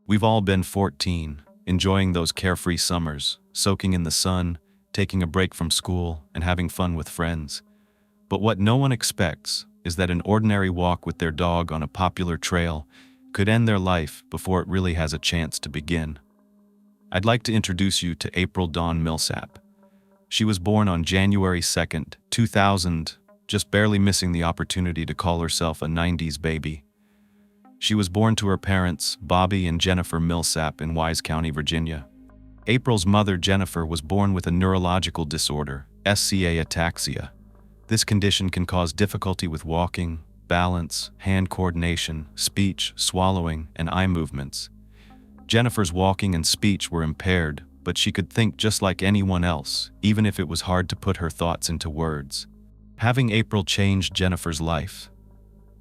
We've all been 14, enjoying those carefree summers, soaking in the sun, taking a break from school, and having fun with friends. But what no one expects is that an ordinary walk with their dog on a popular trail could end their life before it really has a chance to begin. I'd like to introduce you to April Dawn Millsap. She was born on January 2nd, 2000, just barely missing the opportunity to call herself a 90s baby. She was born to her parents, Bobby and Jennifer Millsap, in Wise County, Virginia. April's mother, Jennifer, was born with a neurological disorder, SCA ataxia. This condition can cause difficulty with walking, balance, hand coordination, speech, swallowing, and eye movements. Jennifer's walking and speech were impaired, but she could think just like anyone else, even if it was hard to put her thoughts into words. Having April changed Jennifer's life.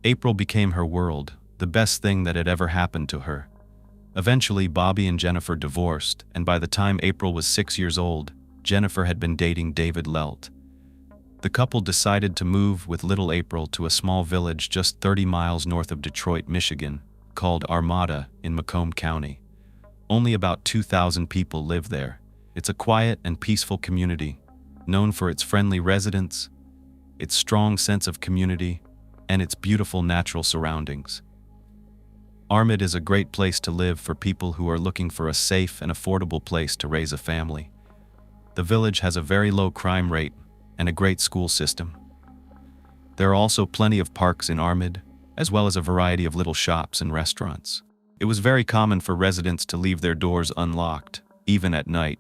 April became her world, the best thing that had ever happened to her. Eventually, Bobby and Jennifer divorced, and by the time April was 6 years old, Jennifer had been dating David Lelt. The couple decided to move with little April to a small village just 30 miles north of Detroit, Michigan, called Armada in Macomb County. Only about 2,000 people live there. It's a quiet and peaceful community, known for its friendly residents, its strong sense of community, and its beautiful natural surroundings. Armada is a great place to live for people who are looking for a safe and affordable place to raise a family. The village has a very low crime rate and a great school system. There are also plenty of parks in Armada, as well as a variety of little shops and restaurants. It was very common for residents to leave their doors unlocked, even at night.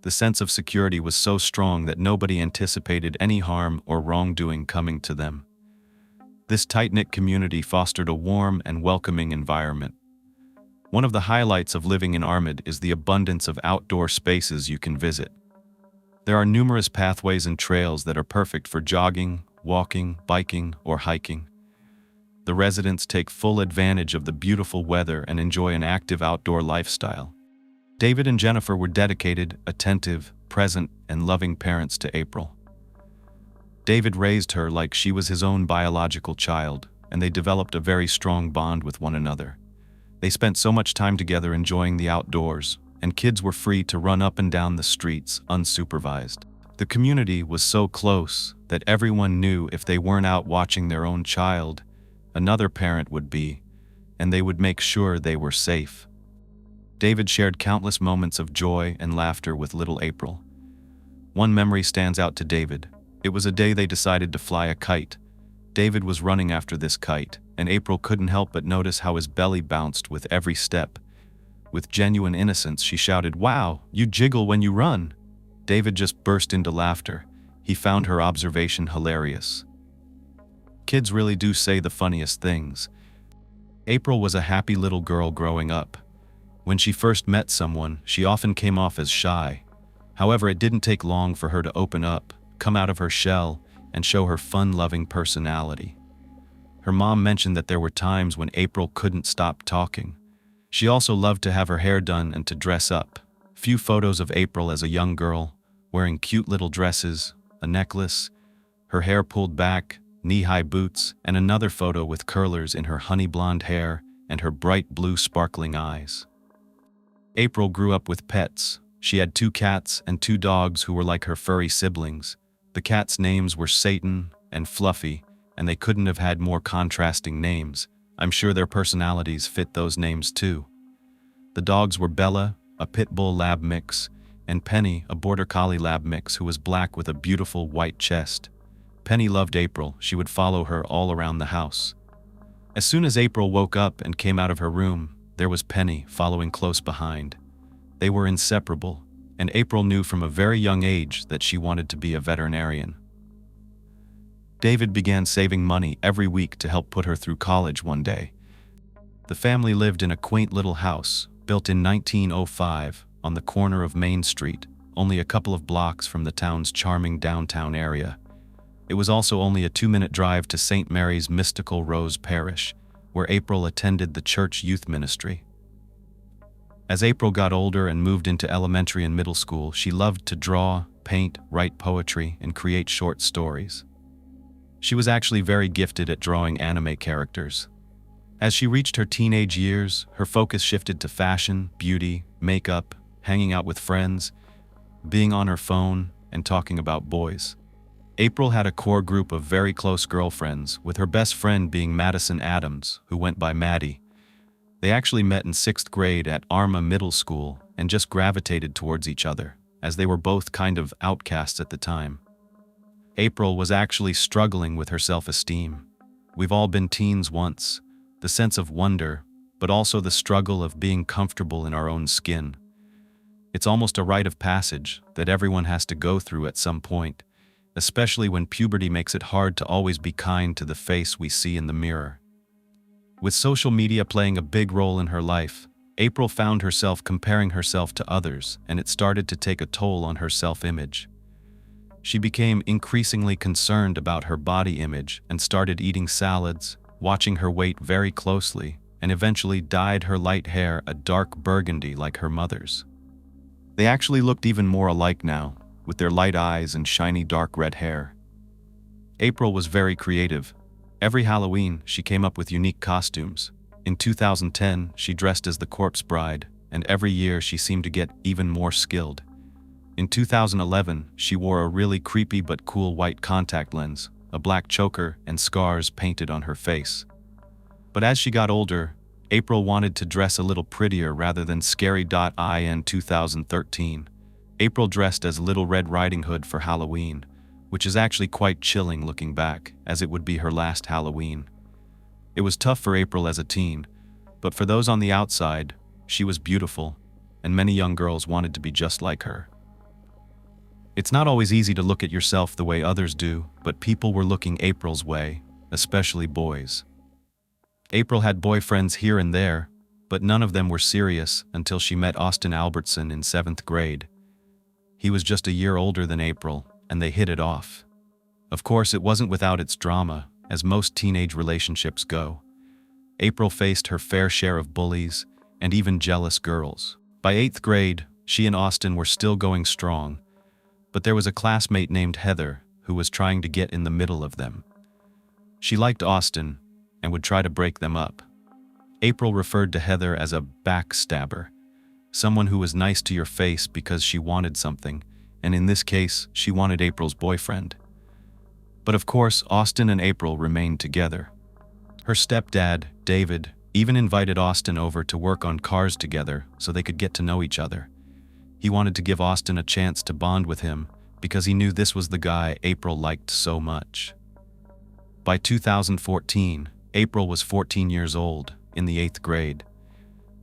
The sense of security was so strong that nobody anticipated any harm or wrongdoing coming to them. This tight-knit community fostered a warm and welcoming environment. One of the highlights of living in Armada is the abundance of outdoor spaces you can visit. There are numerous pathways and trails that are perfect for jogging, walking, biking, or hiking. The residents take full advantage of the beautiful weather and enjoy an active outdoor lifestyle. David and Jennifer were dedicated, attentive, present, and loving parents to April. David raised her like she was his own biological child, and they developed a very strong bond with one another. They spent so much time together enjoying the outdoors, and kids were free to run up and down the streets unsupervised. The community was so close that everyone knew if they weren't out watching their own child, another parent would be, and they would make sure they were safe. David shared countless moments of joy and laughter with little April. One memory stands out to David. It was a day they decided to fly a kite. David was running after this kite, and April couldn't help but notice how his belly bounced with every step. With genuine innocence, she shouted, "Wow, you jiggle when you run!" David just burst into laughter. He found her observation hilarious. Kids really do say the funniest things. April was a happy little girl growing up. When she first met someone, she often came off as shy. However, it didn't take long for her to open up, come out of her shell, and show her fun-loving personality. Her mom mentioned that there were times when April couldn't stop talking. She also loved to have her hair done and to dress up. Few photos of April as a young girl, wearing cute little dresses, a necklace, her hair pulled back, knee-high boots, and another photo with curlers in her honey blonde hair and her bright blue sparkling eyes. April grew up with pets. She had 2 cats and 2 dogs who were like her furry siblings. The cats' names were Satan and Fluffy, and they couldn't have had more contrasting names. I'm sure their personalities fit those names too. The dogs were Bella, a pit bull lab mix, and Penny, a border collie lab mix who was black with a beautiful white chest. Penny loved April. She would follow her all around the house. As soon as April woke up and came out of her room, there was Penny following close behind. They were inseparable, and April knew from a very young age that she wanted to be a veterinarian. David began saving money every week to help put her through college one day. The family lived in a quaint little house, built in 1905, on the corner of Main Street, only a couple of blocks from the town's charming downtown area. It was also only a 2-minute drive to St. Mary's Mystical Rose Parish, where April attended the church youth ministry. As April got older and moved into elementary and middle school, she loved to draw, paint, write poetry, and create short stories. She was actually very gifted at drawing anime characters. As she reached her teenage years, her focus shifted to fashion, beauty, makeup, hanging out with friends, being on her phone, and talking about boys. April had a core group of very close girlfriends, with her best friend being Madison Adams, who went by Maddie. They actually met in 6th grade at Arma Middle School and just gravitated towards each other, as they were both kind of outcasts at the time. April was actually struggling with her self-esteem. We've all been teens once, the sense of wonder, but also the struggle of being comfortable in our own skin. It's almost a rite of passage that everyone has to go through at some point, especially when puberty makes it hard to always be kind to the face we see in the mirror. With social media playing a big role in her life, April found herself comparing herself to others, and it started to take a toll on her self-image. She became increasingly concerned about her body image and started eating salads, watching her weight very closely, and eventually dyed her light hair a dark burgundy like her mother's. They actually looked even more alike now, with their light eyes and shiny dark red hair. April was very creative. Every Halloween, she came up with unique costumes. In 2010, she dressed as the corpse bride, and every year she seemed to get even more skilled. In 2011, she wore a really creepy but cool white contact lens, a black choker, and scars painted on her face. But as she got older, April wanted to dress a little prettier rather than scary. In 2013, April dressed as Little Red Riding Hood for Halloween, which is actually quite chilling looking back, as it would be her last Halloween. It was tough for April as a teen, but for those on the outside, she was beautiful, and many young girls wanted to be just like her. It's not always easy to look at yourself the way others do, but people were looking April's way, especially boys. April had boyfriends here and there, but none of them were serious until she met Austin Albertson in 7th grade. He was just a year older than April, and they hit it off. Of course, it wasn't without its drama, as most teenage relationships go. April faced her fair share of bullies and even jealous girls. By 8th grade, she and Austin were still going strong, but there was a classmate named Heather who was trying to get in the middle of them. She liked Austin and would try to break them up. April referred to Heather as a backstabber, someone who was nice to your face because she wanted something, and in this case, she wanted April's boyfriend. But of course, Austin and April remained together. Her stepdad, David, even invited Austin over to work on cars together so they could get to know each other. He wanted to give Austin a chance to bond with him because he knew this was the guy April liked so much. By 2014, April was 14 years old, in the 8th grade.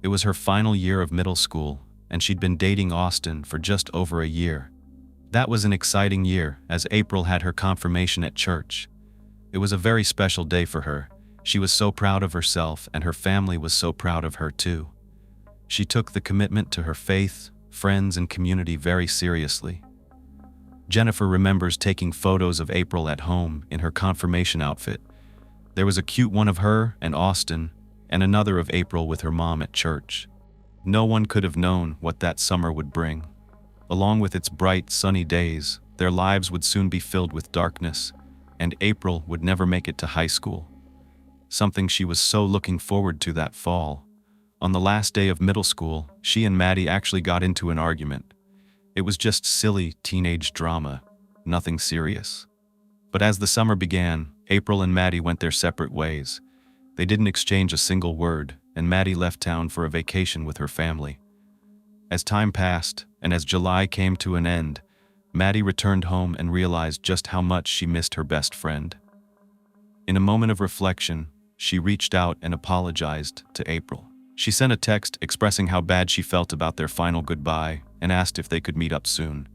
It was her final year of middle school, and she'd been dating Austin for just over a year. That was an exciting year, as April had her confirmation at church. It was a very special day for her. She was so proud of herself, and her family was so proud of her too. She took the commitment to her faith, friends, and community very seriously. Jennifer remembers taking photos of April at home in her confirmation outfit. There was a cute one of her and Austin, and another of April with her mom at church. No one could have known what that summer would bring. Along with its bright, sunny days, their lives would soon be filled with darkness, and April would never make it to high school. Something she was so looking forward to that fall. On the last day of middle school, she and Maddie actually got into an argument. It was just silly teenage drama, nothing serious. But as the summer began, April and Maddie went their separate ways. They didn't exchange a single word, and Maddie left town for a vacation with her family. As time passed, and as July came to an end, Maddie returned home and realized just how much she missed her best friend. In a moment of reflection, she reached out and apologized to April. She sent a text expressing how bad she felt about their final goodbye and asked if they could meet up soon.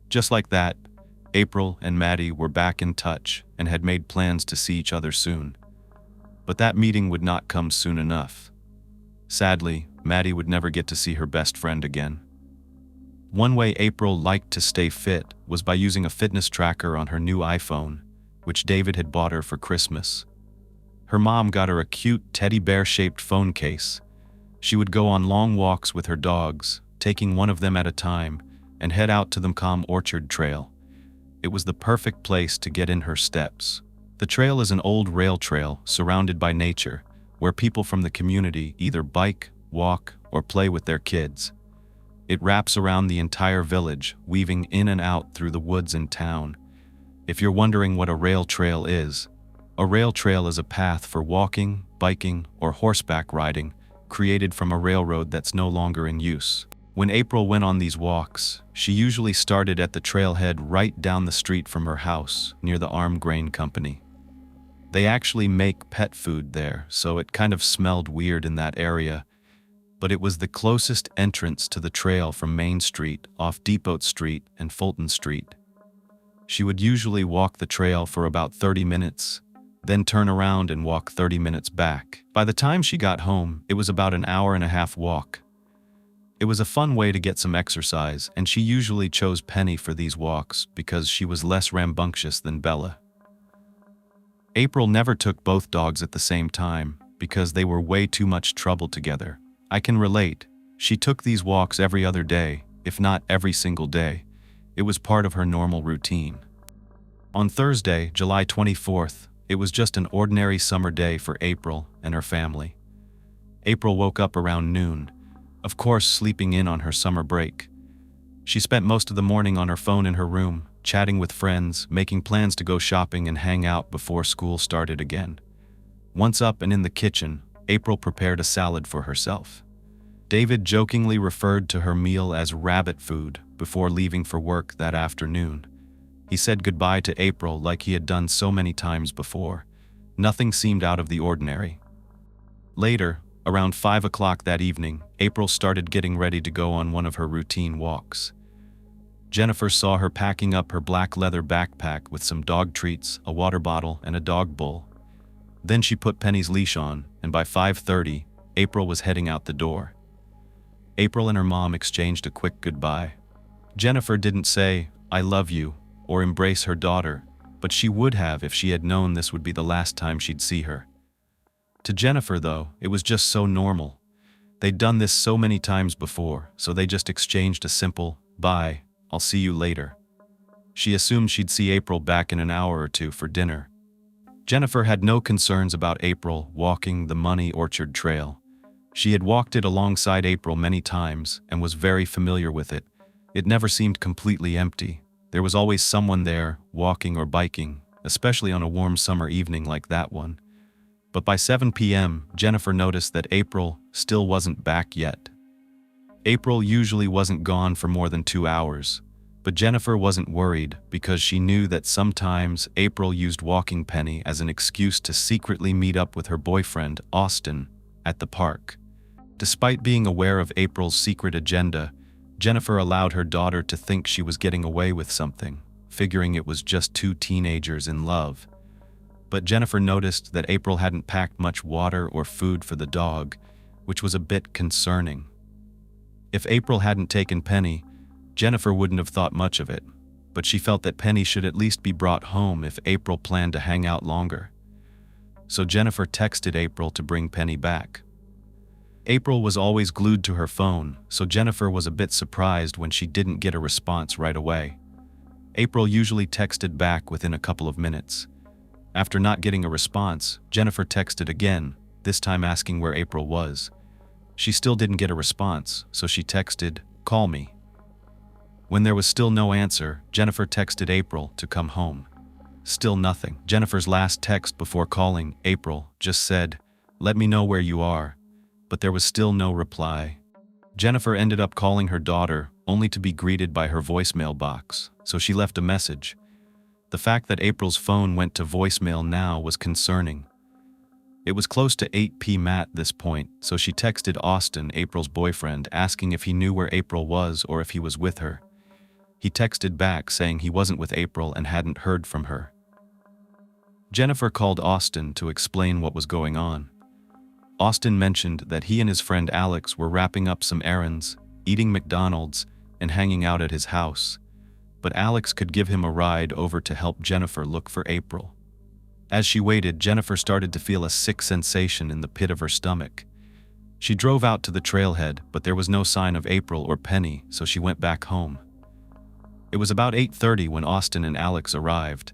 Just like that, April and Maddie were back in touch and had made plans to see each other soon. But that meeting would not come soon enough. Sadly, Maddie would never get to see her best friend again. One way April liked to stay fit was by using a fitness tracker on her new iPhone, which David had bought her for Christmas. Her mom got her a cute teddy bear-shaped phone case. She would go on long walks with her dogs, taking one of them at a time, and head out to the Calm Orchard Trail. It was the perfect place to get in her steps. The trail is an old rail trail surrounded by nature, where people from the community either bike, walk, or play with their kids. It wraps around the entire village, weaving in and out through the woods and town. If you're wondering what a rail trail is, a rail trail is a path for walking, biking, or horseback riding, created from a railroad that's no longer in use. When April went on these walks, she usually started at the trailhead right down the street from her house, near the Arm Grain Company. They actually make pet food there, so it kind of smelled weird in that area, but it was the closest entrance to the trail from Main Street, off Depot Street and Fulton Street. She would usually walk the trail for about 30 minutes, then turn around and walk 30 minutes back. By the time she got home, it was about an hour-and-a-half walk. It was a fun way to get some exercise, and she usually chose Penny for these walks because she was less rambunctious than Bella. April never took both dogs at the same time because they were way too much trouble together. I can relate. She took these walks every other day, if not every single day. It was part of her normal routine. On Thursday, July 24th, it was just an ordinary summer day for April and her family. April woke up around noon, of course sleeping in on her summer break. She spent most of the morning on her phone in her room, chatting with friends, making plans to go shopping and hang out before school started again. Once up and in the kitchen, April prepared a salad for herself. David jokingly referred to her meal as rabbit food before leaving for work that afternoon. He said goodbye to April like he had done so many times before. Nothing seemed out of the ordinary. Later, around 5 o'clock that evening, April started getting ready to go on one of her routine walks. Jennifer saw her packing up her black leather backpack with some dog treats, a water bottle, and a dog bowl. Then she put Penny's leash on, and by 5:30, April was heading out the door. April and her mom exchanged a quick goodbye. Jennifer didn't say, "I love you," or embrace her daughter, but she would have if she had known this would be the last time she'd see her. To Jennifer, though, it was just so normal. They'd done this so many times before, so they just exchanged a simple, "Bye, I'll see you later." She assumed she'd see April back in an hour or two for dinner. Jennifer had no concerns about April walking the Money Orchard Trail. She had walked it alongside April many times and was very familiar with it. It never seemed completely empty. There was always someone there, walking or biking, especially on a warm summer evening like that one. But by 7 p.m., Jennifer noticed that April still wasn't back yet. April usually wasn't gone for more than 2 hours, but Jennifer wasn't worried because she knew that sometimes April used walking Penny as an excuse to secretly meet up with her boyfriend, Austin, at the park. Despite being aware of April's secret agenda, Jennifer allowed her daughter to think she was getting away with something, figuring it was just two teenagers in love. But Jennifer noticed that April hadn't packed much water or food for the dog, which was a bit concerning. If April hadn't taken Penny, Jennifer wouldn't have thought much of it, but she felt that Penny should at least be brought home if April planned to hang out longer. So Jennifer texted April to bring Penny back. April was always glued to her phone, so Jennifer was a bit surprised when she didn't get a response right away. April usually texted back within a couple of minutes. After not getting a response, Jennifer texted again, this time asking where April was. She still didn't get a response, so she texted, "Call me." When there was still no answer, Jennifer texted April to come home. Still nothing. Jennifer's last text before calling April just said, "Let me know where you are," but there was still no reply. Jennifer ended up calling her daughter, only to be greeted by her voicemail box, so she left a message. The fact that April's phone went to voicemail now was concerning. It was close to 8 p.m. at this point, so she texted Austin, April's boyfriend, asking if he knew where April was or if he was with her. He texted back saying he wasn't with April and hadn't heard from her. Jennifer called Austin to explain what was going on. Austin mentioned that he and his friend Alex were wrapping up some errands, eating McDonald's, and hanging out at his house, but Alex could give him a ride over to help Jennifer look for April. As she waited, Jennifer started to feel a sick sensation in the pit of her stomach. She drove out to the trailhead, but there was no sign of April or Penny, so she went back home. It was about 8:30 when Austin and Alex arrived.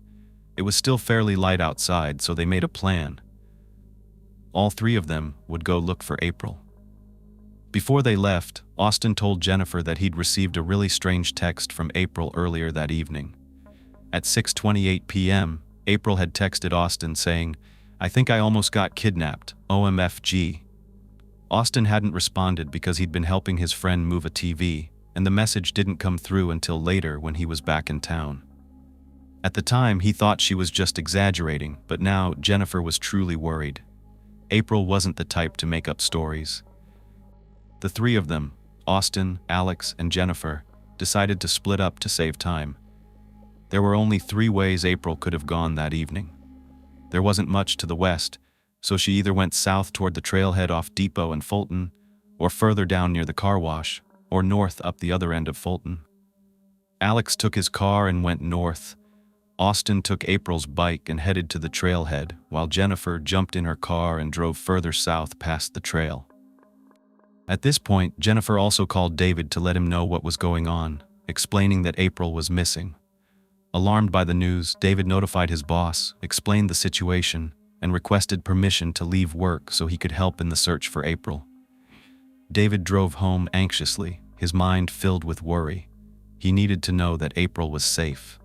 It was still fairly light outside, so they made a plan. all three of them would go look for April. Before they left, Austin told Jennifer that he'd received a really strange text from April earlier that evening. At 6:28 p.m., April had texted Austin saying, "I think I almost got kidnapped, OMFG." Austin hadn't responded because he'd been helping his friend move a TV, and the message didn't come through until later when he was back in town. At the time, he thought she was just exaggerating, but now Jennifer was truly worried. April wasn't the type to make up stories. The three of them, Austin, Alex, and Jennifer, decided to split up to save time. There were only 3 ways April could have gone that evening. There wasn't much to the west, so she either went south toward the trailhead off Depot and Fulton, or further down near the car wash, or north up the other end of Fulton. Alex took his car and went north. Austin took April's bike and headed to the trailhead, while Jennifer jumped in her car and drove further south past the trail. At this point, Jennifer also called David to let him know what was going on, explaining that April was missing. Alarmed by the news, David notified his boss, explained the situation, and requested permission to leave work so he could help in the search for April. David drove home anxiously, his mind filled with worry. He needed to know that April was safe.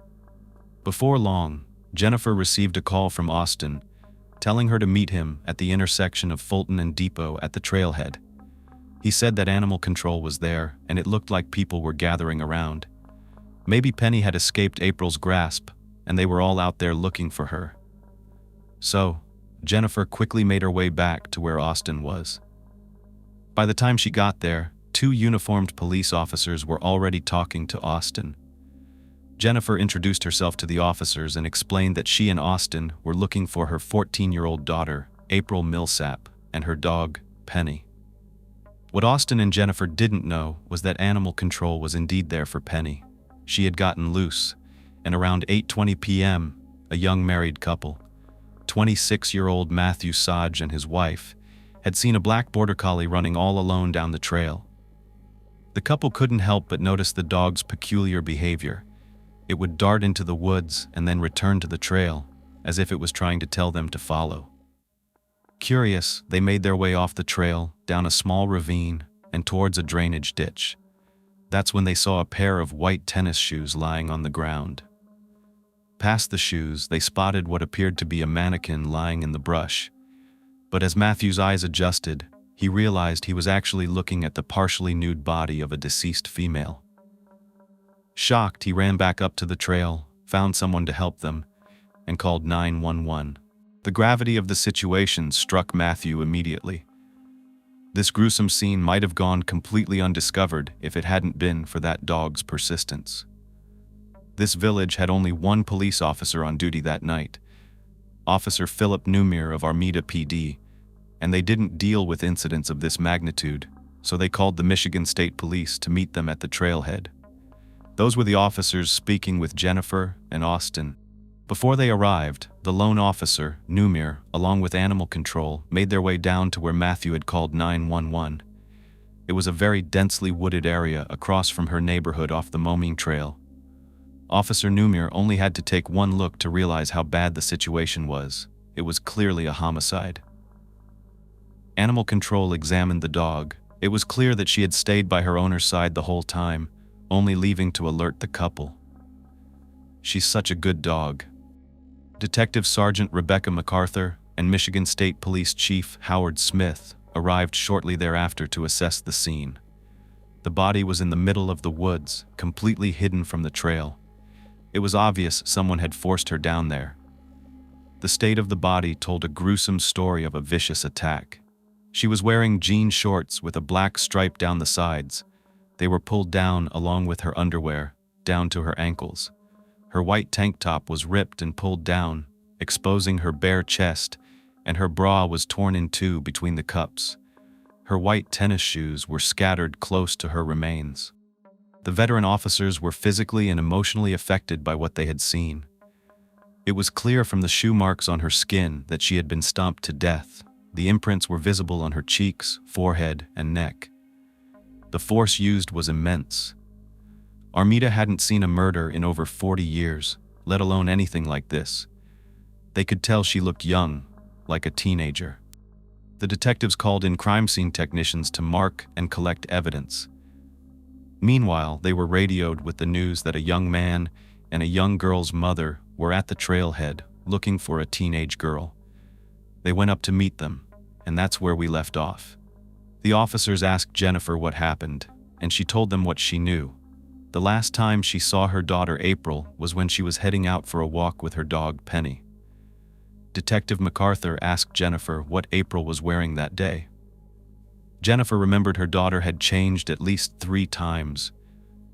Before long, Jennifer received a call from Austin, telling her to meet him at the intersection of Fulton and Depot at the trailhead. He said that animal control was there, and it looked like people were gathering around. Maybe Penny had escaped April's grasp, and they were all out there looking for her. So, Jennifer quickly made her way back to where Austin was. By the time she got there, 2 uniformed police officers were already talking to Austin. Jennifer introduced herself to the officers and explained that she and Austin were looking for her 14-year-old daughter, April Millsap, and her dog, Penny. What Austin and Jennifer didn't know was that animal control was indeed there for Penny. She had gotten loose, and around 8:20 p.m., a young married couple, 26-year-old Matthew Sodge and his wife, had seen a black border collie running all alone down the trail. The couple couldn't help but notice the dog's peculiar behavior. It would dart into the woods and then return to the trail, as if it was trying to tell them to follow. Curious, they made their way off the trail, down a small ravine, and towards a drainage ditch. That's when they saw a pair of white tennis shoes lying on the ground. Past the shoes, they spotted what appeared to be a mannequin lying in the brush. But as Matthew's eyes adjusted, he realized he was actually looking at the partially nude body of a deceased female. Shocked, he ran back up to the trail, found someone to help them, and called 911. The gravity of the situation struck Matthew immediately. This gruesome scene might have gone completely undiscovered if it hadn't been for that dog's persistence. This village had only 1 police officer on duty that night, Officer Philip Newmere of Armida PD, and they didn't deal with incidents of this magnitude, so they called the Michigan State Police to meet them at the trailhead. Those were the officers speaking with Jennifer and Austin. Before they arrived, the lone officer, Newmere, along with animal control, made their way down to where Matthew had called 911. It was a very densely wooded area across from her neighborhood off the Moming Trail. Officer Newmere only had to take one look to realize how bad the situation was. It was clearly a homicide. Animal control examined the dog. It was clear that she had stayed by her owner's side the whole time, only leaving to alert the couple. "She's such a good dog." Detective Sergeant Rebecca MacArthur and Michigan State Police Chief Howard Smith arrived shortly thereafter to assess the scene. The body was in the middle of the woods, completely hidden from the trail. It was obvious someone had forced her down there. The state of the body told a gruesome story of a vicious attack. She was wearing jean shorts with a black stripe down the sides. They were pulled down along with her underwear, down to her ankles. Her white tank top was ripped and pulled down, exposing her bare chest, and her bra was torn in 2 between the cups. Her white tennis shoes were scattered close to her remains. The veteran officers were physically and emotionally affected by what they had seen. It was clear from the shoe marks on her skin that she had been stomped to death. The imprints were visible on her cheeks, forehead, and neck. The force used was immense. Armida hadn't seen a murder in over 40 years, let alone anything like this. They could tell she looked young, like a teenager. The detectives called in crime scene technicians to mark and collect evidence. Meanwhile, they were radioed with the news that a young man and a young girl's mother were at the trailhead looking for a teenage girl. They went up to meet them, and that's where we left off. The officers asked Jennifer what happened, and she told them what she knew. The last time she saw her daughter April was when she was heading out for a walk with her dog Penny. Detective MacArthur asked Jennifer what April was wearing that day. Jennifer remembered her daughter had changed at least 3 times,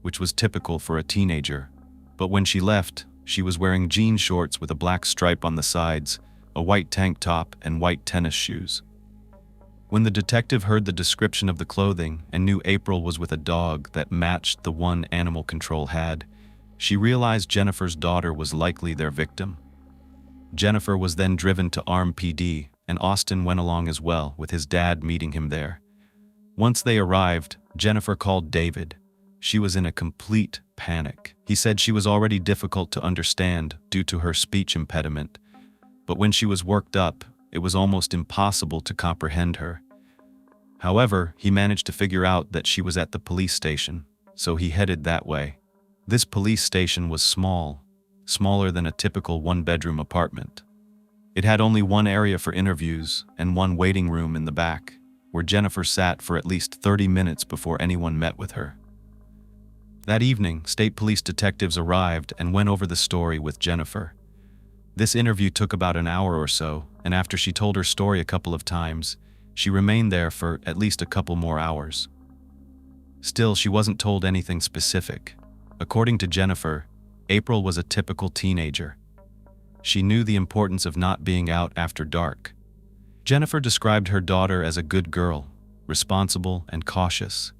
which was typical for a teenager. But when she left, she was wearing jean shorts with a black stripe on the sides, a white tank top, and white tennis shoes. When the detective heard the description of the clothing and knew April was with a dog that matched the one animal control had, she realized Jennifer's daughter was likely their victim. Jennifer was then driven to ARM PD, and Austin went along as well, with his dad meeting him there. Once they arrived, Jennifer called David. She was in a complete panic. He said she was already difficult to understand due to her speech impediment, but when she was worked up, it was almost impossible to comprehend her. However, he managed to figure out that she was at the police station, so he headed that way. This police station was small, smaller than a typical one-bedroom apartment. It had only one area for interviews and one waiting room in the back, where Jennifer sat for at least 30 minutes before anyone met with her. That evening, state police detectives arrived and went over the story with Jennifer. This interview took about an hour or so, and after she told her story a couple of times, she remained there for at least a couple more hours. Still, she wasn't told anything specific. According to Jennifer, April was a typical teenager. She knew the importance of not being out after dark. Jennifer described her daughter as a good girl, responsible and cautious.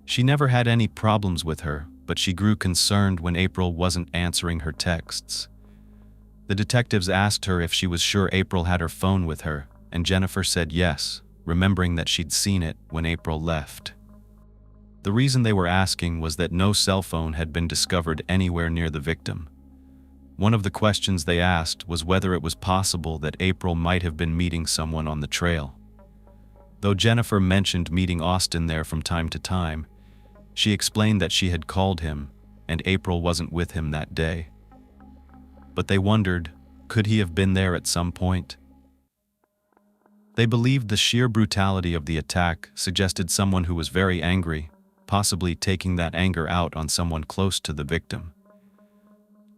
She never had any problems with her, but she grew concerned when April wasn't answering her texts. The detectives asked her if she was sure April had her phone with her, and Jennifer said yes, remembering that she'd seen it when April left. The reason they were asking was that no cell phone had been discovered anywhere near the victim. One of the questions they asked was whether it was possible that April might have been meeting someone on the trail. Though Jennifer mentioned meeting Austin there from time to time, she explained that she had called him and April wasn't with him that day. But they wondered, could he have been there at some point? They believed the sheer brutality of the attack suggested someone who was very angry, possibly taking that anger out on someone close to the victim.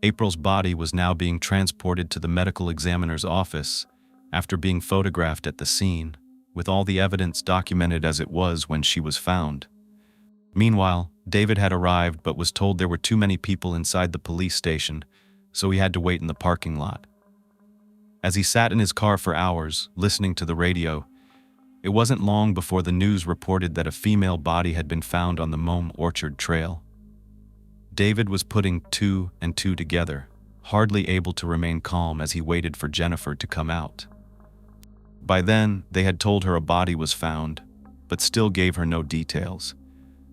April's body was now being transported to the medical examiner's office after being photographed at the scene, with all the evidence documented as it was when she was found. Meanwhile, David had arrived but was told there were too many people inside the police station, so he had to wait in the parking lot. As he sat in his car for hours, listening to the radio, it wasn't long before the news reported that a female body had been found on the Mome Orchard Trail. David was putting 2 and 2 together, hardly able to remain calm as he waited for Jennifer to come out. By then, they had told her a body was found, but still gave her no details.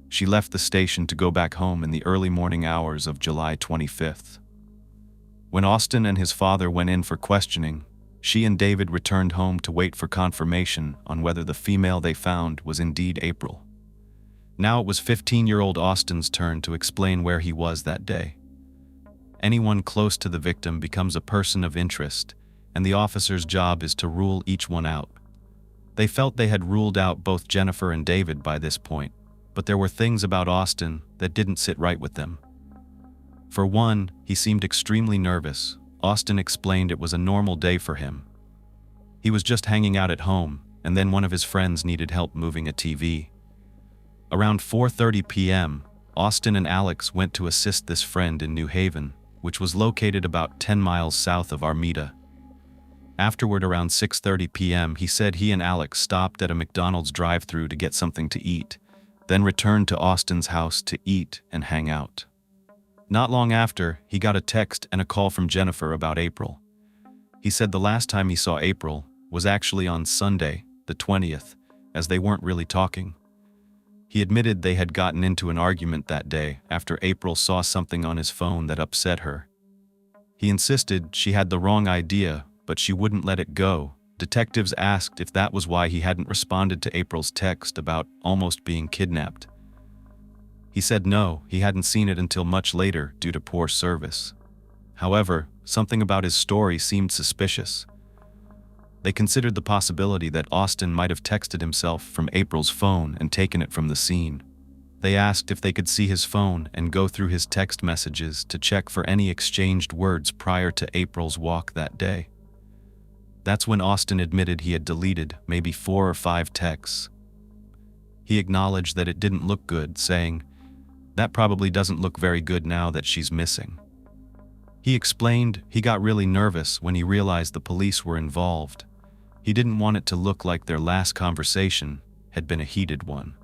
She left the station to go back home in the early morning hours of July 25th. When Austin and his father went in for questioning, she and David returned home to wait for confirmation on whether the female they found was indeed April. Now it was 15-year-old Austin's turn to explain where he was that day. Anyone close to the victim becomes a person of interest, and the officer's job is to rule each one out. They felt they had ruled out both Jennifer and David by this point, but there were things about Austin that didn't sit right with them. For one, he seemed extremely nervous. Austin explained it was a normal day for him. He was just hanging out at home, and then one of his friends needed help moving a TV. Around 4:30 p.m., Austin and Alex went to assist this friend in New Haven, which was located about 10 miles south of Armida. Afterward, around 6:30 p.m., he said he and Alex stopped at a McDonald's drive-thru to get something to eat, then returned to Austin's house to eat and hang out. Not long after, he got a text and a call from Jennifer about April. He said the last time he saw April was actually on Sunday, the 20th, as they weren't really talking. He admitted they had gotten into an argument that day after April saw something on his phone that upset her. He insisted she had the wrong idea, but she wouldn't let it go, Detectives asked if that was why he hadn't responded to April's text about almost being kidnapped. He said no, he hadn't seen it until much later due to poor service. However, something about his story seemed suspicious. They considered the possibility that Austin might have texted himself from April's phone and taken it from the scene. They asked if they could see his phone and go through his text messages to check for any exchanged words prior to April's walk that day. That's when Austin admitted he had deleted maybe 4 or 5 texts. He acknowledged that it didn't look good, saying, "That probably doesn't look very good now that she's missing." He explained he got really nervous when he realized the police were involved. He didn't want it to look like their last conversation had been a heated one.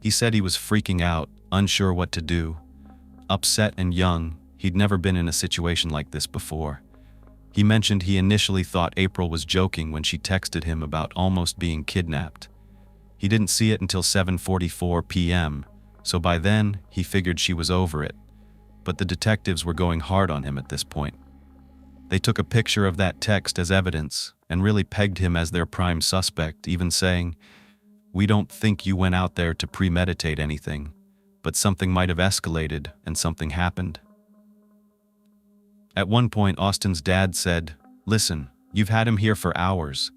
He said he was freaking out, unsure what to do. Upset and young, he'd never been in a situation like this before. He mentioned he initially thought April was joking when she texted him about almost being kidnapped. He didn't see it until 7:44 p.m., so by then he figured she was over it. But the detectives were going hard on him at this point. They took a picture of that text as evidence and really pegged him as their prime suspect, even saying, "We don't think you went out there to premeditate anything, but something might have escalated and something happened." At one point, Austin's dad said, "Listen, you've had him here for hours.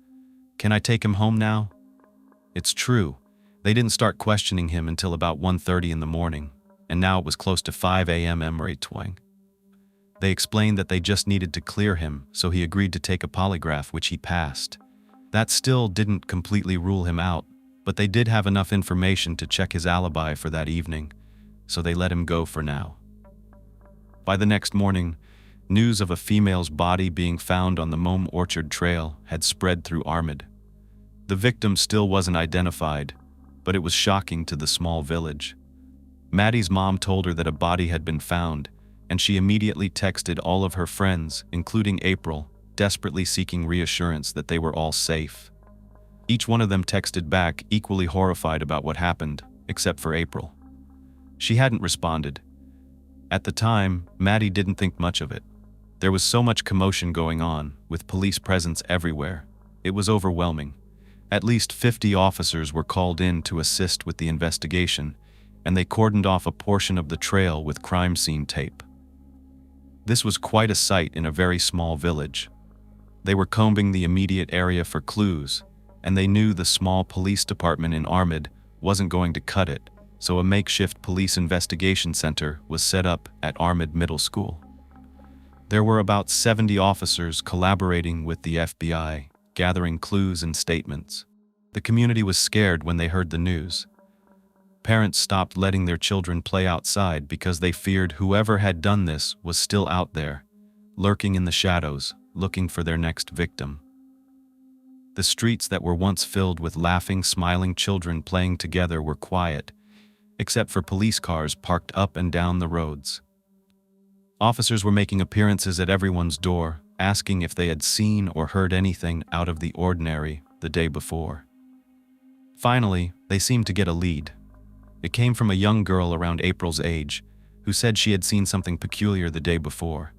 Can I take him home now?" It's true. They didn't start questioning him until about 1:30 in the morning, and now it was close to 5 a.m. Twang. They explained that they just needed to clear him, so he agreed to take a polygraph, which he passed. That still didn't completely rule him out, but they did have enough information to check his alibi for that evening, so they let him go for now. By the next morning, news of a female's body being found on the Mome Orchard Trail had spread through Armid. The victim still wasn't identified, but it was shocking to the small village. Maddie's mom told her that a body had been found, and she immediately texted all of her friends, including April, desperately seeking reassurance that they were all safe. Each one of them texted back equally horrified about what happened, except for April. She hadn't responded. At the time, Maddie didn't think much of it. There was so much commotion going on, with police presence everywhere. It was overwhelming. At least 50 officers were called in to assist with the investigation, and they cordoned off a portion of the trail with crime scene tape. This was quite a sight in a very small village. They were combing the immediate area for clues, and they knew the small police department in Armid wasn't going to cut it, so a makeshift police investigation center was set up at Armid Middle School. There were about 70 officers collaborating with the FBI, gathering clues and statements. The community was scared when they heard the news. Parents stopped letting their children play outside because they feared whoever had done this was still out there, lurking in the shadows, looking for their next victim. The streets that were once filled with laughing, smiling children playing together were quiet, except for police cars parked up and down the roads. Officers were making appearances at everyone's door, asking if they had seen or heard anything out of the ordinary the day before. Finally, they seemed to get a lead. It came from a young girl around April's age, who said she had seen something peculiar the day before.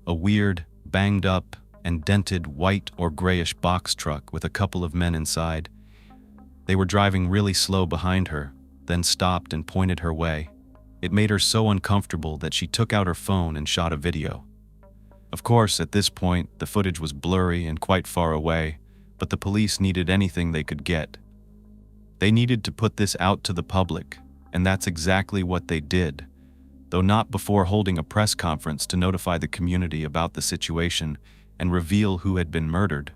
A weird, banged up, and dented white or grayish box truck with a couple of men inside. They were driving really slow behind her, then stopped and pointed her way. It made her so uncomfortable that she took out her phone and shot a video. Of course, at this point, the footage was blurry and quite far away, but the police needed anything they could get. They needed to put this out to the public, and that's exactly what they did, though not before holding a press conference to notify the community about the situation and reveal who had been murdered.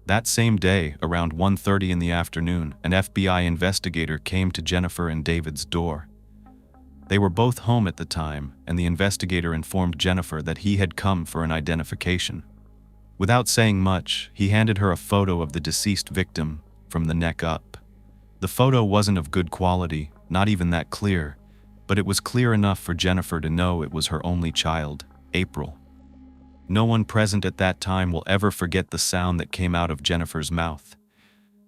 That same day, around 1:30 in the afternoon, an FBI investigator came to Jennifer and David's door. They were both home at the time, and the investigator informed Jennifer that he had come for an identification. Without saying much, he handed her a photo of the deceased victim from the neck up. The photo wasn't of good quality, not even that clear, but it was clear enough for Jennifer to know it was her only child, April. No one present at that time will ever forget the sound that came out of Jennifer's mouth.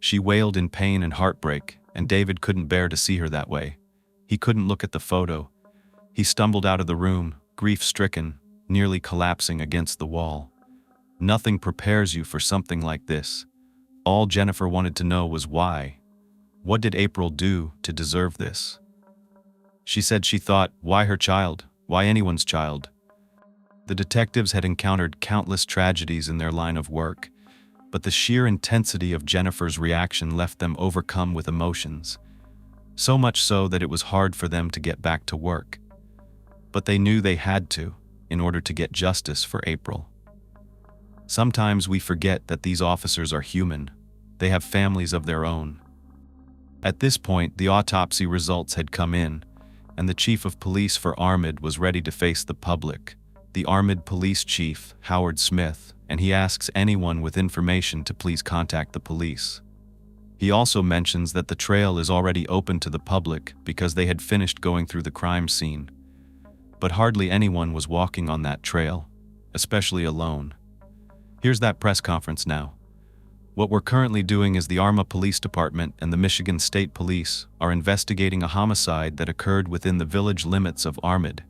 She wailed in pain and heartbreak, and David couldn't bear to see her that way. He couldn't look at the photo. He stumbled out of the room, grief-stricken, nearly collapsing against the wall. Nothing prepares you for something like this. All Jennifer wanted to know was why. What did April do to deserve this? She said she thought, why her child? Why anyone's child? The detectives had encountered countless tragedies in their line of work, but the sheer intensity of Jennifer's reaction left them overcome with emotions. So much so that it was hard for them to get back to work. But they knew they had to, in order to get justice for April. Sometimes we forget that these officers are human. They have families of their own. At this point, the autopsy results had come in, and the chief of police for Armid was ready to face the public, the Armid police chief, Howard Smith, and he asks anyone with information to please contact the police. He also mentions that the trail is already open to the public because they had finished going through the crime scene. But hardly anyone was walking on that trail, especially alone. Here's that press conference now. What we're currently doing is the Arma Police Department and the Michigan State Police are investigating a homicide that occurred within the village limits of Armid.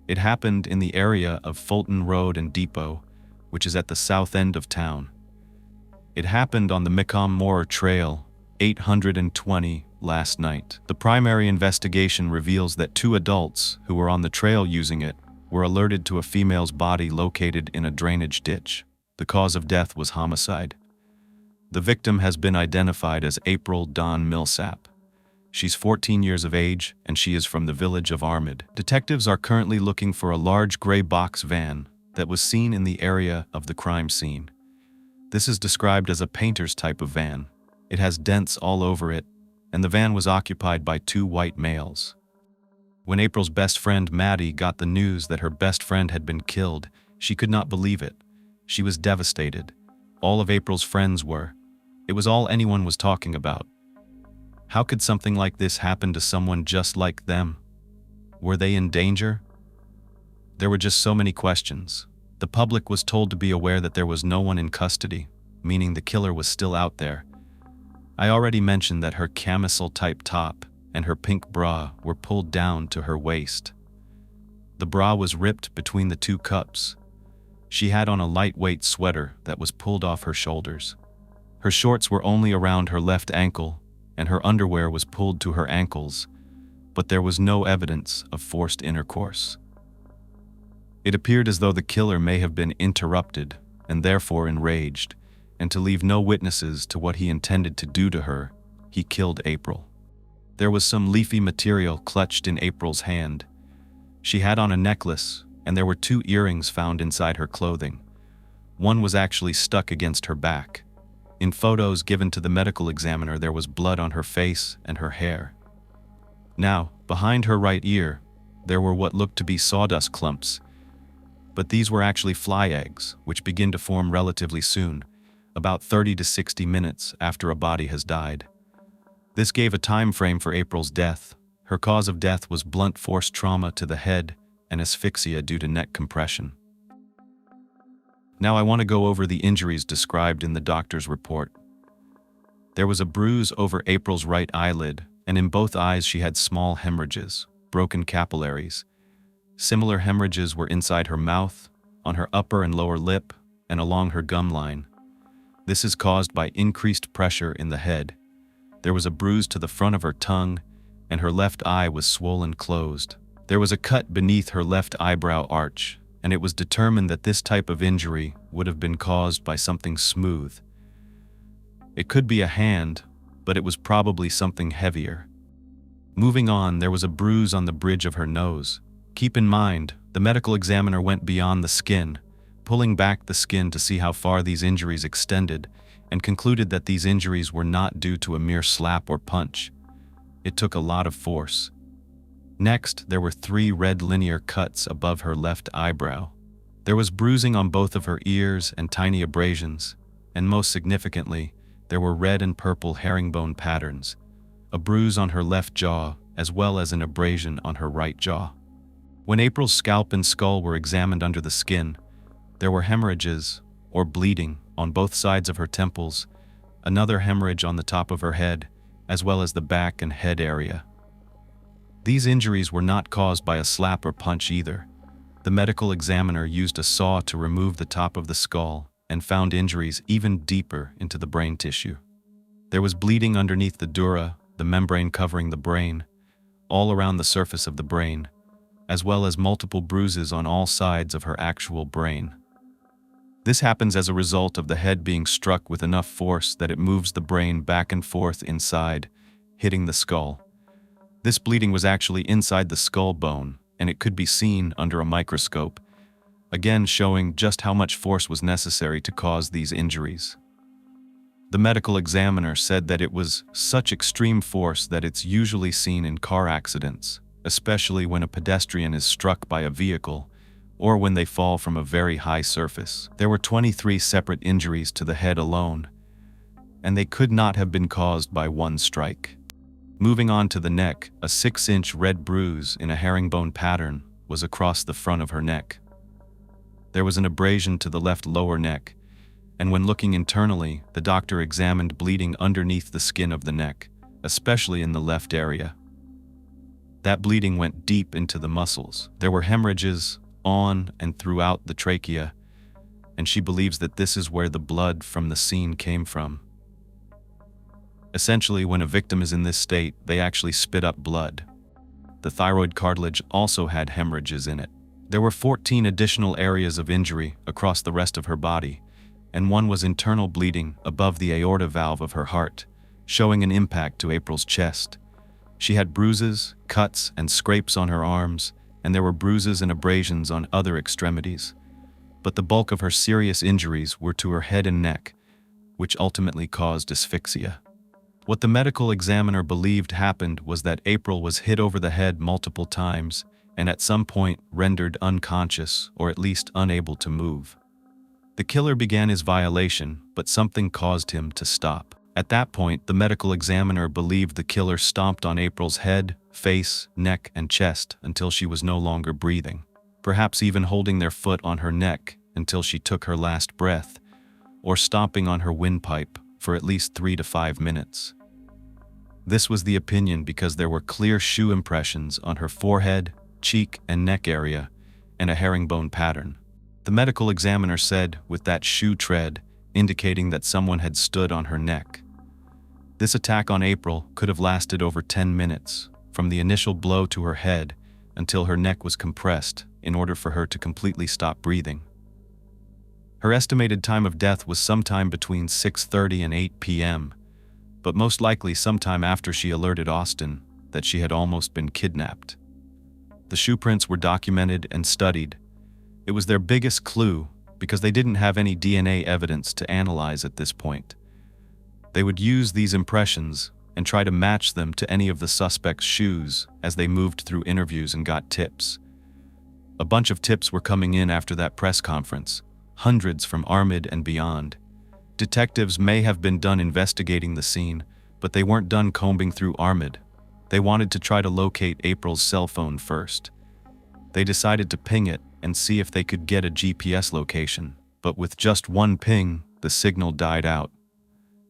It happened in the area of Fulton Road and Depot, which is at the south end of town. It happened on the Macomb-Moore Trail, 820, last night. The primary investigation reveals that 2 adults who were on the trail using it were alerted to a female's body located in a drainage ditch. The cause of death was homicide. The victim has been identified as April Dawn Millsap. She's 14 years of age, and she is from the village of Armid. Detectives are currently looking for a large gray box van that was seen in the area of the crime scene. This is described as a painter's type of van. It has dents all over it, and the van was occupied by 2 white males. When April's best friend Maddie got the news that her best friend had been killed, she could not believe it. She was devastated. All of April's friends were. It was all anyone was talking about. How could something like this happen to someone just like them? Were they in danger? There were just so many questions. The public was told to be aware that there was no one in custody, meaning the killer was still out there. I already mentioned that her camisole-type top and her pink bra were pulled down to her waist. The bra was ripped between the 2 cups. She had on a lightweight sweater that was pulled off her shoulders. Her shorts were only around her left ankle, and her underwear was pulled to her ankles, but there was no evidence of forced intercourse. It appeared as though the killer may have been interrupted and therefore enraged, and to leave no witnesses to what he intended to do to her, he killed April. There was some leafy material clutched in April's hand. She had on a necklace, and there were 2 earrings found inside her clothing. One was actually stuck against her back. In photos given to the medical examiner, there was blood on her face and her hair. Now, behind her right ear, there were what looked to be sawdust clumps, but these were actually fly eggs, which begin to form relatively soon, about 30 to 60 minutes after a body has died. This gave a time frame for April's death. Her cause of death was blunt force trauma to the head and asphyxia due to neck compression. Now I want to go over the injuries described in the doctor's report. There was a bruise over April's right eyelid, and in both eyes she had small hemorrhages, broken capillaries. Similar hemorrhages were inside her mouth, on her upper and lower lip, and along her gum line. This is caused by increased pressure in the head. There was a bruise to the front of her tongue, and her left eye was swollen closed. There was a cut beneath her left eyebrow arch, and it was determined that this type of injury would have been caused by something smooth. It could be a hand, but it was probably something heavier. Moving on, there was a bruise on the bridge of her nose. Keep in mind, the medical examiner went beyond the skin, pulling back the skin to see how far these injuries extended, and concluded that these injuries were not due to a mere slap or punch. It took a lot of force. Next, there were 3 red linear cuts above her left eyebrow. There was bruising on both of her ears and tiny abrasions, and most significantly, there were red and purple herringbone patterns, a bruise on her left jaw, as well as an abrasion on her right jaw. When April's scalp and skull were examined under the skin, there were hemorrhages, or bleeding, on both sides of her temples, another hemorrhage on the top of her head, as well as the back and head area. These injuries were not caused by a slap or punch either. The medical examiner used a saw to remove the top of the skull and found injuries even deeper into the brain tissue. There was bleeding underneath the dura, the membrane covering the brain, all around the surface of the brain, as well as multiple bruises on all sides of her actual brain. This happens as a result of the head being struck with enough force that it moves the brain back and forth inside, hitting the skull. This bleeding was actually inside the skull bone, and it could be seen under a microscope, again showing just how much force was necessary to cause these injuries. The medical examiner said that it was such extreme force that it's usually seen in car accidents, especially when a pedestrian is struck by a vehicle or when they fall from a very high surface. There were 23 separate injuries to the head alone, and they could not have been caused by one strike. Moving on to the neck, a 6-inch red bruise in a herringbone pattern was across the front of her neck. There was an abrasion to the left lower neck, and when looking internally, the doctor examined bleeding underneath the skin of the neck, especially in the left area. That bleeding went deep into the muscles. There were hemorrhages on and throughout the trachea, and she believes that this is where the blood from the scene came from. Essentially, when a victim is in this state, they actually spit up blood. The thyroid cartilage also had hemorrhages in it. There were 14 additional areas of injury across the rest of her body, and one was internal bleeding above the aorta valve of her heart, showing an impact to April's chest. She had bruises, cuts, and scrapes on her arms, and there were bruises and abrasions on other extremities. But the bulk of her serious injuries were to her head and neck, which ultimately caused asphyxia. What the medical examiner believed happened was that April was hit over the head multiple times and at some point rendered unconscious or at least unable to move. The killer began his violation, but something caused him to stop. At that point, the medical examiner believed the killer stomped on April's head, face, neck, and chest until she was no longer breathing, perhaps even holding their foot on her neck until she took her last breath, or stomping on her windpipe for at least 3 to 5 minutes. This was the opinion because there were clear shoe impressions on her forehead, cheek, and neck area, and a herringbone pattern. The medical examiner said, with that shoe tread, indicating that someone had stood on her neck. This attack on April could have lasted over 10 minutes, from the initial blow to her head until her neck was compressed in order for her to completely stop breathing. Her estimated time of death was sometime between 6:30 and 8 p.m., but most likely sometime after she alerted Austin that she had almost been kidnapped. The shoe prints were documented and studied. It was their biggest clue because they didn't have any DNA evidence to analyze at this point. They would use these impressions and try to match them to any of the suspects' shoes as they moved through interviews and got tips. A bunch of tips were coming in after that press conference, hundreds from Armid and beyond. Detectives may have been done investigating the scene, but they weren't done combing through Armid. They wanted to try to locate April's cell phone first. They decided to ping it and see if they could get a GPS location, but with just one ping, the signal died out.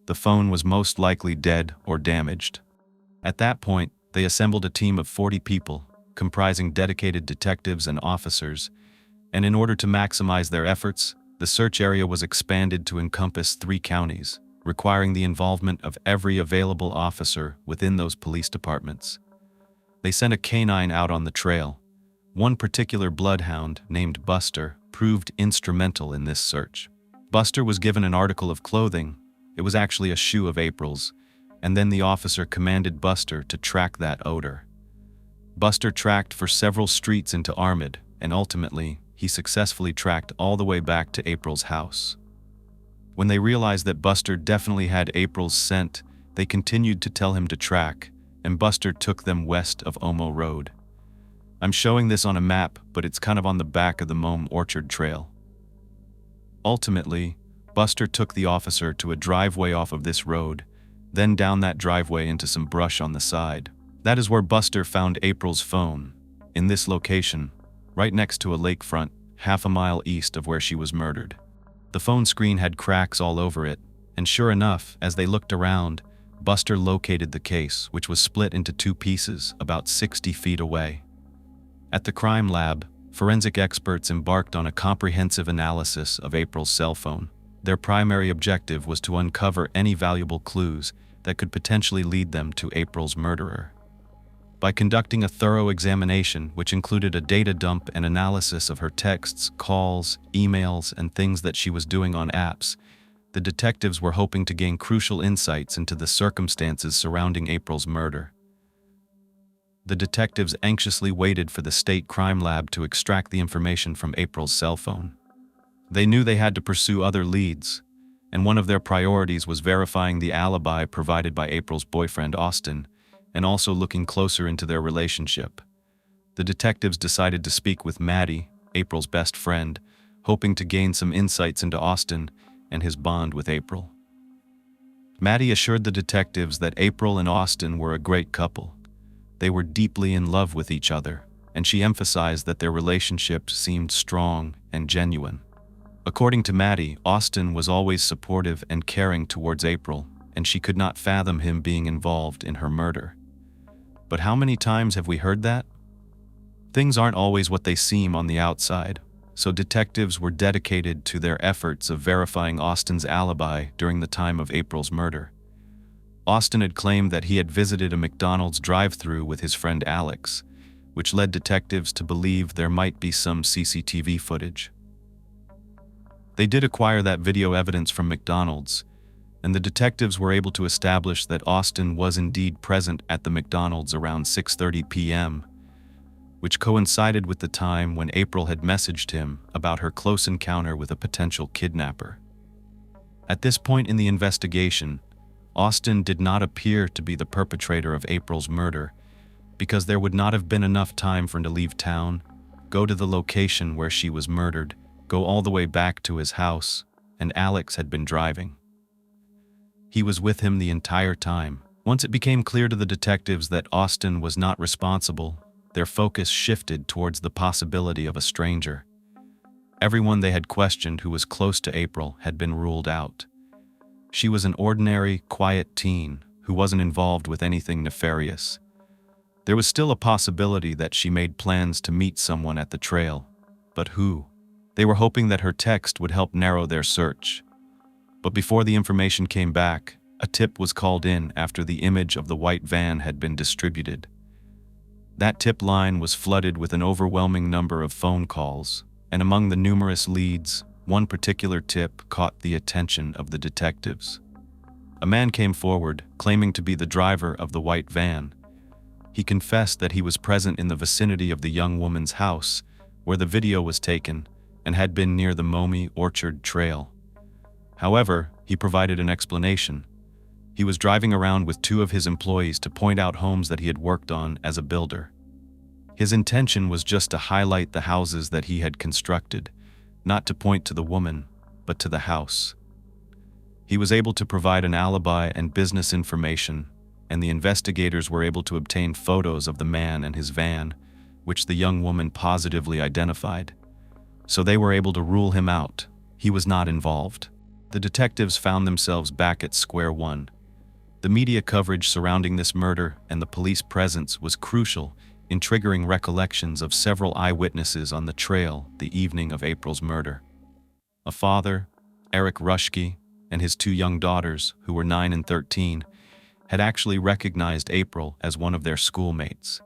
The phone was most likely dead or damaged. At that point, they assembled a team of 40 people, comprising dedicated detectives and officers, and in order to maximize their efforts, the search area was expanded to encompass 3 counties, requiring the involvement of every available officer within those police departments. They sent a canine out on the trail. One particular bloodhound, named Buster, proved instrumental in this search. Buster was given an article of clothing. It was actually a shoe of April's, and then the officer commanded Buster to track that odor. Buster tracked for several streets into Armid, and ultimately, he successfully tracked all the way back to April's house. When they realized that Buster definitely had April's scent, they continued to tell him to track, and Buster took them west of Omo Road. I'm showing this on a map, but it's kind of on the back of the Mome Orchard Trail. Ultimately, Buster took the officer to a driveway off of this road, then down that driveway into some brush on the side. That is where Buster found April's phone, in this location, right next to a lakefront, half a mile east of where she was murdered. The phone screen had cracks all over it, and sure enough, as they looked around, Buster located the case, which was split into 2 pieces about 60 feet away. At the crime lab, forensic experts embarked on a comprehensive analysis of April's cell phone. Their primary objective was to uncover any valuable clues that could potentially lead them to April's murderer. By conducting a thorough examination, which included a data dump and analysis of her texts, calls, emails, and things that she was doing on apps, the detectives were hoping to gain crucial insights into the circumstances surrounding April's murder. The detectives anxiously waited for the state crime lab to extract the information from April's cell phone. They knew they had to pursue other leads, and one of their priorities was verifying the alibi provided by April's boyfriend, Austin, and also looking closer into their relationship. The detectives decided to speak with Maddie, April's best friend, hoping to gain some insights into Austin and his bond with April. Maddie assured the detectives that April and Austin were a great couple. They were deeply in love with each other, and she emphasized that their relationship seemed strong and genuine. According to Maddie, Austin was always supportive and caring towards April, and she could not fathom him being involved in her murder. But how many times have we heard that? Things aren't always what they seem on the outside, so detectives were dedicated to their efforts of verifying Austin's alibi during the time of April's murder. Austin had claimed that he had visited a McDonald's drive-thru with his friend Alex, which led detectives to believe there might be some CCTV footage. They did acquire that video evidence from McDonald's, and the detectives were able to establish that Austin was indeed present at the McDonald's around 6:30 p.m., which coincided with the time when April had messaged him about her close encounter with a potential kidnapper. At this point in the investigation, Austin did not appear to be the perpetrator of April's murder because there would not have been enough time for him to leave town, go to the location where she was murdered, go all the way back to his house, and Alex had been driving. He was with him the entire time. Once it became clear to the detectives that Austin was not responsible, their focus shifted towards the possibility of a stranger. Everyone they had questioned who was close to April had been ruled out. She was an ordinary, quiet teen who wasn't involved with anything nefarious. There was still a possibility that she made plans to meet someone at the trail, but who? They were hoping that her text would help narrow their search. But before the information came back, a tip was called in after the image of the white van had been distributed. That tip line was flooded with an overwhelming number of phone calls, and among the numerous leads, one particular tip caught the attention of the detectives. A man came forward, claiming to be the driver of the white van. He confessed that he was present in the vicinity of the young woman's house, where the video was taken, and had been near the Momi Orchard Trail. However, he provided an explanation. He was driving around with two of his employees to point out homes that he had worked on as a builder. His intention was just to highlight the houses that he had constructed, not to point to the woman, but to the house. He was able to provide an alibi and business information, and the investigators were able to obtain photos of the man and his van, which the young woman positively identified. So they were able to rule him out. He was not involved. The detectives found themselves back at square one. The media coverage surrounding this murder and the police presence was crucial in triggering recollections of several eyewitnesses on the trail the evening of April's murder. A father, Eric Rushke, and his two young daughters, who were 9 and 13, had actually recognized April as one of their schoolmates.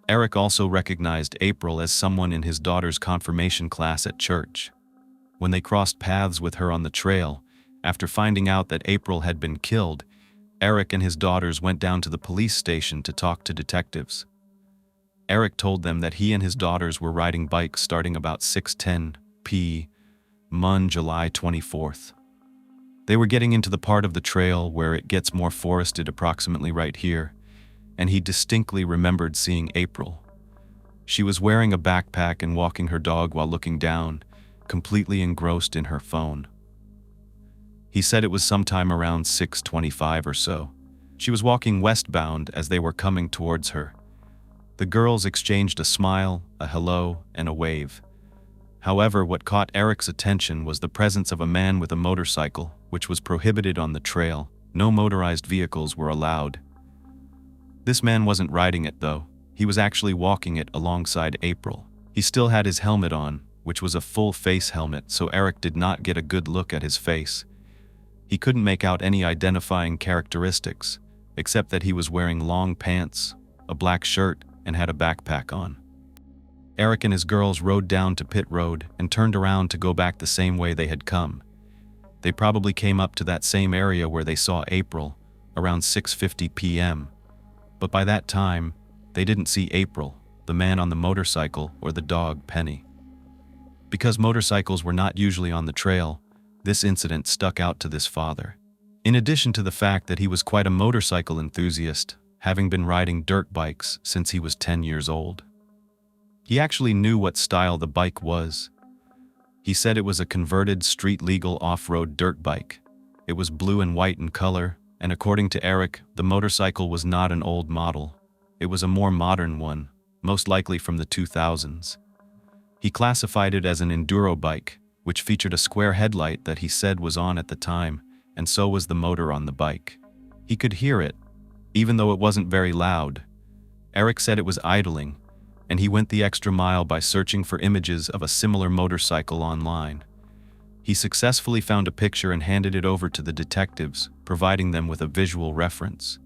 Eric also recognized April as someone in his daughter's confirmation class at church. When they crossed paths with her on the trail, after finding out that April had been killed, Eric and his daughters went down to the police station to talk to detectives. Eric told them that he and his daughters were riding bikes starting about 6:10 p.m. July 24th. They were getting into the part of the trail where it gets more forested approximately right here, and he distinctly remembered seeing April. She was wearing a backpack and walking her dog while looking down, completely engrossed in her phone. He said it was sometime around 6:25 or so. She was walking westbound as they were coming towards her. The girls exchanged a smile, a hello, and a wave. However, what caught Eric's attention was the presence of a man with a motorcycle, which was prohibited on the trail. No motorized vehicles were allowed. This man wasn't riding it, though. He was actually walking it alongside April. He still had his helmet on, which was a full-face helmet, so Eric did not get a good look at his face. He couldn't make out any identifying characteristics, except that he was wearing long pants, a black shirt, and had a backpack on. Eric and his girls rode down to Pit Road and turned around to go back the same way they had come. They probably came up to that same area where they saw April, around 6:50 p.m. But by that time, they didn't see April, the man on the motorcycle, or the dog, Penny. Because motorcycles were not usually on the trail, this incident stuck out to this father. In addition to the fact that he was quite a motorcycle enthusiast, having been riding dirt bikes since he was 10 years old. He actually knew what style the bike was. He said it was a converted street-legal off-road dirt bike. It was blue and white in color, and according to Eric, the motorcycle was not an old model. It was a more modern one, most likely from the 2000s. He classified it as an enduro bike, which featured a square headlight that he said was on at the time, and so was the motor on the bike. He could hear it, even though it wasn't very loud. Eric said it was idling, and he went the extra mile by searching for images of a similar motorcycle online. He successfully found a picture and handed it over to the detectives, providing them with a visual reference.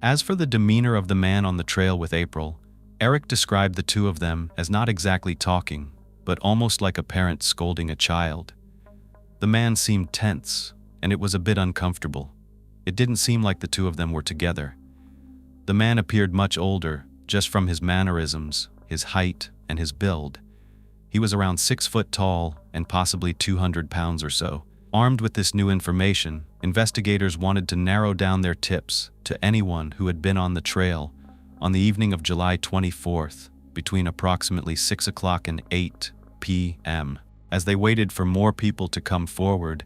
As for the demeanor of the man on the trail with April, Eric described the two of them as not exactly talking, but almost like a parent scolding a child. The man seemed tense, and it was a bit uncomfortable. It didn't seem like the two of them were together. The man appeared much older, just from his mannerisms, his height, and his build. He was around 6 foot tall and possibly 200 pounds or so. Armed with this new information, investigators wanted to narrow down their tips to anyone who had been on the trail on the evening of July 24th, between approximately 6 o'clock and 8 p.m. As they waited for more people to come forward,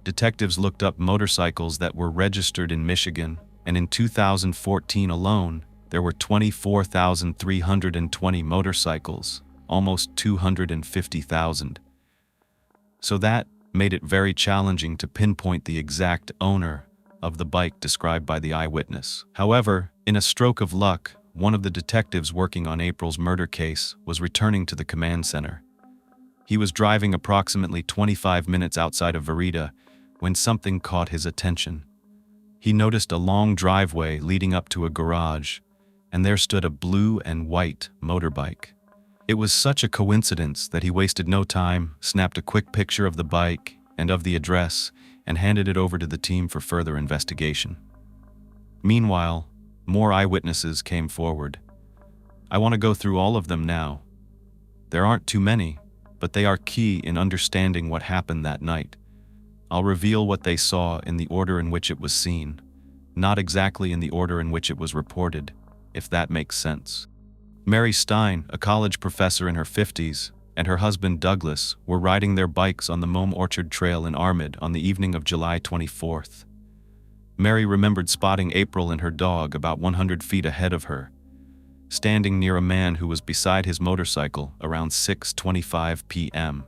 detectives looked up motorcycles that were registered in Michigan, and in 2014 alone, there were 24,320 motorcycles, almost 250,000. So that made it very challenging to pinpoint the exact owner of the bike described by the eyewitness. However, in a stroke of luck, one of the detectives working on April's murder case was returning to the command center. He was driving approximately 25 minutes outside of Verita when something caught his attention. He noticed a long driveway leading up to a garage, and there stood a blue and white motorbike. It was such a coincidence that he wasted no time, snapped a quick picture of the bike and of the address, and handed it over to the team for further investigation. Meanwhile, more eyewitnesses came forward. I want to go through all of them now. There aren't too many, but they are key in understanding what happened that night. I'll reveal what they saw in the order in which it was seen, not exactly in the order in which it was reported, if that makes sense. Mary Stein, a college professor in her 50s, and her husband Douglas were riding their bikes on the Mome Orchard Trail in Armid on the evening of July 24th. Mary remembered spotting April and her dog about 100 feet ahead of her, standing near a man who was beside his motorcycle around 6:25 p.m.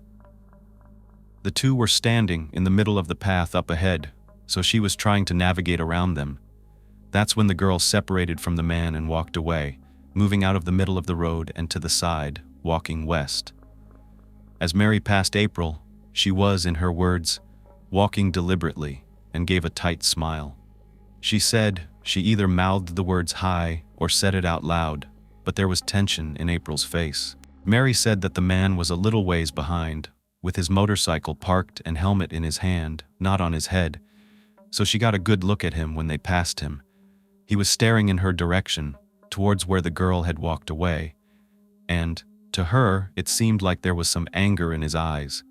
The two were standing in the middle of the path up ahead, so she was trying to navigate around them. That's when the girl separated from the man and walked away, moving out of the middle of the road and to the side, walking west. As Mary passed April, she was, in her words, walking deliberately and gave a tight smile. She said she either mouthed the words hi or said it out loud, but there was tension in April's face. Mary said that the man was a little ways behind, with his motorcycle parked and helmet in his hand, not on his head, so she got a good look at him when they passed him. He was staring in her direction, towards where the girl had walked away, and, to her, it seemed like there was some anger in his eyes.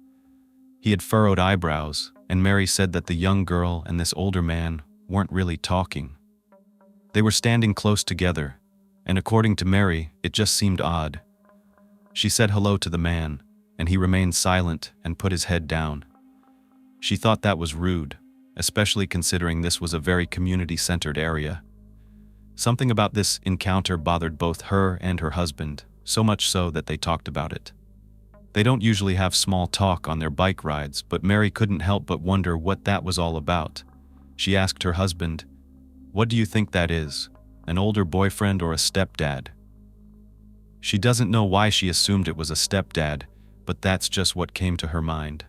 He had furrowed eyebrows, and Mary said that the young girl and this older man weren't really talking. They were standing close together, and according to Mary, it just seemed odd. She said hello to the man, and he remained silent and put his head down. She thought that was rude, especially considering this was a very community-centered area. Something about this encounter bothered both her and her husband, so much so that they talked about it. They don't usually have small talk on their bike rides, but Mary couldn't help but wonder what that was all about. She asked her husband, "What do you think that is? An older boyfriend or a stepdad?" She doesn't know why she assumed it was a stepdad, but that's just what came to her mind.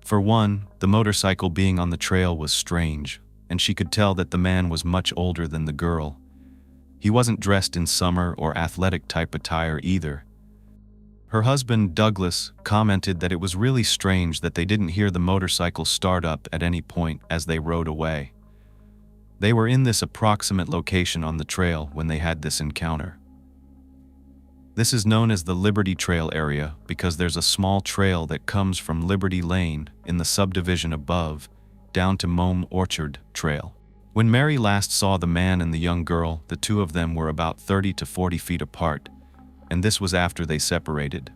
For one, the motorcycle being on the trail was strange, and she could tell that the man was much older than the girl. He wasn't dressed in summer or athletic type attire either. Her husband, Douglas, commented that it was really strange that they didn't hear the motorcycle start up at any point as they rode away. They were in this approximate location on the trail when they had this encounter. This is known as the Liberty Trail area because there's a small trail that comes from Liberty Lane in the subdivision above down to Mome Orchard Trail. When Mary last saw the man and the young girl, the two of them were about 30 to 40 feet apart, and this was after they separated.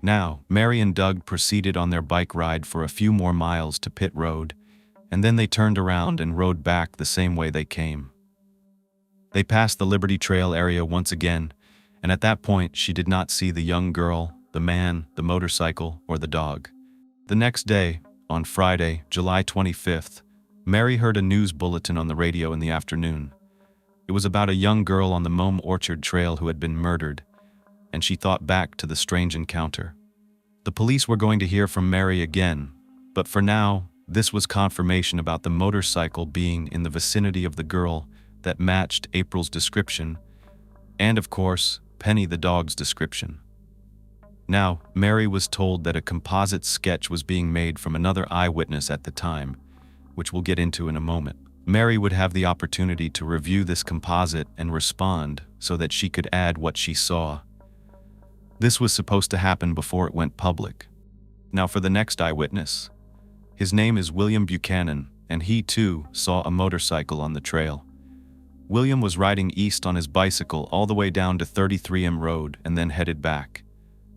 Now, Mary and Doug proceeded on their bike ride for a few more miles to Pit Road, and then they turned around and rode back the same way they came. They passed the Liberty Trail area once again, and at that point she did not see the young girl, the man, the motorcycle, or the dog. The next day, on Friday, July 25th, Mary heard a news bulletin on the radio in the afternoon. It was about a young girl on the Mome Orchard Trail who had been murdered, and she thought back to the strange encounter. The police were going to hear from Mary again, but for now, this was confirmation about the motorcycle being in the vicinity of the girl that matched April's description, and of course, Penny the dog's description. Now, Mary was told that a composite sketch was being made from another eyewitness at the time, which we'll get into in a moment. Mary would have the opportunity to review this composite and respond so that she could add what she saw. This was supposed to happen before it went public. Now for the next eyewitness. His name is William Buchanan, and he too saw a motorcycle on the trail. William was riding east on his bicycle all the way down to 33M Road and then headed back.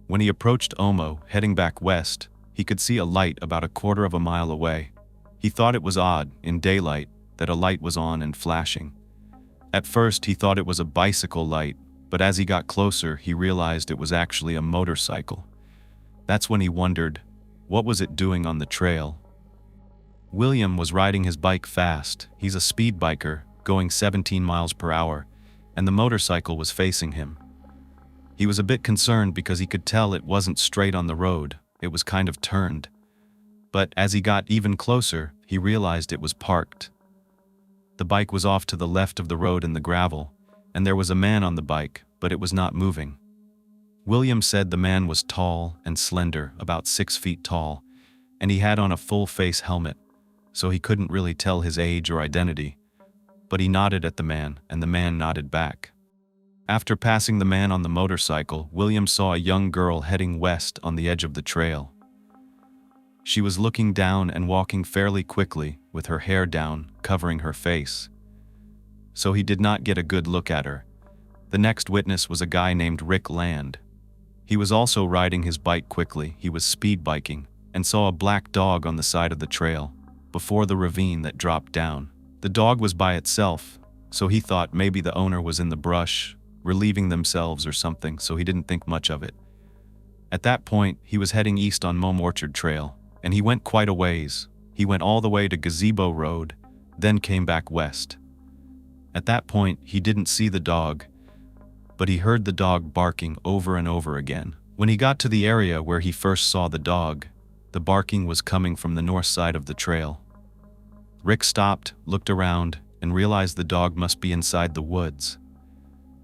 When he approached Omo, heading back west, he could see a light about a quarter of a mile away. He thought it was odd, in daylight, that a light was on and flashing. At first he thought it was a bicycle light, but as he got closer he realized it was actually a motorcycle. That's when he wondered, what was it doing on the trail? William was riding his bike fast. He's a speed biker, going 17 miles per hour, and the motorcycle was facing him. He was a bit concerned because he could tell it wasn't straight on the road, it was kind of turned. But as he got even closer, he realized it was parked. The bike was off to the left of the road in the gravel, and there was a man on the bike, but it was not moving. William said the man was tall and slender, about 6 feet tall, and he had on a full-face helmet, so he couldn't really tell his age or identity, but he nodded at the man, and the man nodded back. After passing the man on the motorcycle, William saw a young girl heading west on the edge of the trail. She was looking down and walking fairly quickly, with her hair down, covering her face. So he did not get a good look at her. The next witness was a guy named Rick Land. He was also riding his bike quickly. He was speed biking, and saw a black dog on the side of the trail, before the ravine that dropped down. The dog was by itself, so he thought maybe the owner was in the brush, relieving themselves or something, so he didn't think much of it. At that point, he was heading east on Mome Orchard Trail, and he went quite a ways. He went all the way to Gazebo Road, then came back west. At that point, he didn't see the dog, but he heard the dog barking over and over again. When he got to the area where he first saw the dog, the barking was coming from the north side of the trail. Rick stopped, looked around, and realized the dog must be inside the woods.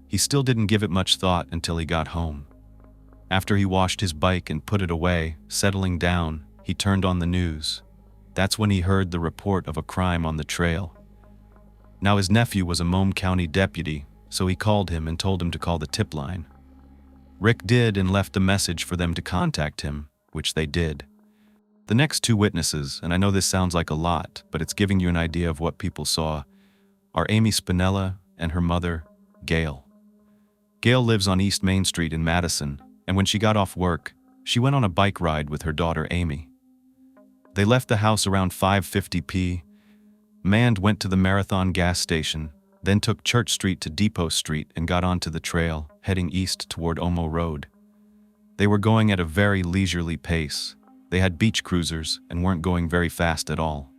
He still didn't give it much thought until he got home. After he washed his bike and put it away, settling down, he turned on the news. That's when he heard the report of a crime on the trail. Now his nephew was a Mome County deputy, so he called him and told him to call the tip line. Rick did and left a message for them to contact him, which they did. The next two witnesses, and I know this sounds like a lot, but it's giving you an idea of what people saw, are Amy Spinella and her mother, Gail. Gail lives on East Main Street in Madison, and when she got off work, she went on a bike ride with her daughter Amy. They left the house around 5:50 p.m., Mand went to the Marathon gas station, then took Church Street to Depot Street and got onto the trail, heading east toward Omo Road. They were going at a very leisurely pace. They had beach cruisers and weren't going very fast at all.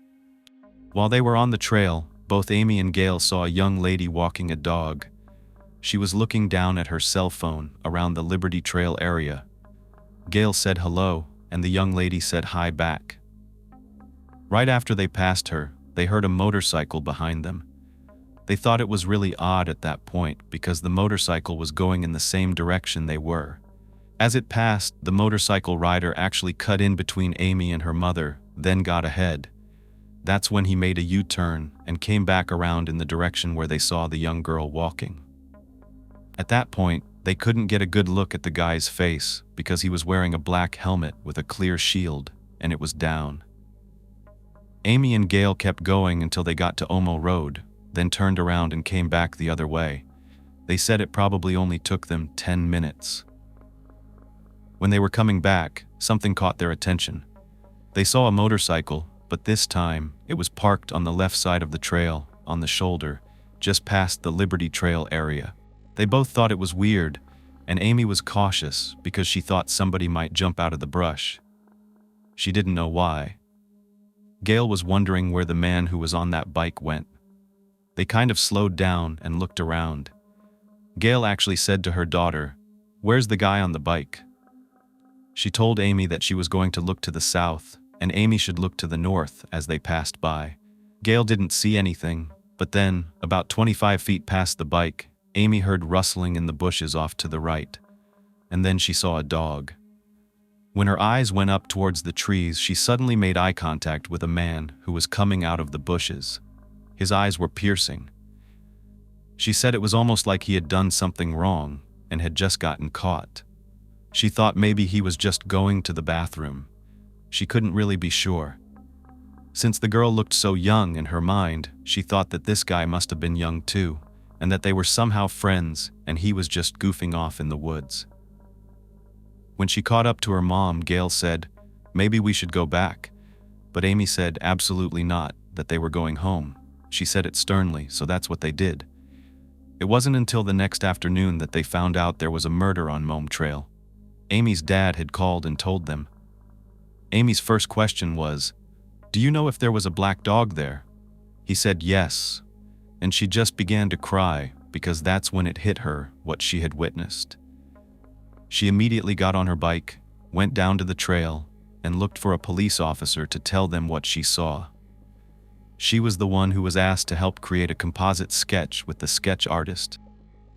While they were on the trail, both Amy and Gail saw a young lady walking a dog. She was looking down at her cell phone around the Liberty Trail area. Gail said hello, and the young lady said hi back. Right after they passed her, they heard a motorcycle behind them. They thought it was really odd at that point because the motorcycle was going in the same direction they were. As it passed, the motorcycle rider actually cut in between Amy and her mother, then got ahead. That's when he made a U-turn and came back around in the direction where they saw the young girl walking. At that point, they couldn't get a good look at the guy's face because he was wearing a black helmet with a clear shield, and it was down. Amy and Gail kept going until they got to Omo Road, then turned around and came back the other way. They said it probably only took them 10 minutes. When they were coming back, something caught their attention. They saw a motorcycle, but this time, it was parked on the left side of the trail, on the shoulder, just past the Liberty Trail area. They both thought it was weird, and Amy was cautious because she thought somebody might jump out of the brush. She didn't know why. Gail was wondering where the man who was on that bike went. They kind of slowed down and looked around. Gail actually said to her daughter, "Where's the guy on the bike?" She told Amy that she was going to look to the south, and Amy should look to the north as they passed by. Gail didn't see anything, but then, about 25 feet past the bike, Amy heard rustling in the bushes off to the right, and then she saw a dog. When her eyes went up towards the trees, she suddenly made eye contact with a man who was coming out of the bushes. His eyes were piercing. She said it was almost like he had done something wrong and had just gotten caught. She thought maybe he was just going to the bathroom. She couldn't really be sure. Since the girl looked so young in her mind, she thought that this guy must have been young too, and that they were somehow friends and he was just goofing off in the woods. When she caught up to her mom, Gail said, "Maybe we should go back." But Amy said absolutely not, that they were going home. She said it sternly, so that's what they did. It wasn't until the next afternoon that they found out there was a murder on Mome Trail. Amy's dad had called and told them. Amy's first question was, "Do you know if there was a black dog there?" He said yes, and she just began to cry because that's when it hit her what she had witnessed. She immediately got on her bike, went down to the trail, and looked for a police officer to tell them what she saw. She was the one who was asked to help create a composite sketch with the sketch artist.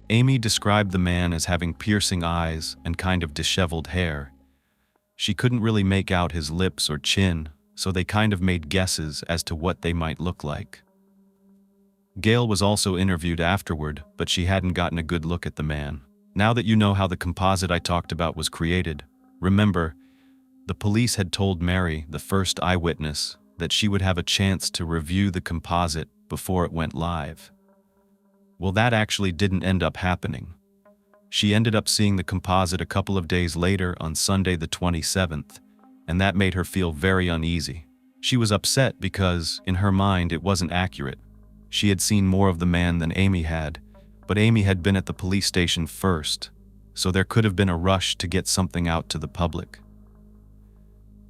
Amy described the man as having piercing eyes and kind of disheveled hair. She couldn't really make out his lips or chin, so they kind of made guesses as to what they might look like. Gail was also interviewed afterward, but she hadn't gotten a good look at the man. Now that you know how the composite I talked about was created, remember, the police had told Mary, the first eyewitness, that she would have a chance to review the composite before it went live. Well, that actually didn't end up happening. She ended up seeing the composite a couple of days later on Sunday the 27th, and that made her feel very uneasy. She was upset because, in her mind, it wasn't accurate. She had seen more of the man than Amy had, but Amy had been at the police station first, so there could have been a rush to get something out to the public.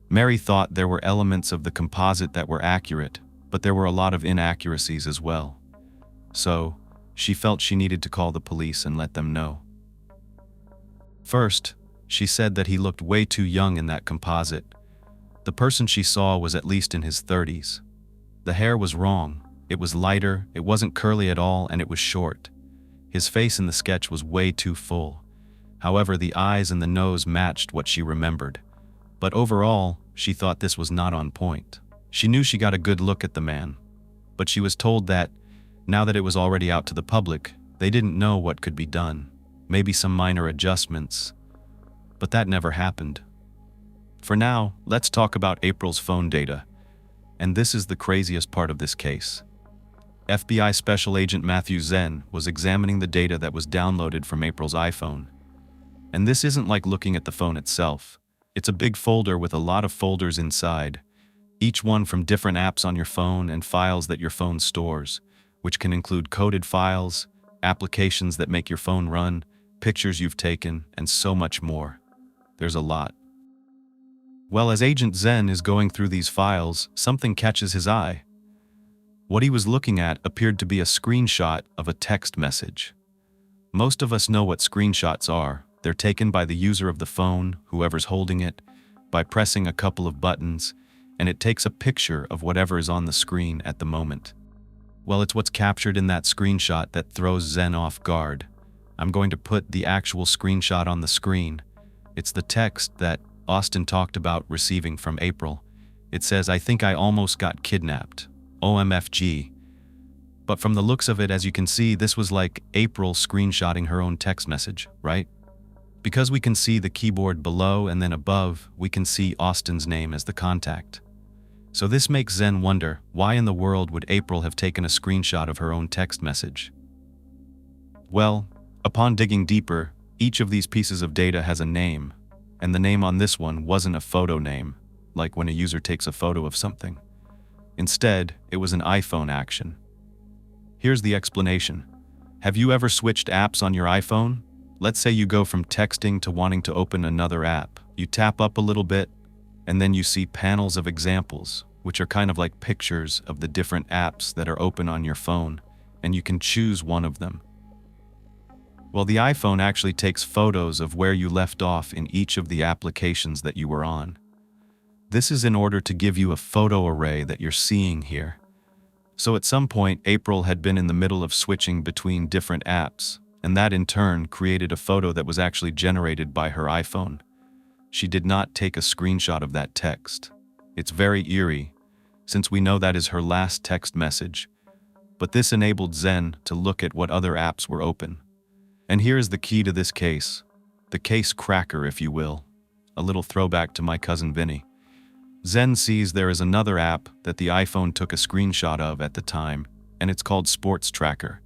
Mary thought there were elements of the composite that were accurate, but there were a lot of inaccuracies as well. So, she felt she needed to call the police and let them know. First, she said that he looked way too young in that composite. The person she saw was at least in his 30s. The hair was wrong. It was lighter, it wasn't curly at all, and it was short. His face in the sketch was way too full. However, the eyes and the nose matched what she remembered. But overall, she thought this was not on point. She knew she got a good look at the man, but she was told that, now that it was already out to the public, they didn't know what could be done. Maybe some minor adjustments. But that never happened. For now, let's talk about April's phone data. And this is the craziest part of this case. FBI Special Agent Matthew Zen was examining the data that was downloaded from April's iPhone. And this isn't like looking at the phone itself. It's a big folder with a lot of folders inside, each one from different apps on your phone and files that your phone stores, which can include coded files, applications that make your phone run, pictures you've taken, and so much more. There's a lot. Well, as Agent Zen is going through these files, something catches his eye. What he was looking at appeared to be a screenshot of a text message. Most of us know what screenshots are. They're taken by the user of the phone, whoever's holding it, by pressing a couple of buttons, and it takes a picture of whatever is on the screen at the moment. Well, it's what's captured in that screenshot that throws Zen off guard. I'm going to put the actual screenshot on the screen. It's the text that Austin talked about receiving from April. It says, "I think I almost got kidnapped. OMFG." But from the looks of it, as you can see, this was like April screenshotting her own text message, right? Because we can see the keyboard below and then above, we can see Austin's name as the contact. So this makes Zen wonder, why in the world would April have taken a screenshot of her own text message? Well, upon digging deeper, each of these pieces of data has a name, and the name on this one wasn't a photo name, like when a user takes a photo of something. Instead, it was an iPhone action. Here's the explanation. Have you ever switched apps on your iPhone? Let's say you go from texting to wanting to open another app. You tap up a little bit, and then you see panels of examples, which are kind of like pictures of the different apps that are open on your phone, and you can choose one of them. Well, the iPhone actually takes photos of where you left off in each of the applications that you were on. This is in order to give you a photo array that you're seeing here. So at some point, April had been in the middle of switching between different apps, and that in turn created a photo that was actually generated by her iPhone. She did not take a screenshot of that text. It's very eerie, since we know that is her last text message, but this enabled Zen to look at what other apps were open. And here is the key to this case, the case cracker, if you will, a little throwback to my cousin Vinny. Zen sees there is another app that the iPhone took a screenshot of at the time, and it's called Sports Tracker.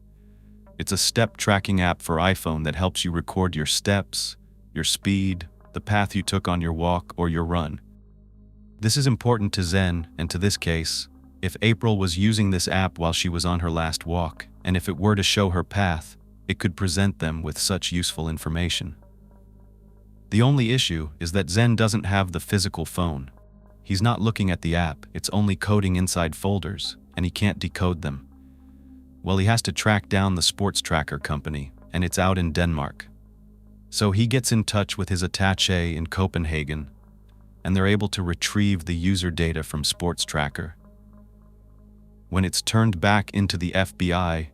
It's a step tracking app for iPhone that helps you record your steps, your speed, the path you took on your walk or your run. This is important to Zen, and to this case, if April was using this app while she was on her last walk, and if it were to show her path, it could present them with such useful information. The only issue is that Zen doesn't have the physical phone. He's not looking at the app, it's only coding inside folders, and he can't decode them. Well, he has to track down the sports tracker company, and it's out in Denmark. So he gets in touch with his attaché in Copenhagen, and they're able to retrieve the user data from Sports Tracker. When it's turned back into the FBI,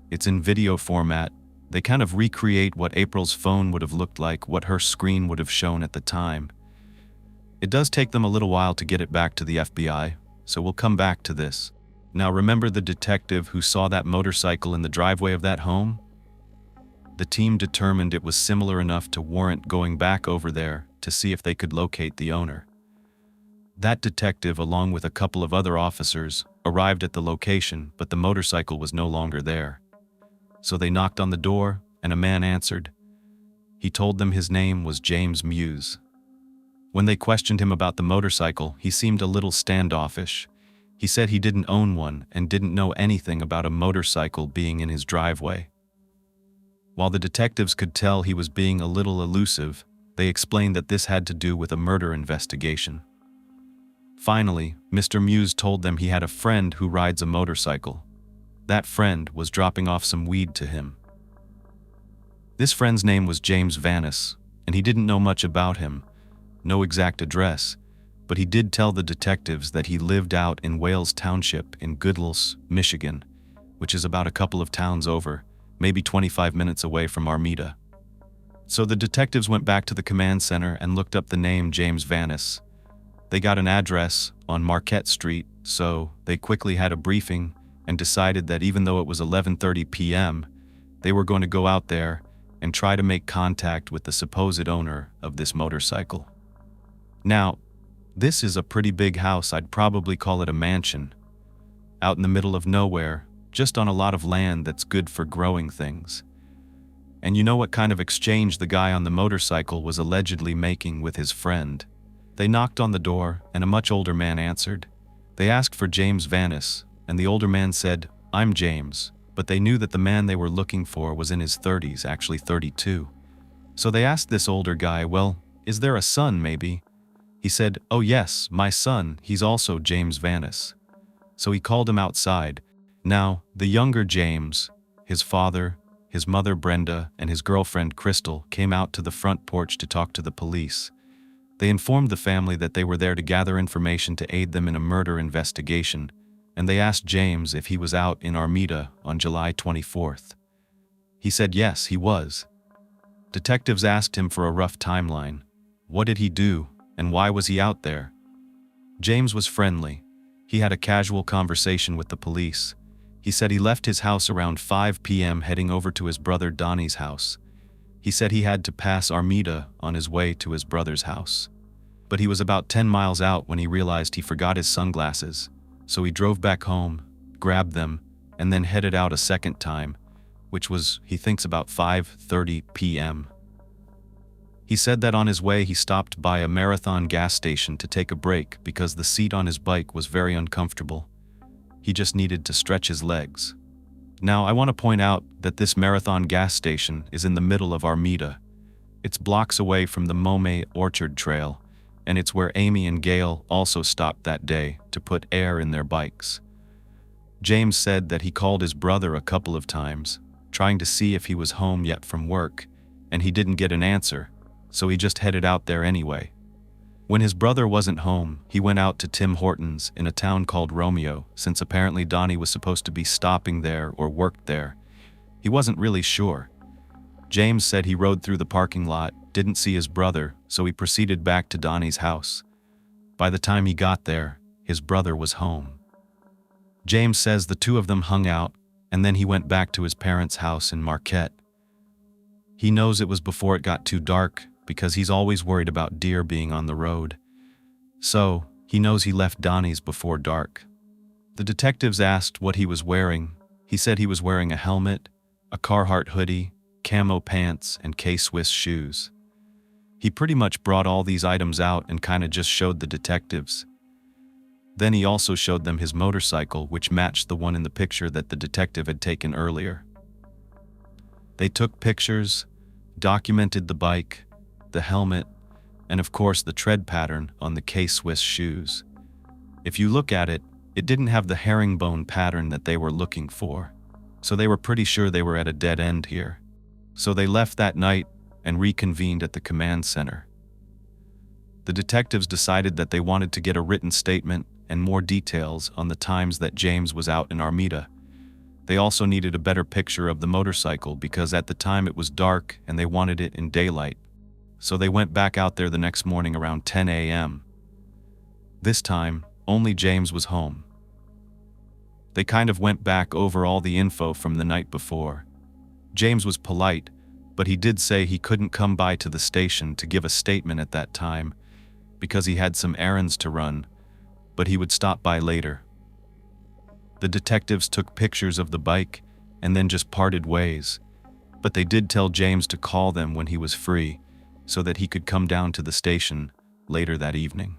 it's in video format. They kind of recreate what April's phone would have looked like, what her screen would have shown at the time. It does take them a little while to get it back to the FBI, so we'll come back to this. Now remember the detective who saw that motorcycle in the driveway of that home? The team determined it was similar enough to warrant going back over there to see if they could locate the owner. That detective, along with a couple of other officers, arrived at the location, but the motorcycle was no longer there. So they knocked on the door, and a man answered. He told them his name was James Muse. When they questioned him about the motorcycle, he seemed a little standoffish. He said he didn't own one and didn't know anything about a motorcycle being in his driveway. While the detectives could tell he was being a little elusive, they explained that this had to do with a murder investigation. Finally, Mr. Muse told them he had a friend who rides a motorcycle. That friend was dropping off some weed to him. This friend's name was James Vannis, and he didn't know much about him. No exact address, but he did tell the detectives that he lived out in Wales Township in Goodletts, Michigan, which is about a couple of towns over, maybe 25 minutes away from Armida. So the detectives went back to the command center and looked up the name James Vannis. They got an address on Marquette Street, so they quickly had a briefing and decided that even though it was 11:30 p.m., they were going to go out there and try to make contact with the supposed owner of this motorcycle. Now, this is a pretty big house. I'd probably call it a mansion, out in the middle of nowhere, just on a lot of land that's good for growing things. And you know what kind of exchange the guy on the motorcycle was allegedly making with his friend? They knocked on the door, and a much older man answered. They asked for James Vannis, and the older man said, "I'm James," but they knew that the man they were looking for was in his 30s, actually 32. So they asked this older guy, "Well, is there a son maybe?" He said, "Oh yes, my son, he's also James Vannis." So he called him outside. Now, the younger James, his father, his mother Brenda and his girlfriend Crystal came out to the front porch to talk to the police. They informed the family that they were there to gather information to aid them in a murder investigation, and they asked James if he was out in Armida on July 24th. He said yes, he was. Detectives asked him for a rough timeline. What did he do, and why was he out there? James was friendly. He had a casual conversation with the police. He said he left his house around 5 p.m. heading over to his brother Donnie's house. He said he had to pass Armida on his way to his brother's house. But he was about 10 miles out when he realized he forgot his sunglasses, so he drove back home, grabbed them, and then headed out a second time, which was, he thinks, about 5:30 p.m. He said that on his way he stopped by a Marathon gas station to take a break because the seat on his bike was very uncomfortable. He just needed to stretch his legs. Now, I want to point out that this Marathon gas station is in the middle of Armida. It's blocks away from the Mome Orchard Trail, and it's where Amy and Gail also stopped that day to put air in their bikes. James said that he called his brother a couple of times, trying to see if he was home yet from work, and he didn't get an answer, so he just headed out there anyway. When his brother wasn't home, he went out to Tim Hortons in a town called Romeo, since apparently Donnie was supposed to be stopping there or worked there. He wasn't really sure. James said he rode through the parking lot, didn't see his brother, so he proceeded back to Donnie's house. By the time he got there, his brother was home. James says the two of them hung out, and then he went back to his parents' house in Marquette. He knows it was before it got too dark, because he's always worried about deer being on the road. So, he knows he left Donnie's before dark. The detectives asked what he was wearing. He said he was wearing a helmet, a Carhartt hoodie, camo pants, and K-Swiss shoes. He pretty much brought all these items out and kinda just showed the detectives. Then he also showed them his motorcycle, which matched the one in the picture that the detective had taken earlier. They took pictures, documented the bike, the helmet, and of course the tread pattern on the K-Swiss shoes. If you look at it, it didn't have the herringbone pattern that they were looking for, so they were pretty sure they were at a dead end here. So they left that night and reconvened at the command center. The detectives decided that they wanted to get a written statement and more details on the times that James was out in Armida. They also needed a better picture of the motorcycle because at the time it was dark and they wanted it in daylight. So they went back out there the next morning around 10 a.m. This time, only James was home. They kind of went back over all the info from the night before. James was polite, but he did say he couldn't come by to the station to give a statement at that time because he had some errands to run, but he would stop by later. The detectives took pictures of the bike and then just parted ways, but they did tell James to call them when he was free, so that he could come down to the station later that evening.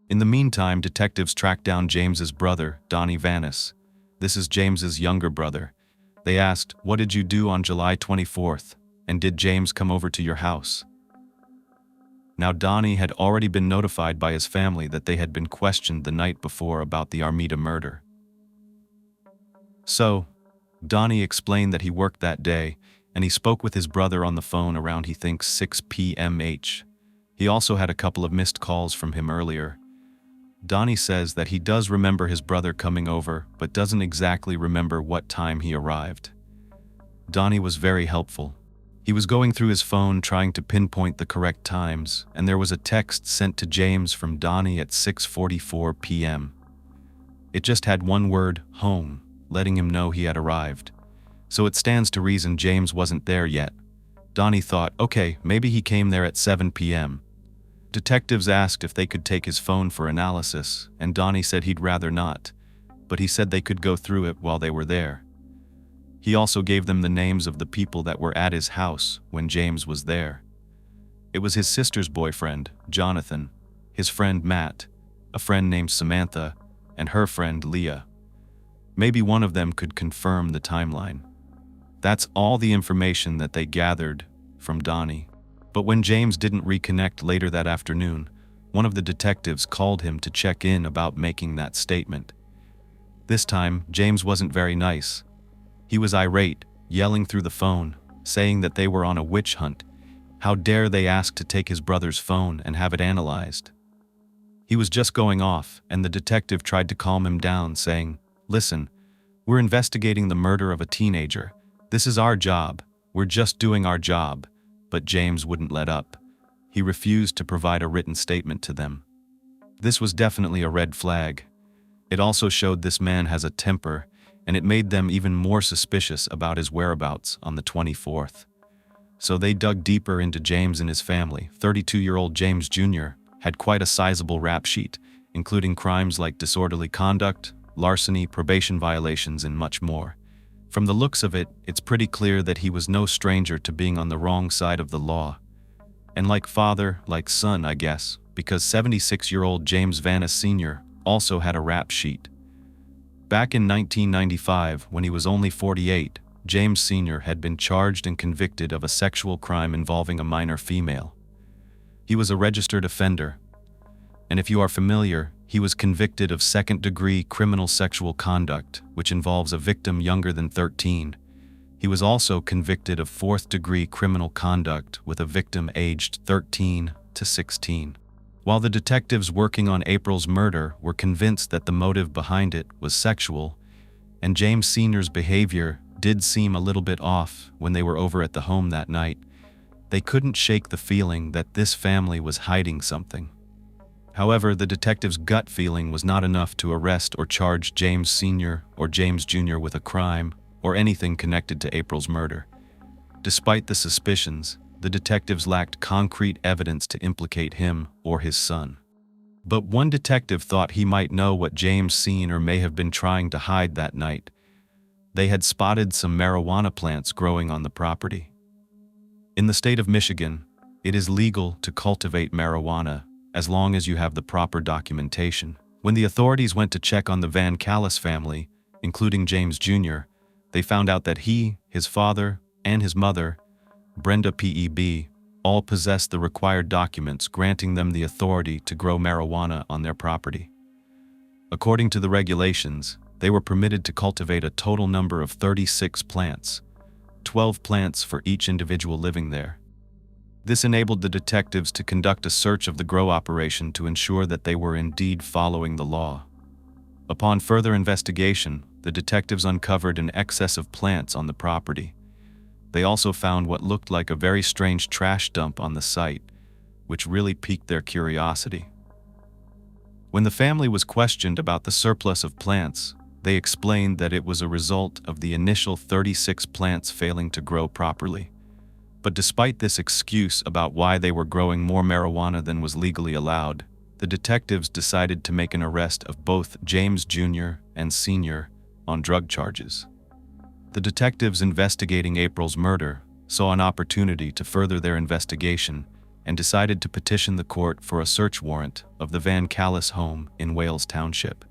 In the meantime, detectives tracked down James's brother, Donnie Vannis. This is James's younger brother. They asked, "What did you do on July 24th? And did James come over to your house?" Now Donnie had already been notified by his family that they had been questioned the night before about the Armida murder. So, Donnie explained that he worked that day, and he spoke with his brother on the phone around, he thinks, 6 p.m. He also had a couple of missed calls from him earlier. Donnie says that he does remember his brother coming over, but doesn't exactly remember what time he arrived. Donnie was very helpful. He was going through his phone trying to pinpoint the correct times, and there was a text sent to James from Donnie at 6:44 p.m. It just had one word, home, letting him know he had arrived. So it stands to reason James wasn't there yet. Donnie thought, okay, maybe he came there at 7 p.m. Detectives asked if they could take his phone for analysis, and Donnie said he'd rather not, but he said they could go through it while they were there. He also gave them the names of the people that were at his house when James was there. It was his sister's boyfriend, Jonathan, his friend Matt, a friend named Samantha, and her friend Leah. Maybe one of them could confirm the timeline. That's all the information that they gathered from Donnie. But when James didn't reconnect later that afternoon, one of the detectives called him to check in about making that statement. This time, James wasn't very nice. He was irate, yelling through the phone, saying that they were on a witch hunt. How dare they ask to take his brother's phone and have it analyzed? He was just going off, and the detective tried to calm him down, saying, "Listen, we're investigating the murder of a teenager. This is our job. We're just doing our job." But James wouldn't let up. He refused to provide a written statement to them. This was definitely a red flag. It also showed this man has a temper, and it made them even more suspicious about his whereabouts on the 24th. So they dug deeper into James and his family. 32-year-old James Jr. had quite a sizable rap sheet, including crimes like disorderly conduct, larceny, probation violations, and much more. From the looks of it, it's pretty clear that he was no stranger to being on the wrong side of the law. And like father, like son, I guess, because 76-year-old James VanCallis Sr. also had a rap sheet. Back in 1995, when he was only 48, James Sr. had been charged and convicted of a sexual crime involving a minor female. He was a registered offender, and if you are familiar, he was convicted of second-degree criminal sexual conduct, which involves a victim younger than 13. He was also convicted of fourth-degree criminal conduct with a victim aged 13 to 16. While the detectives working on April's murder were convinced that the motive behind it was sexual, and James Sr.'s behavior did seem a little bit off when they were over at the home that night, they couldn't shake the feeling that this family was hiding something. However, the detective's gut feeling was not enough to arrest or charge James Sr. or James Jr. with a crime or anything connected to April's murder. Despite the suspicions, the detectives lacked concrete evidence to implicate him or his son. But one detective thought he might know what James Sr. may have been trying to hide that night. They had spotted some marijuana plants growing on the property. In the state of Michigan, it is legal to cultivate marijuana as long as you have the proper documentation. When the authorities went to check on the VanCallis family, including James Jr., they found out that he, his father, and his mother, Brenda P.E.B., all possessed the required documents granting them the authority to grow marijuana on their property. According to the regulations, they were permitted to cultivate a total number of 36 plants, 12 plants for each individual living there. This enabled the detectives to conduct a search of the grow operation to ensure that they were indeed following the law. Upon further investigation, the detectives uncovered an excess of plants on the property. They also found what looked like a very strange trash dump on the site, which really piqued their curiosity. When the family was questioned about the surplus of plants, they explained that it was a result of the initial 36 plants failing to grow properly. But despite this excuse about why they were growing more marijuana than was legally allowed, the detectives decided to make an arrest of both James Jr. and Sr. on drug charges. The detectives investigating April's murder saw an opportunity to further their investigation and decided to petition the court for a search warrant of the VanCallis home in Wales Township.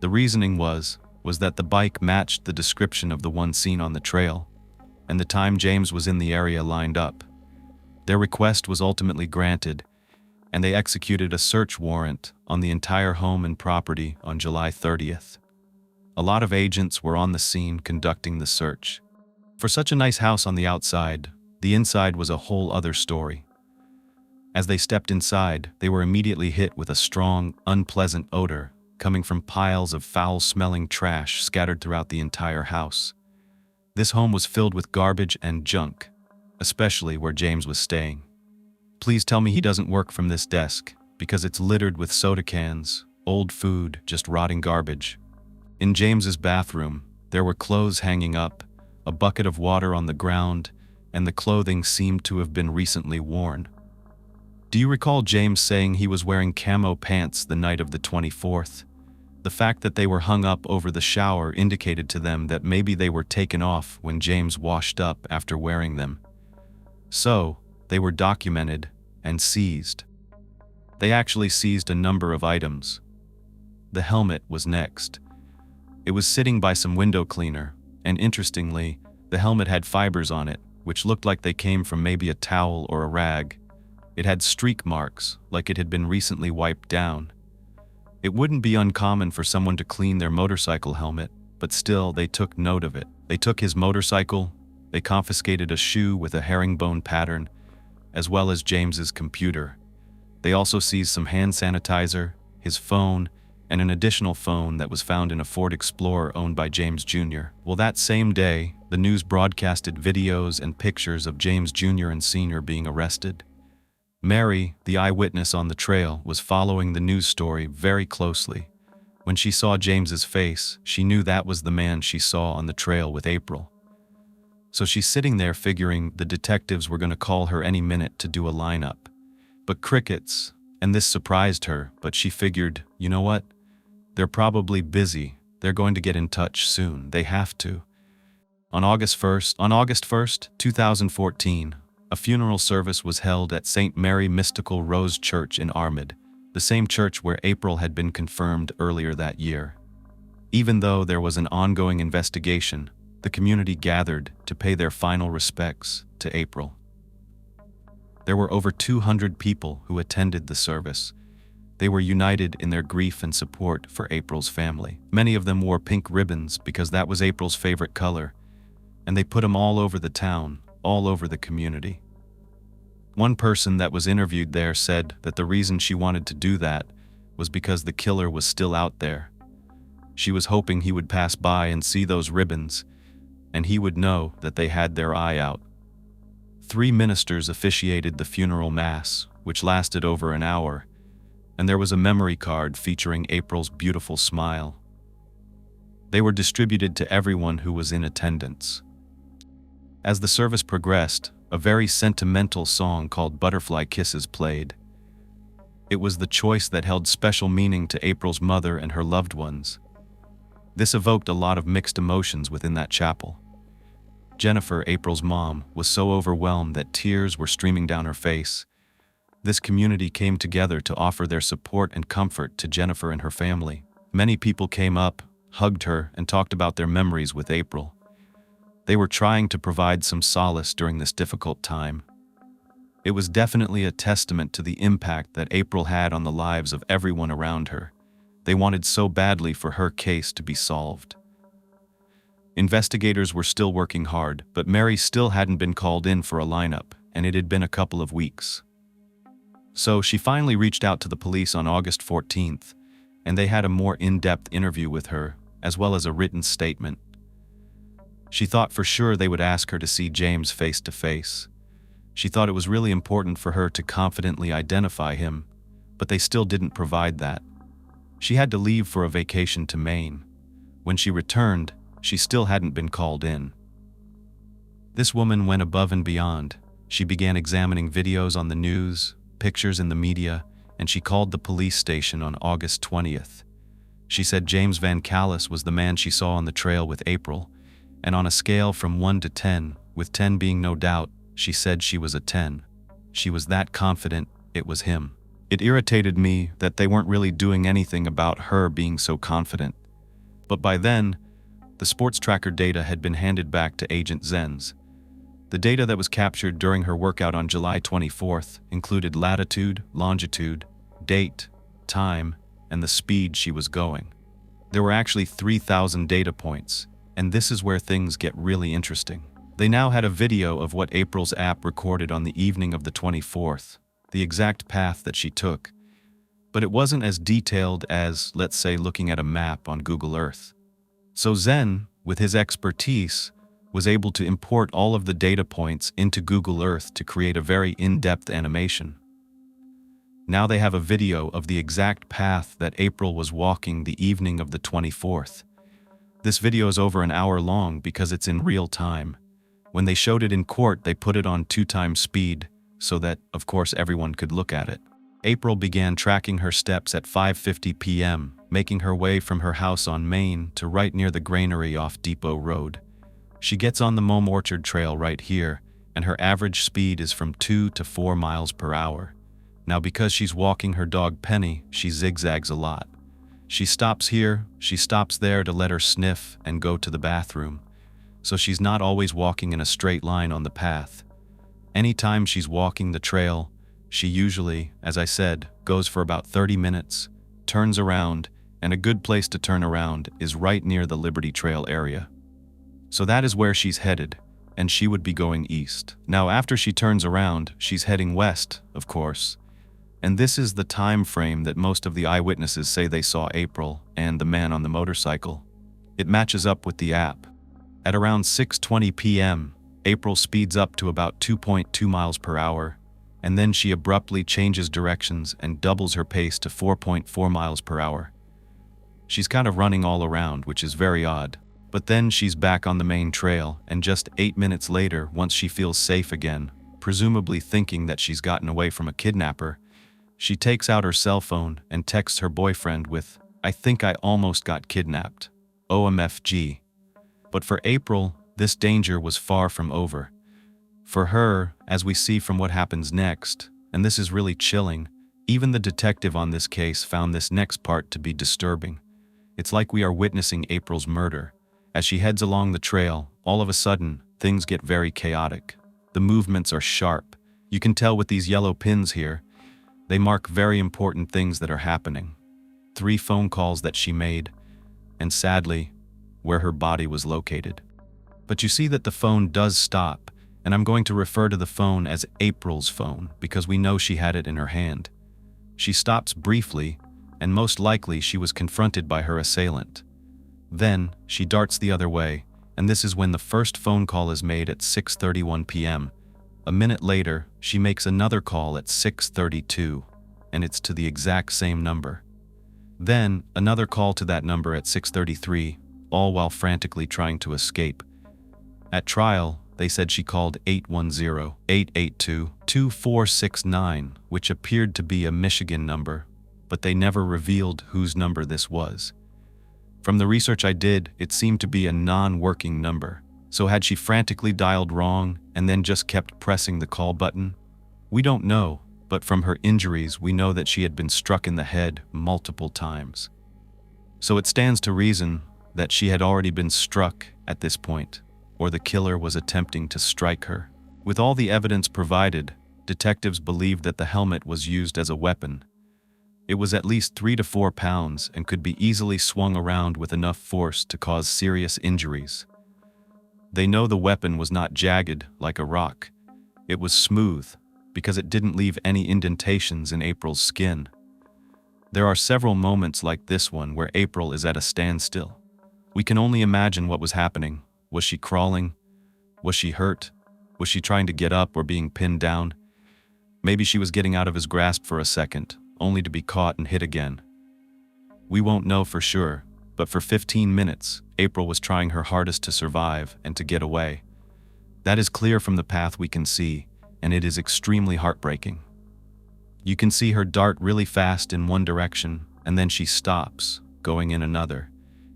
The reasoning was that the bike matched the description of the one seen on the trail, and the time James was in the area lined up. Their request was ultimately granted, and they executed a search warrant on the entire home and property on July 30th. A lot of agents were on the scene conducting the search. For such a nice house on the outside, the inside was a whole other story. As they stepped inside, they were immediately hit with a strong, unpleasant odor coming from piles of foul-smelling trash scattered throughout the entire house. This home was filled with garbage and junk, especially where James was staying. Please tell me he doesn't work from this desk, because it's littered with soda cans, old food, just rotting garbage. In James's bathroom, there were clothes hanging up, a bucket of water on the ground, and the clothing seemed to have been recently worn. Do you recall James saying he was wearing camo pants the night of the 24th? The fact that they were hung up over the shower indicated to them that maybe they were taken off when James washed up after wearing them. So, they were documented and seized. They actually seized a number of items. The helmet was next. It was sitting by some window cleaner, and interestingly, the helmet had fibers on it, which looked like they came from maybe a towel or a rag. It had streak marks, like it had been recently wiped down. It wouldn't be uncommon for someone to clean their motorcycle helmet, but still they took note of it. They took his motorcycle, they confiscated a shoe with a herringbone pattern, as well as James's computer. They also seized some hand sanitizer, his phone, and an additional phone that was found in a Ford Explorer owned by James Jr. Well, that same day, the news broadcasted videos and pictures of James Jr. and Sr. being arrested. Mary, the eyewitness on the trail, was following the news story very closely. When she saw James's face, she knew that was the man she saw on the trail with April. So she's sitting there figuring the detectives were going to call her any minute to do a lineup. But crickets, and this surprised her, but she figured, you know what? They're probably busy. They're going to get in touch soon. They have to. On August 1st, 2014, a funeral service was held at St. Mary Mystical Rose Church in Armid, the same church where April had been confirmed earlier that year. Even though there was an ongoing investigation, the community gathered to pay their final respects to April. There were over 200 people who attended the service. They were united in their grief and support for April's family. Many of them wore pink ribbons because that was April's favorite color, and they put them all over the town, all over the community. One person that was interviewed there said that the reason she wanted to do that was because the killer was still out there. She was hoping he would pass by and see those ribbons, and he would know that they had their eye out. 3 ministers officiated the funeral mass, which lasted over an hour, and there was a memory card featuring April's beautiful smile. They were distributed to everyone who was in attendance. As the service progressed, a very sentimental song called Butterfly Kisses played. It was the choice that held special meaning to April's mother and her loved ones. This evoked a lot of mixed emotions within that chapel. Jennifer, April's mom, was so overwhelmed that tears were streaming down her face. This community came together to offer their support and comfort to Jennifer and her family. Many people came up, hugged her, and talked about their memories with April. They were trying to provide some solace during this difficult time. It was definitely a testament to the impact that April had on the lives of everyone around her. They wanted so badly for her case to be solved. Investigators were still working hard, but Mary still hadn't been called in for a lineup, and it had been a couple of weeks. So she finally reached out to the police on August 14th, and they had a more in-depth interview with her, as well as a written statement. She thought for sure they would ask her to see James face to face. She thought it was really important for her to confidently identify him, but they still didn't provide that. She had to leave for a vacation to Maine. When she returned, she still hadn't been called in. This woman went above and beyond. She began examining videos on the news, pictures in the media, and she called the police station on August 20th. She said James VanCallis was the man she saw on the trail with April, and on a scale from 1 to 10, with 10 being no doubt, she said she was a 10. She was that confident it was him. It irritated me that they weren't really doing anything about her being so confident. But by then, the sports tracker data had been handed back to Agent Zenz. The data that was captured during her workout on July 24th included latitude, longitude, date, time, and the speed she was going. There were actually 3,000 data points, and this is where things get really interesting. They now had a video of what April's app recorded on the evening of the 24th, the exact path that she took. But it wasn't as detailed as, let's say, looking at a map on Google Earth. So Zen, with his expertise, was able to import all of the data points into Google Earth to create a very in-depth animation. Now they have a video of the exact path that April was walking the evening of the 24th. This video is over an hour long because it's in real time. When they showed it in court, they put it on 2x speed so that, of course, everyone could look at it. April began tracking her steps at 5:50 p.m., making her way from her house on Main to right near the granary off Depot Road. She gets on the Mome Orchard Trail right here, and her average speed is from 2 to 4 miles per hour. Now, because she's walking her dog Penny, she zigzags a lot. She stops here, she stops there to let her sniff and go to the bathroom. So she's not always walking in a straight line on the path. Anytime she's walking the trail, she usually, as I said, goes for about 30 minutes, turns around, and a good place to turn around is right near the Liberty Trail area. So that is where she's headed, and she would be going east. Now after she turns around, she's heading west, of course. And this is the time frame that most of the eyewitnesses say they saw April and the man on the motorcycle. It matches up with the app. At around 6:20 p.m., April speeds up to about 2.2 miles per hour, and then she abruptly changes directions and doubles her pace to 4.4 miles per hour. She's kind of running all around, which is very odd. But then she's back on the main trail, and just 8 minutes later, once she feels safe again, presumably thinking that she's gotten away from a kidnapper, she takes out her cell phone and texts her boyfriend with, "I think I almost got kidnapped. OMFG." But for April, this danger was far from over. For her, as we see from what happens next, and this is really chilling, even the detective on this case found this next part to be disturbing. It's like we are witnessing April's murder. As she heads along the trail, all of a sudden, things get very chaotic. The movements are sharp. You can tell with these yellow pins here, they mark very important things that are happening. 3 phone calls that she made, and sadly, where her body was located. But you see that the phone does stop, and I'm going to refer to the phone as April's phone because we know she had it in her hand. She stops briefly, and most likely she was confronted by her assailant. Then, she darts the other way, and this is when the first phone call is made at 6:31 p.m. A minute later, she makes another call at 6:32, and it's to the exact same number. Then, another call to that number at 6:33, all while frantically trying to escape. At trial, they said she called 810-882-2469, which appeared to be a Michigan number, but they never revealed whose number this was. From the research I did, it seemed to be a non-working number. So had she frantically dialed wrong and then just kept pressing the call button? We don't know, but from her injuries we know that she had been struck in the head multiple times. So it stands to reason that she had already been struck at this point, or the killer was attempting to strike her. With all the evidence provided, detectives believed that the helmet was used as a weapon. It was at least 3 to 4 pounds and could be easily swung around with enough force to cause serious injuries. They know the weapon was not jagged like a rock. It was smooth because it didn't leave any indentations in April's skin. There are several moments like this one where April is at a standstill. We can only imagine what was happening. Was she crawling? Was she hurt? Was she trying to get up or being pinned down? Maybe she was getting out of his grasp for a second, only to be caught and hit again. We won't know for sure, but for 15 minutes, April was trying her hardest to survive and to get away. That is clear from the path we can see, and it is extremely heartbreaking. You can see her dart really fast in one direction, and then she stops, going in another.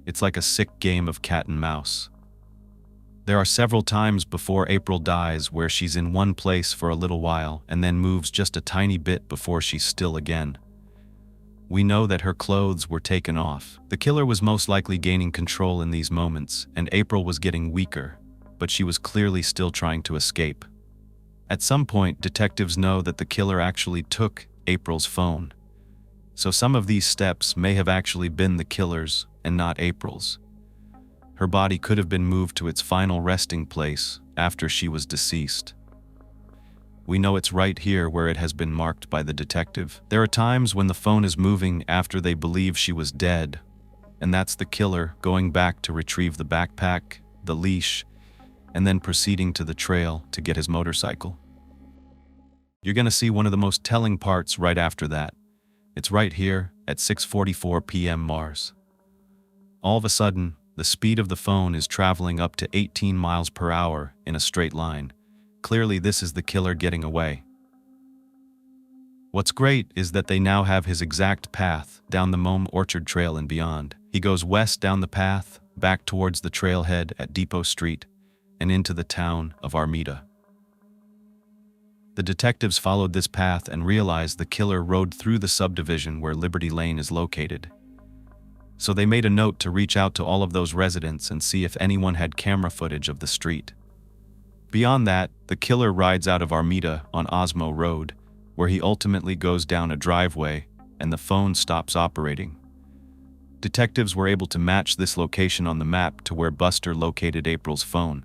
It's like a sick game of cat and mouse. There are several times before April dies where she's in one place for a little while and then moves just a tiny bit before she's still again. We know that her clothes were taken off. The killer was most likely gaining control in these moments, and April was getting weaker, but she was clearly still trying to escape. At some point, detectives know that the killer actually took April's phone. So some of these steps may have actually been the killer's and not April's. Her body could have been moved to its final resting place after she was deceased. We know it's right here where it has been marked by the detective. There are times when the phone is moving after they believe she was dead, and that's the killer going back to retrieve the backpack, the leash, and then proceeding to the trail to get his motorcycle. You're going to see one of the most telling parts right after that. It's right here at 6:44 p.m. Mars. All of a sudden, the speed of the phone is traveling up to 18 miles per hour in a straight line. Clearly, this is the killer getting away. What's great is that they now have his exact path down the Mome Orchard Trail and beyond. He goes west down the path, back towards the trailhead at Depot Street, and into the town of Armida. The detectives followed this path and realized the killer rode through the subdivision where Liberty Lane is located. So they made a note to reach out to all of those residents and see if anyone had camera footage of the street. Beyond that, the killer rides out of Armida on Osmo Road, where he ultimately goes down a driveway and the phone stops operating. Detectives were able to match this location on the map to where Buster located April's phone.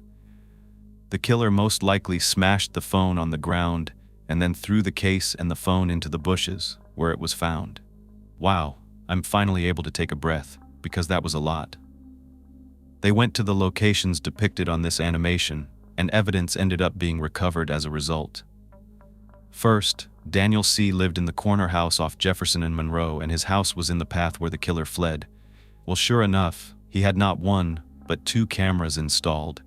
The killer most likely smashed the phone on the ground and then threw the case and the phone into the bushes, where it was found. Wow, I'm finally able to take a breath, because that was a lot. They went to the locations depicted on this animation, and evidence ended up being recovered as a result. First, Daniel C. lived in the corner house off Jefferson and Monroe, and his house was in the path where the killer fled. Well, sure enough, he had not one, but 2 cameras installed,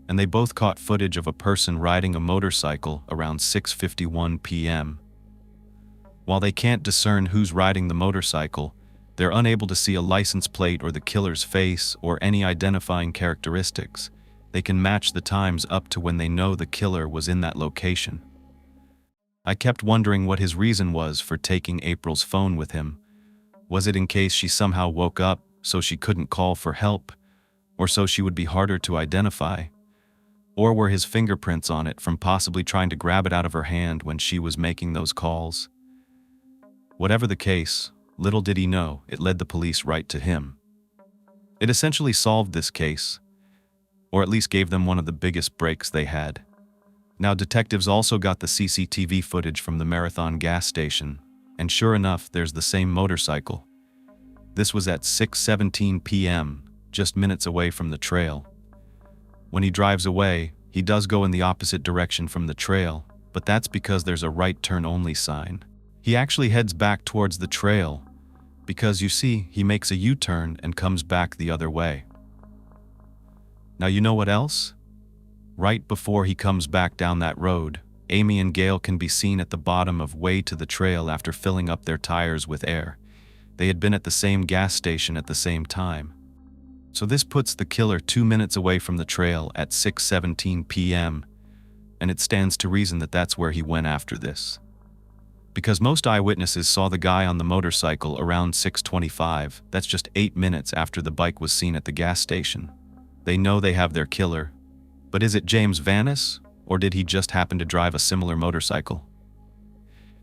and they both caught footage of a person riding a motorcycle around 6:51 p.m. While they can't discern who's riding the motorcycle, they're unable to see a license plate or the killer's face or any identifying characteristics. They can match the times up to when they know the killer was in that location. I kept wondering what his reason was for taking April's phone with him. Was it in case she somehow woke up so she couldn't call for help, or so she would be harder to identify? Or were his fingerprints on it from possibly trying to grab it out of her hand when she was making those calls? Whatever the case, little did he know it led the police right to him. It essentially solved this case, or at least gave them one of the biggest breaks they had. Now, detectives also got the CCTV footage from the Marathon gas station, and sure enough, there's the same motorcycle. This was at 6:17 p.m., just minutes away from the trail. When he drives away, he does go in the opposite direction from the trail, but that's because there's a right turn only sign. He actually heads back towards the trail, because you see, he makes a U-turn and comes back the other way. Now you know what else? Right before he comes back down that road, Amy and Gail can be seen at the bottom of way to the trail after filling up their tires with air. They had been at the same gas station at the same time. So this puts the killer 2 minutes away from the trail at 6:17 p.m., and it stands to reason that that's where he went after this. Because most eyewitnesses saw the guy on the motorcycle around 6:25, that's just 8 minutes after the bike was seen at the gas station. They know they have their killer, but is it James VanCallis, or did he just happen to drive a similar motorcycle?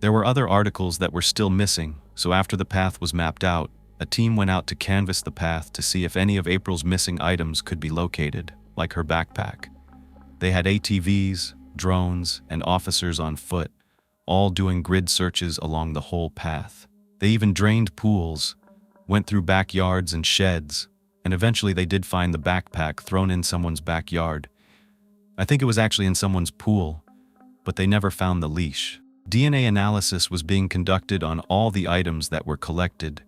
There were other articles that were still missing, so after the path was mapped out, a team went out to canvass the path to see if any of April's missing items could be located, like her backpack. They had ATVs, drones, and officers on foot, all doing grid searches along the whole path. They even drained pools, went through backyards and sheds, and eventually they did find the backpack thrown in someone's backyard. I think it was actually in someone's pool, but they never found the leash. DNA analysis was being conducted on all the items that were collected,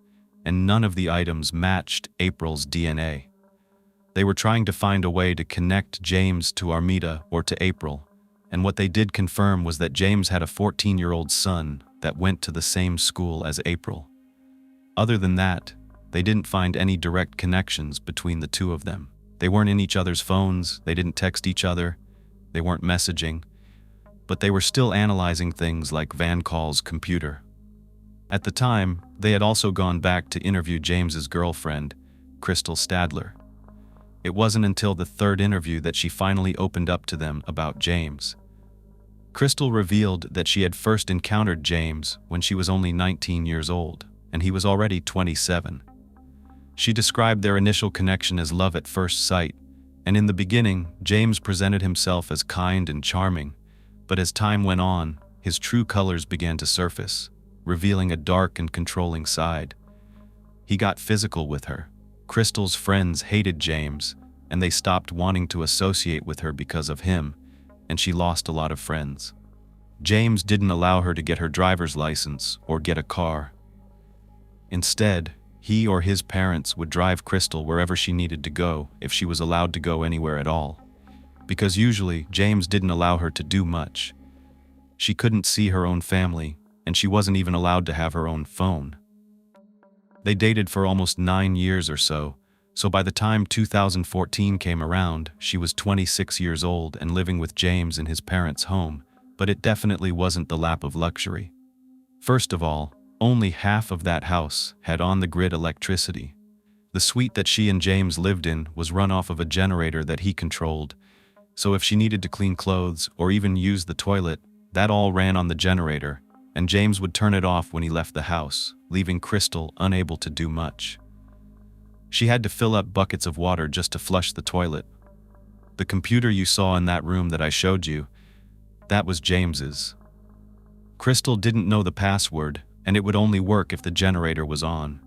and none of the items matched April's DNA. They were trying to find a way to connect James to Armida or to April, and what they did confirm was that James had a 14-year-old son that went to the same school as April. Other than that, they didn't find any direct connections between the two of them. They weren't in each other's phones, they didn't text each other, they weren't messaging, but they were still analyzing things like VanCallis' computer. At the time, they had also gone back to interview James's girlfriend, Crystal Stadler. It wasn't until the 3rd interview that she finally opened up to them about James. Crystal revealed that she had first encountered James when she was only 19 years old, and he was already 27. She described their initial connection as love at first sight, and in the beginning, James presented himself as kind and charming, but as time went on, his true colors began to surface, revealing a dark and controlling side. He got physical with her. Crystal's friends hated James, and they stopped wanting to associate with her because of him, and she lost a lot of friends. James didn't allow her to get her driver's license or get a car. Instead, he or his parents would drive Crystal wherever she needed to go if she was allowed to go anywhere at all, because usually James didn't allow her to do much. She couldn't see her own family, and she wasn't even allowed to have her own phone. They dated for almost 9 years or so by the time 2014 came around, she was 26 years old and living with James in his parents' home, but it definitely wasn't the lap of luxury. First of all, only half of that house had on-the-grid electricity. The suite that she and James lived in was run off of a generator that he controlled, so if she needed to clean clothes or even use the toilet, that all ran on the generator, and James would turn it off when he left the house, leaving Crystal unable to do much. She had to fill up buckets of water just to flush the toilet. The computer you saw in that room that I showed you, that was James's. Crystal didn't know the password, and it would only work if the generator was on.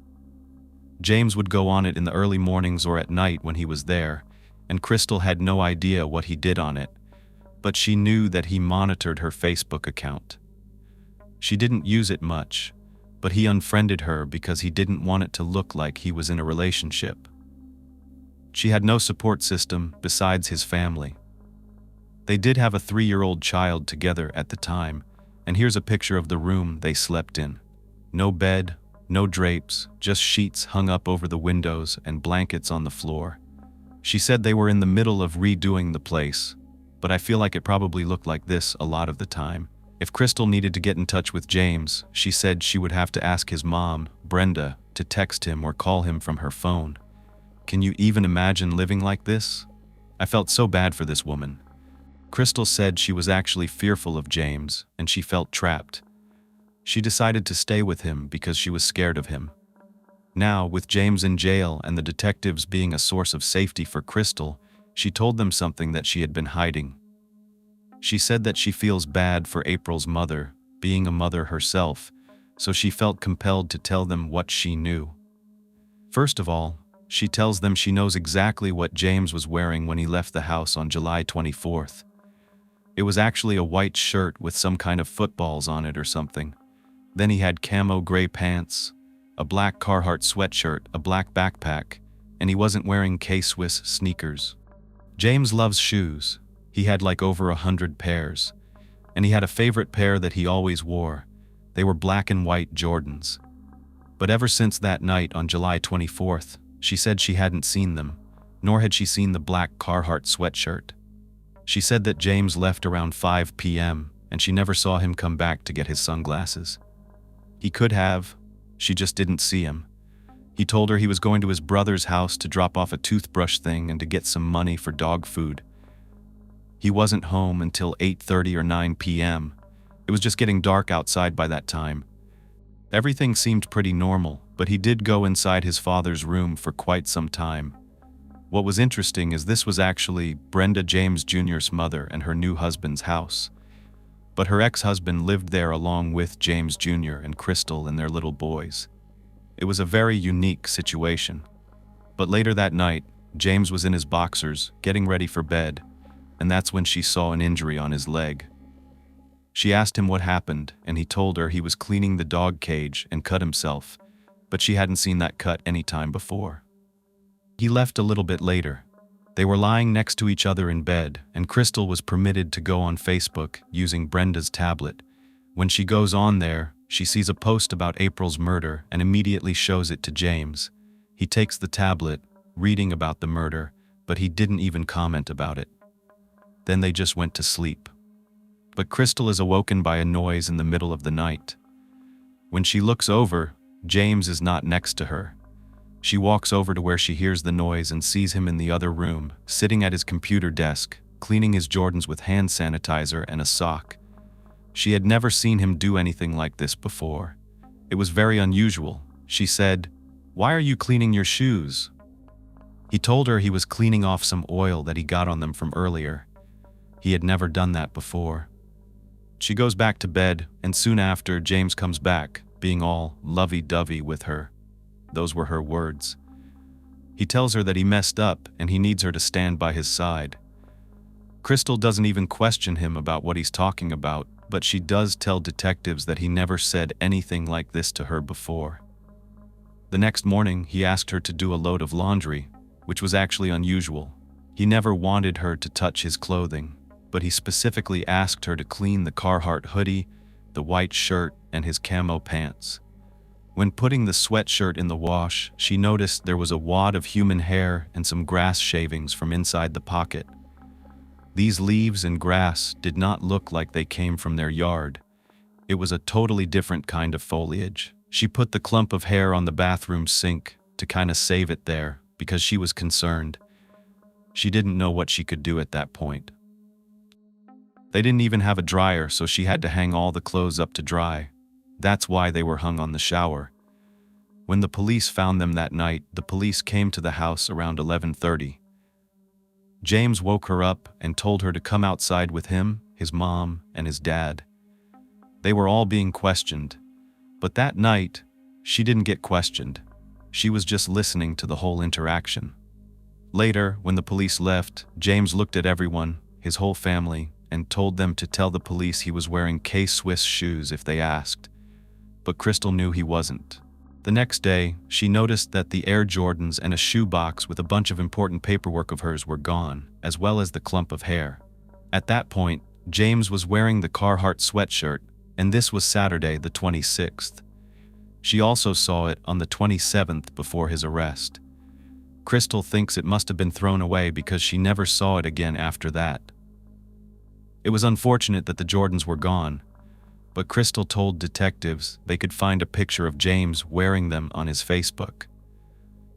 James would go on it in the early mornings or at night when he was there, and Crystal had no idea what he did on it, but she knew that he monitored her Facebook account. She didn't use it much, but he unfriended her because he didn't want it to look like he was in a relationship. She had no support system besides his family. They did have a 3-year-old child together at the time, and here's a picture of the room they slept in. No bed, no drapes, just sheets hung up over the windows and blankets on the floor. She said they were in the middle of redoing the place, but I feel like it probably looked like this a lot of the time. If Crystal needed to get in touch with James, she said she would have to ask his mom, Brenda, to text him or call him from her phone. Can you even imagine living like this? I felt so bad for this woman. Crystal said she was actually fearful of James, and she felt trapped. She decided to stay with him because she was scared of him. Now, with James in jail and the detectives being a source of safety for Crystal, she told them something that she had been hiding. She said that she feels bad for April's mother, being a mother herself, so she felt compelled to tell them what she knew. First of all, she tells them she knows exactly what James was wearing when he left the house on July 24th. It was actually a white shirt with some kind of footballs on it or something. Then he had camo gray pants, a black Carhartt sweatshirt, a black backpack, and he wasn't wearing K-Swiss sneakers. James loves shoes. He had like over 100 pairs, and he had a favorite pair that he always wore. They were black and white Jordans. But ever since that night on July 24th, she said she hadn't seen them, nor had she seen the black Carhartt sweatshirt. She said that James left around 5 p.m., and she never saw him come back to get his sunglasses. He could have, she just didn't see him. He told her he was going to his brother's house to drop off a toothbrush thing and to get some money for dog food. He wasn't home until 8:30 or 9 p.m. It was just getting dark outside by that time. Everything seemed pretty normal, but he did go inside his father's room for quite some time. What was interesting is this was actually Brenda James Jr.'s mother and her new husband's house. But her ex-husband lived there along with James Jr. and Crystal and their little boys. It was a very unique situation. But later that night, James was in his boxers, getting ready for bed, and that's when she saw an injury on his leg. She asked him what happened, and he told her he was cleaning the dog cage and cut himself, but she hadn't seen that cut any time before. He left a little bit later. They were lying next to each other in bed, and Crystal was permitted to go on Facebook using Brenda's tablet. When she goes on there, she sees a post about April's murder and immediately shows it to James. He takes the tablet, reading about the murder, but he didn't even comment about it. Then they just went to sleep. But Crystal is awoken by a noise in the middle of the night. When she looks over, James is not next to her. She walks over to where she hears the noise and sees him in the other room, sitting at his computer desk, cleaning his Jordans with hand sanitizer and a sock. She had never seen him do anything like this before. It was very unusual. She said, "Why are you cleaning your shoes?" He told her he was cleaning off some oil that he got on them from earlier. He had never done that before. She goes back to bed, and soon after, James comes back, being all lovey-dovey with her. Those were her words. He tells her that he messed up and he needs her to stand by his side. Crystal doesn't even question him about what he's talking about, but she does tell detectives that he never said anything like this to her before. The next morning, he asked her to do a load of laundry, which was actually unusual. He never wanted her to touch his clothing, but he specifically asked her to clean the Carhartt hoodie, the white shirt, and his camo pants. When putting the sweatshirt in the wash, she noticed there was a wad of human hair and some grass shavings from inside the pocket. These leaves and grass did not look like they came from their yard. It was a totally different kind of foliage. She put the clump of hair on the bathroom sink to kind of save it there because she was concerned. She didn't know what she could do at that point. They didn't even have a dryer, so she had to hang all the clothes up to dry. That's why they were hung on the shower. When the police found them that night, the police came to the house around 11:30. James woke her up and told her to come outside with him, his mom, and his dad. They were all being questioned, but that night, she didn't get questioned. She was just listening to the whole interaction. Later, when the police left, James looked at everyone, his whole family, and told them to tell the police he was wearing K-Swiss shoes if they asked. But Crystal knew he wasn't. The next day, she noticed that the Air Jordans and a shoebox with a bunch of important paperwork of hers were gone, as well as the clump of hair. At that point, James was wearing the Carhartt sweatshirt, and this was Saturday the 26th. She also saw it on the 27th before his arrest. Crystal thinks it must have been thrown away because she never saw it again after that. It was unfortunate that the Jordans were gone, but Crystal told detectives they could find a picture of James wearing them on his Facebook.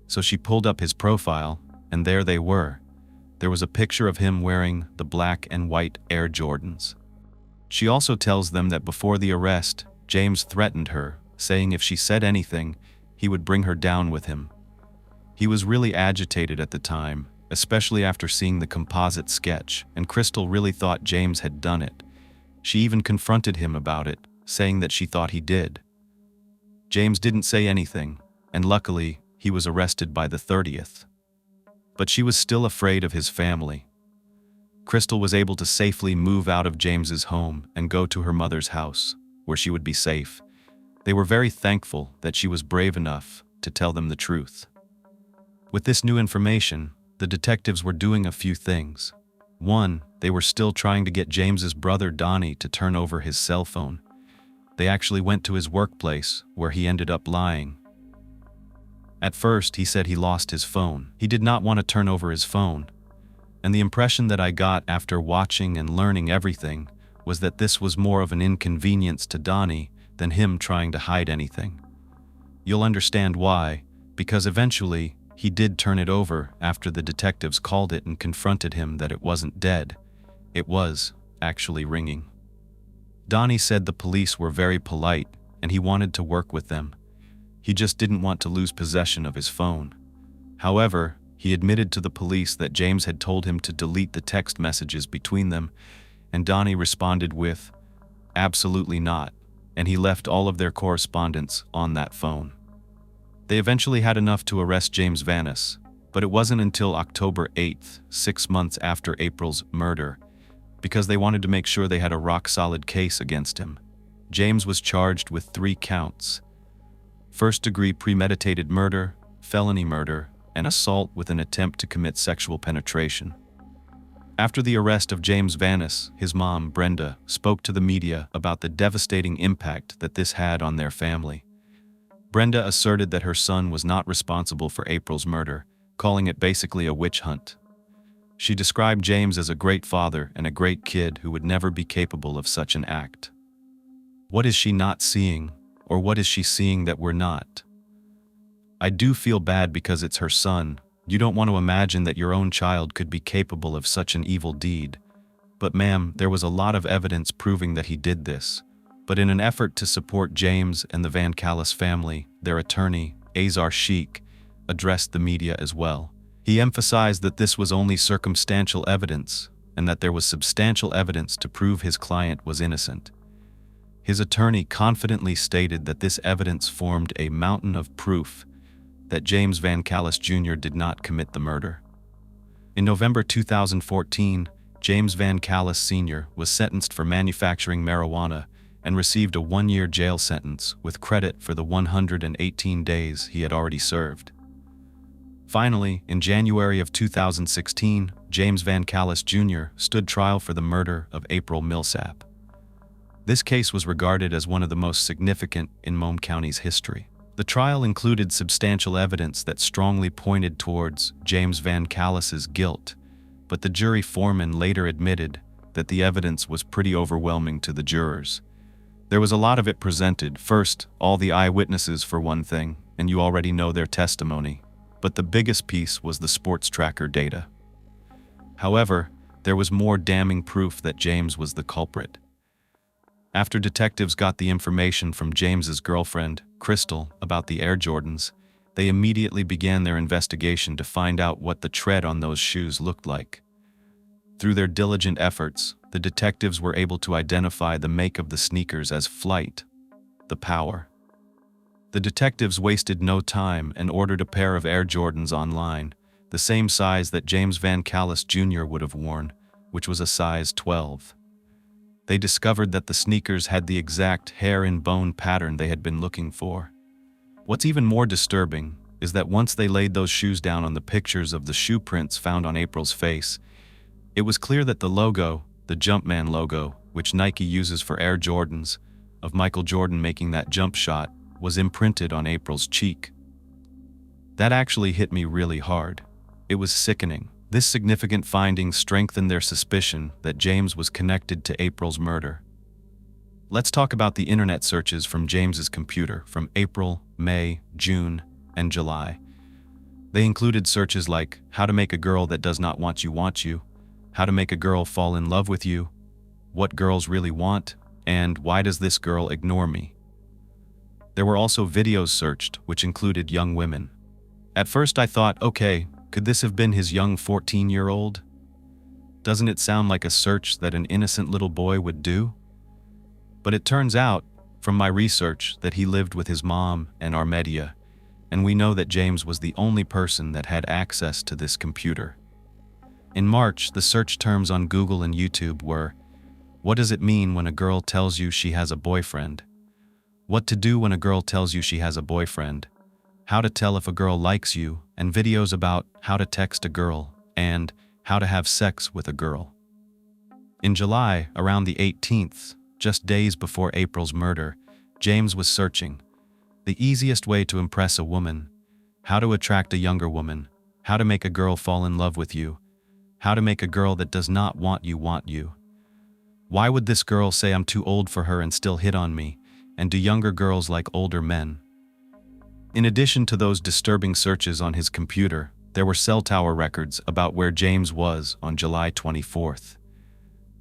So she pulled up his profile, and there they were. There was a picture of him wearing the black and white Air Jordans. She also tells them that before the arrest, James threatened her, saying if she said anything, he would bring her down with him. He was really agitated at the time, especially after seeing the composite sketch, and Crystal really thought James had done it. She even confronted him about it, saying that she thought he did. James didn't say anything, and luckily, he was arrested by the 30th. But she was still afraid of his family. Crystal was able to safely move out of James's home and go to her mother's house, where she would be safe. They were very thankful that she was brave enough to tell them the truth. With this new information, the detectives were doing a few things. One, they were still trying to get James's brother Donnie to turn over his cell phone. They actually went to his workplace, where he ended up lying. At first, he said he lost his phone. He did not want to turn over his phone. And the impression that I got after watching and learning everything was that this was more of an inconvenience to Donnie than him trying to hide anything. You'll understand why, because eventually, he did turn it over after the detectives called it and confronted him that it wasn't dead. It was actually ringing. Donnie said the police were very polite and he wanted to work with them. He just didn't want to lose possession of his phone. However, he admitted to the police that James had told him to delete the text messages between them, and Donnie responded with, "Absolutely not," and he left all of their correspondence on that phone. They eventually had enough to arrest James VanCallis, but it wasn't until October 8th, 6 months after April's murder, because they wanted to make sure they had a rock-solid case against him. James was charged with 3 counts: first-degree premeditated murder, felony murder, and assault with an attempt to commit sexual penetration. After the arrest of James VanCallis, his mom, Brenda, spoke to the media about the devastating impact that this had on their family. Brenda asserted that her son was not responsible for April's murder, calling it basically a witch hunt. She described James as a great father and a great kid who would never be capable of such an act. What is she not seeing, or what is she seeing that we're not? I do feel bad because it's her son. You don't want to imagine that your own child could be capable of such an evil deed. But ma'am, there was a lot of evidence proving that he did this. But in an effort to support James and the VanCallis family, their attorney, Azar Sheikh, addressed the media as well. He emphasized that this was only circumstantial evidence and that there was substantial evidence to prove his client was innocent. His attorney confidently stated that this evidence formed a mountain of proof that James VanCallis Jr. did not commit the murder. In November 2014, James VanCallis Sr. was sentenced for manufacturing marijuana and received a 1-year jail sentence with credit for the 118 days he had already served. Finally, in January of 2016, James VanCallis Jr. stood trial for the murder of April Millsap. This case was regarded as one of the most significant in Mohmn County's history. The trial included substantial evidence that strongly pointed towards James VanCallis's guilt, but the jury foreman later admitted that the evidence was pretty overwhelming to the jurors. There was a lot of it presented. First, all the eyewitnesses for one thing, and you already know their testimony. But the biggest piece was the sports tracker data. However, there was more damning proof that James was the culprit. After detectives got the information from James's girlfriend, Crystal, about the Air Jordans, they immediately began their investigation to find out what the tread on those shoes looked like. Through their diligent efforts, the detectives were able to identify the make of the sneakers as Flight, the Power. The detectives wasted no time and ordered a pair of Air Jordans online, the same size that James VanCallis Jr. would have worn, which was a size 12. They discovered that the sneakers had the exact hair-and-bone pattern they had been looking for. What's even more disturbing is that once they laid those shoes down on the pictures of the shoe prints found on April's face, it was clear that the logo, the Jumpman logo, which Nike uses for Air Jordans, of Michael Jordan making that jump shot, was imprinted on April's cheek. That actually hit me really hard. It was sickening. This significant finding strengthened their suspicion that James was connected to April's murder. Let's talk about the internet searches from James's computer from April, May, June, and July. They included searches like how to make a girl that does not want you, how to make a girl fall in love with you, what girls really want, and why does this girl ignore me? There were also videos searched, which included young women. At first I thought, okay, could this have been his young 14-year-old? Doesn't it sound like a search that an innocent little boy would do? But it turns out, from my research, that he lived with his mom and Armedia, and we know that James was the only person that had access to this computer. In March, the search terms on Google and YouTube were, what does it mean when a girl tells you she has a boyfriend? What to do when a girl tells you she has a boyfriend? How to tell if a girl likes you, and videos about how to text a girl, and how to have sex with a girl. In July, around the 18th, just days before April's murder, James was searching. The easiest way to impress a woman, how to attract a younger woman, how to make a girl fall in love with you, how to make a girl that does not want you. Why would this girl say I'm too old for her and still hit on me, and do younger girls like older men? In addition to those disturbing searches on his computer, there were cell tower records about where James was on July 24th.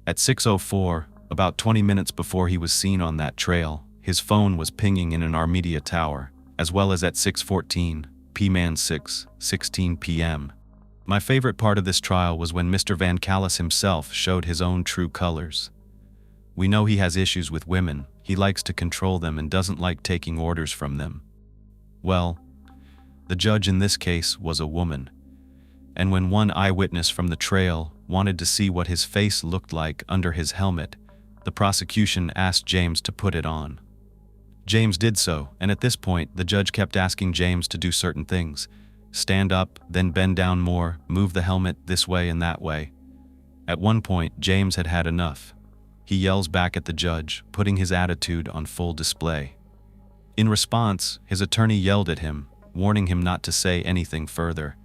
At 6:04, about 20 minutes before he was seen on that trail, his phone was pinging in an Armedia tower, as well as at 6:14, P-Man 6:16 p.m. My favorite part of this trial was when Mr. VanCallis himself showed his own true colors. We know he has issues with women, he likes to control them and doesn't like taking orders from them. Well, the judge in this case was a woman. And when one eyewitness from the trail wanted to see what his face looked like under his helmet, the prosecution asked James to put it on. James did so, and at this point, the judge kept asking James to do certain things. Stand up, then bend down more, move the helmet this way and that way. At one point, James had had enough. He yells back at the judge, putting his attitude on full display. In response, his attorney yelled at him, warning him not to say anything further.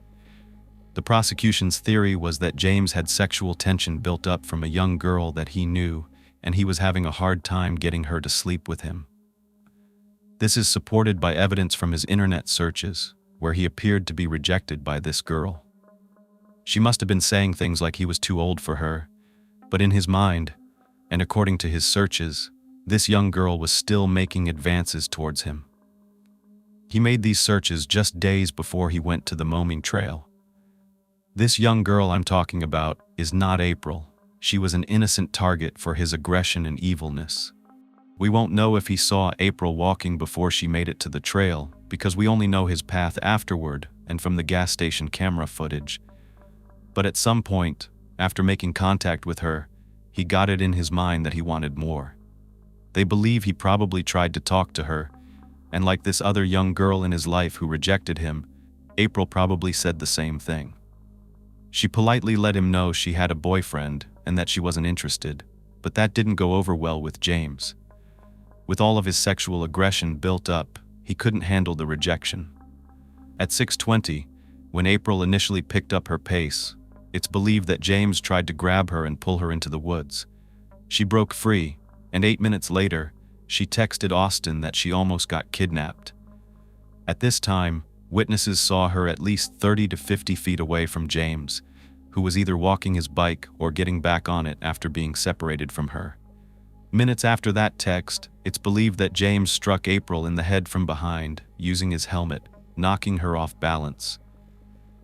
The prosecution's theory was that James had sexual tension built up from a young girl that he knew, and he was having a hard time getting her to sleep with him. This is supported by evidence from his internet searches, where he appeared to be rejected by this girl. She must have been saying things like he was too old for her, but in his mind, and according to his searches, this young girl was still making advances towards him. He made these searches just days before he went to the Moming Trail. This young girl I'm talking about is not April. She was an innocent target for his aggression and evilness. We won't know if he saw April walking before she made it to the trail, because we only know his path afterward and from the gas station camera footage. But at some point, after making contact with her, he got it in his mind that he wanted more. They believe he probably tried to talk to her, and like this other young girl in his life who rejected him, April probably said the same thing. She politely let him know she had a boyfriend and that she wasn't interested, but that didn't go over well with James. With all of his sexual aggression built up, he couldn't handle the rejection. At 6:20, when April initially picked up her pace, it's believed that James tried to grab her and pull her into the woods. She broke free, and 8 minutes later, she texted Austin that she almost got kidnapped. At this time, witnesses saw her at least 30 to 50 feet away from James, who was either walking his bike or getting back on it after being separated from her. Minutes after that text, it's believed that James struck April in the head from behind, using his helmet, knocking her off balance.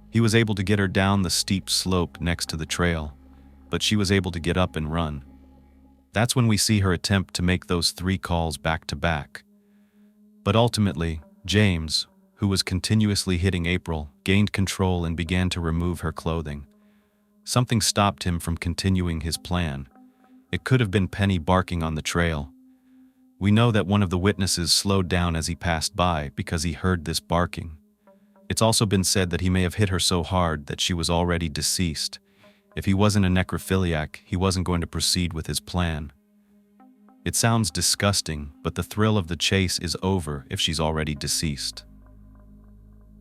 He was able to get her down the steep slope next to the trail, but she was able to get up and run. That's when we see her attempt to make those 3 calls back to back. But ultimately, James, who was continuously hitting April, gained control and began to remove her clothing. Something stopped him from continuing his plan. It could have been Penny barking on the trail. We know that one of the witnesses slowed down as he passed by because he heard this barking. It's also been said that he may have hit her so hard that she was already deceased. If he wasn't a necrophiliac, he wasn't going to proceed with his plan. It sounds disgusting, but the thrill of the chase is over if she's already deceased.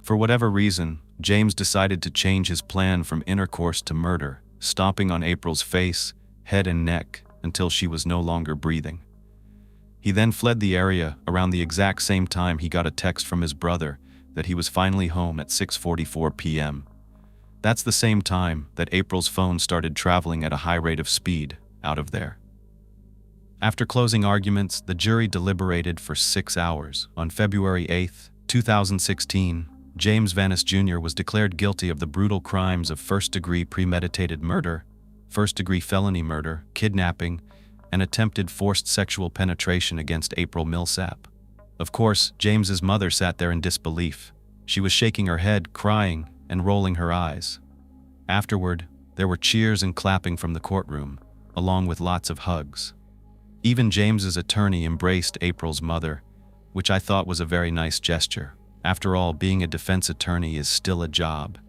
For whatever reason, James decided to change his plan from intercourse to murder, stomping on April's face, head and neck until she was no longer breathing. He then fled the area around the exact same time he got a text from his brother that he was finally home at 6:44 p.m. That's the same time that April's phone started traveling at a high rate of speed out of there. After closing arguments, the jury deliberated for 6 hours. On February 8, 2016, James VanCallis Jr. was declared guilty of the brutal crimes of first-degree premeditated murder, first-degree felony murder, kidnapping, and attempted forced sexual penetration against April Millsap. Of course, James's mother sat there in disbelief. She was shaking her head, crying, and rolling her eyes. Afterward, there were cheers and clapping from the courtroom, along with lots of hugs. Even James's attorney embraced April's mother, which I thought was a very nice gesture. After all, being a defense attorney is still a job.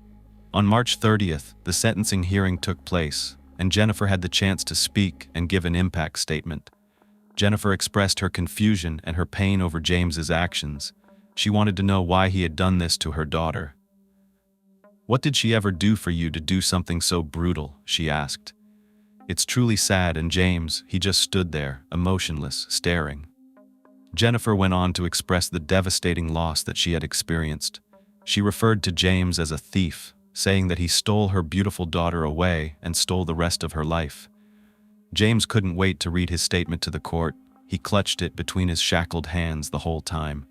On March 30th, the sentencing hearing took place, and Jennifer had the chance to speak and give an impact statement. Jennifer expressed her confusion and her pain over James's actions. She wanted to know why he had done this to her daughter. "What did she ever do for you to do something so brutal?" she asked. It's truly sad, and James, he just stood there, emotionless, staring. Jennifer went on to express the devastating loss that she had experienced. She referred to James as a thief, saying that he stole her beautiful daughter away and stole the rest of her life. James couldn't wait to read his statement to the court. He clutched it between his shackled hands the whole time.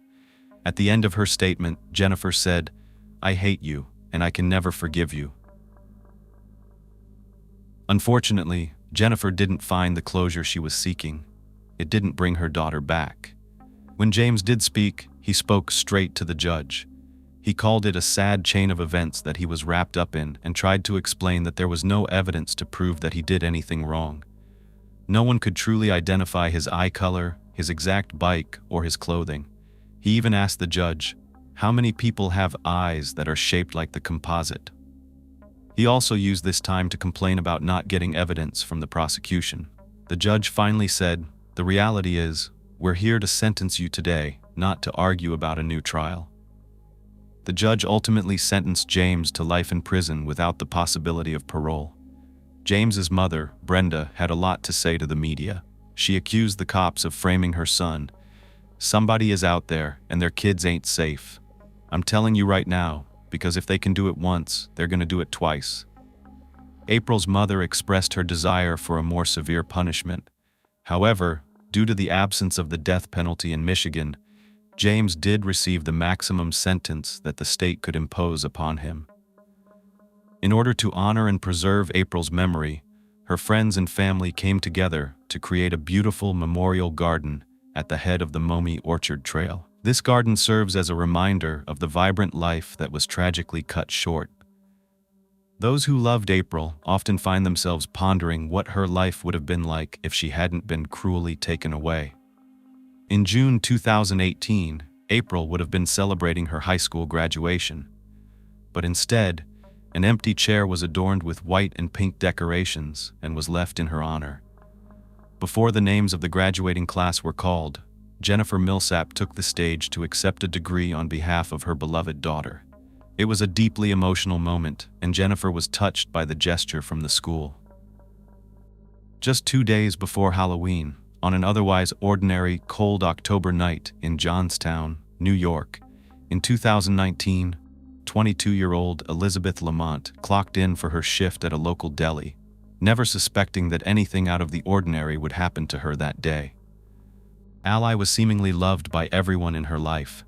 At the end of her statement, Jennifer said, "I hate you, and I can never forgive you." Unfortunately, Jennifer didn't find the closure she was seeking. It didn't bring her daughter back. When James did speak, he spoke straight to the judge. He called it a sad chain of events that he was wrapped up in and tried to explain that there was no evidence to prove that he did anything wrong. No one could truly identify his eye color, his exact bike, or his clothing. He even asked the judge, "How many people have eyes that are shaped like the composite?" He also used this time to complain about not getting evidence from the prosecution. The judge finally said, "The reality is, we're here to sentence you today, not to argue about a new trial." The judge ultimately sentenced James to life in prison without the possibility of parole. James's mother, Brenda, had a lot to say to the media. She accused the cops of framing her son. "Somebody is out there, and their kids ain't safe. I'm telling you right now, because if they can do it once, they're going to do it twice." April's mother expressed her desire for a more severe punishment. However, due to the absence of the death penalty in Michigan, James did receive the maximum sentence that the state could impose upon him. In order to honor and preserve April's memory, her friends and family came together to create a beautiful memorial garden at the head of the Momie Orchard Trail. This garden serves as a reminder of the vibrant life that was tragically cut short. Those who loved April often find themselves pondering what her life would have been like if she hadn't been cruelly taken away. In June 2018, April would have been celebrating her high school graduation. But instead, an empty chair was adorned with white and pink decorations and was left in her honor. Before the names of the graduating class were called, Jennifer Millsap took the stage to accept a degree on behalf of her beloved daughter. It was a deeply emotional moment, and Jennifer was touched by the gesture from the school. Just 2 days before Halloween, on an otherwise ordinary, cold October night in Johnstown, New York, in 2019, 22-year-old Elizabeth Lamont clocked in for her shift at a local deli. never suspecting that anything out of the ordinary would happen to her that day. Ally was seemingly loved by everyone in her life.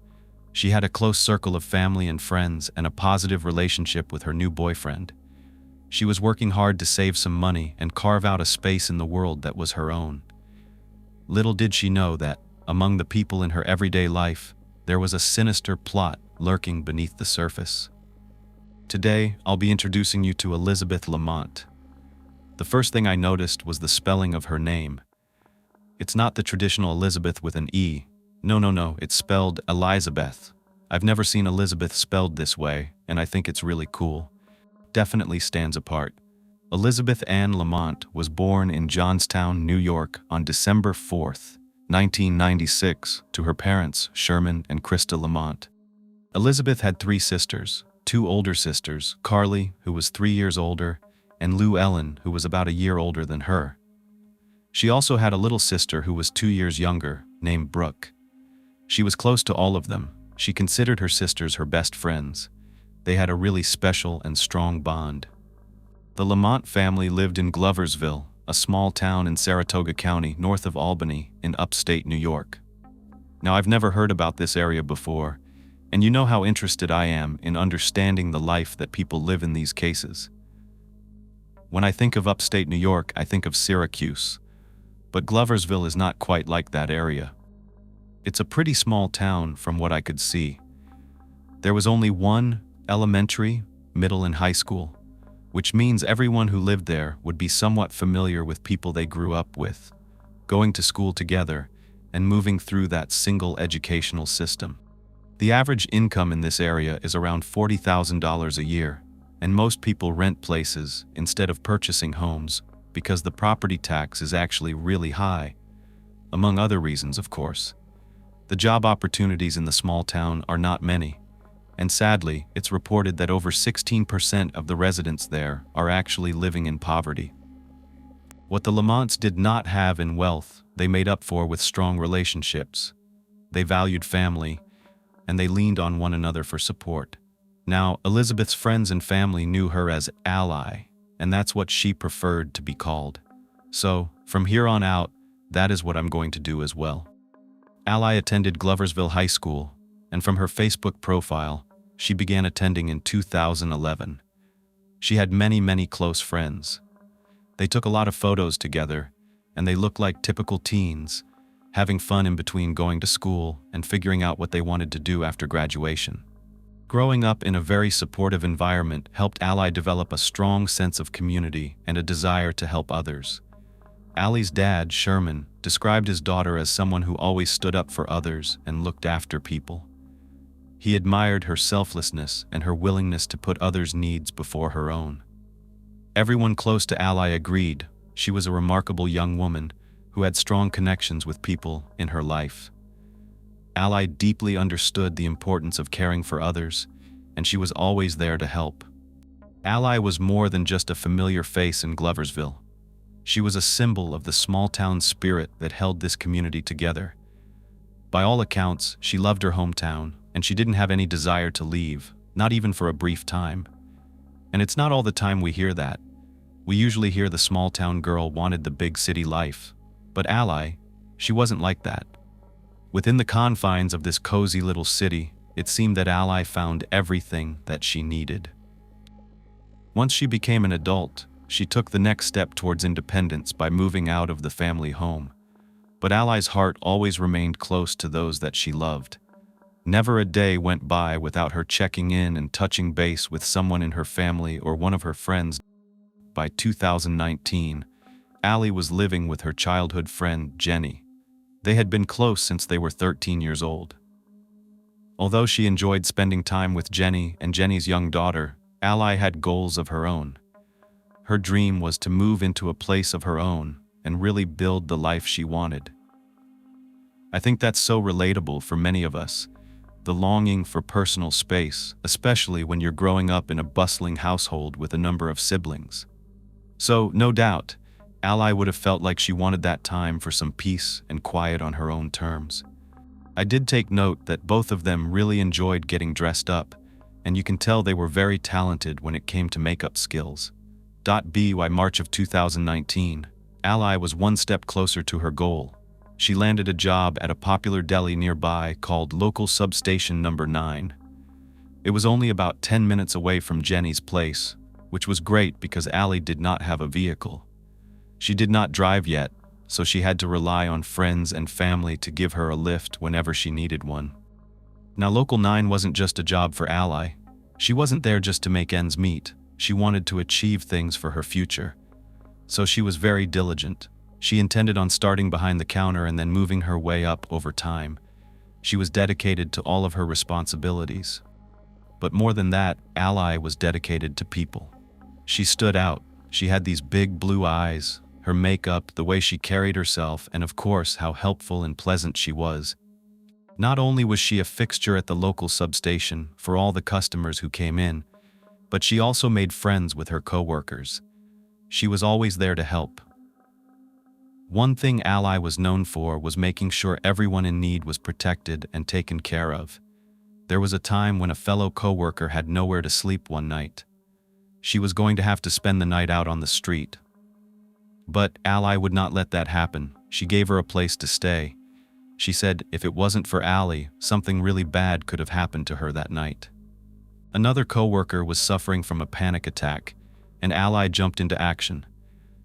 She had a close circle of family and friends and a positive relationship with her new boyfriend. She was working hard to save some money and carve out a space in the world that was her own. Little did she know that, among the people in her everyday life, there was a sinister plot lurking beneath the surface. Today, I'll be introducing you to Elizabeth Lamont. The first thing I noticed was the spelling of her name. It's not the traditional Elizabeth with an E. No, it's spelled Elizabeth. I've never seen Elizabeth spelled this way, and I think it's really cool. Definitely stands apart. Elizabeth Ann Lamont was born in Johnstown, New York on December 4th, 1996, to her parents, Sherman and Krista Lamont. Elizabeth had 3 sisters, 2 older sisters, Carly, who was 3 years older, and Lou Ellen, who was about a year older than her. She also had a little sister who was 2 years younger, named Brooke. She was close to all of them. She considered her sisters her best friends. They had a really special and strong bond. The Lamont family lived in Gloversville, a small town in Saratoga County, north of Albany, in upstate New York. Now, I've never heard about this area before, and you know how interested I am in understanding the life that people live in these cases. When I think of upstate New York, I think of Syracuse, but Gloversville is not quite like that area. It's a pretty small town from what I could see. There was only one elementary, middle, and high school, which means everyone who lived there would be somewhat familiar with people they grew up with, going to school together, and moving through that single educational system. The average income in this area is around $40,000 a year, and most people rent places instead of purchasing homes because the property tax is actually really high, among other reasons, of course. The job opportunities in the small town are not many, and sadly, it's reported that over 16% of the residents there are actually living in poverty. What the Lamonts did not have in wealth, they made up for with strong relationships. They valued family, and they leaned on one another for support. Now, Elizabeth's friends and family knew her as Ally, and that's what she preferred to be called. So, from here on out, that is what I'm going to do as well. Ally attended Gloversville High School, and from her Facebook profile, she began attending in 2011. She had many close friends. They took a lot of photos together, and they looked like typical teens, having fun in between going to school and figuring out what they wanted to do after graduation. Growing up in a very supportive environment helped Ally develop a strong sense of community and a desire to help others. Ally's dad, Sherman, described his daughter as someone who always stood up for others and looked after people. He admired her selflessness and her willingness to put others' needs before her own. Everyone close to Ally agreed she was a remarkable young woman who had strong connections with people in her life. Ally deeply understood the importance of caring for others, and she was always there to help. Ally was more than just a familiar face in Gloversville. She was a symbol of the small-town spirit that held this community together. By all accounts, she loved her hometown, and she didn't have any desire to leave, not even for a brief time. And it's not all the time we hear that. We usually hear the small-town girl wanted the big city life. But Ally, she wasn't like that. Within the confines of this cozy little city, it seemed that Ally found everything that she needed. Once she became an adult, she took the next step towards independence by moving out of the family home. But Ally's heart always remained close to those that she loved. Never a day went by without her checking in and touching base with someone in her family or one of her friends. By 2019, Ally was living with her childhood friend, Jenny. They had been close since they were 13 years old. Although she enjoyed spending time with Jenny and Jenny's young daughter, Ally had goals of her own. Her dream was to move into a place of her own and really build the life she wanted. I think that's so relatable for many of us, the longing for personal space, especially when you're growing up in a bustling household with a number of siblings. So, no doubt, Ally would have felt like she wanted that time for some peace and quiet on her own terms. I did take note that both of them really enjoyed getting dressed up, and you can tell they were very talented when it came to makeup skills. By March of 2019, Ally was one step closer to her goal. She landed a job at a popular deli nearby called Local Substation Number 9. It was only about 10 minutes away from Jenny's place, which was great because Ally did not have a vehicle. She did not drive yet, so she had to rely on friends and family to give her a lift whenever she needed one. Now, Local 9 wasn't just a job for Ally. She wasn't there just to make ends meet. She wanted to achieve things for her future. So she was very diligent. She intended on starting behind the counter and then moving her way up over time. She was dedicated to all of her responsibilities. But more than that, Ally was dedicated to people. She stood out. She had these big blue eyes, her makeup, the way she carried herself, and of course, how helpful and pleasant she was. Not only was she a fixture at the local substation for all the customers who came in, but she also made friends with her coworkers. She was always there to help. One thing Ally was known for was making sure everyone in need was protected and taken care of. There was a time when a fellow coworker had nowhere to sleep one night. She was going to have to spend the night out on the street. But Ally would not let that happen. She gave her a place to stay. She said if it wasn't for Ally, something really bad could have happened to her that night. Another coworker was suffering from a panic attack, and Ally jumped into action.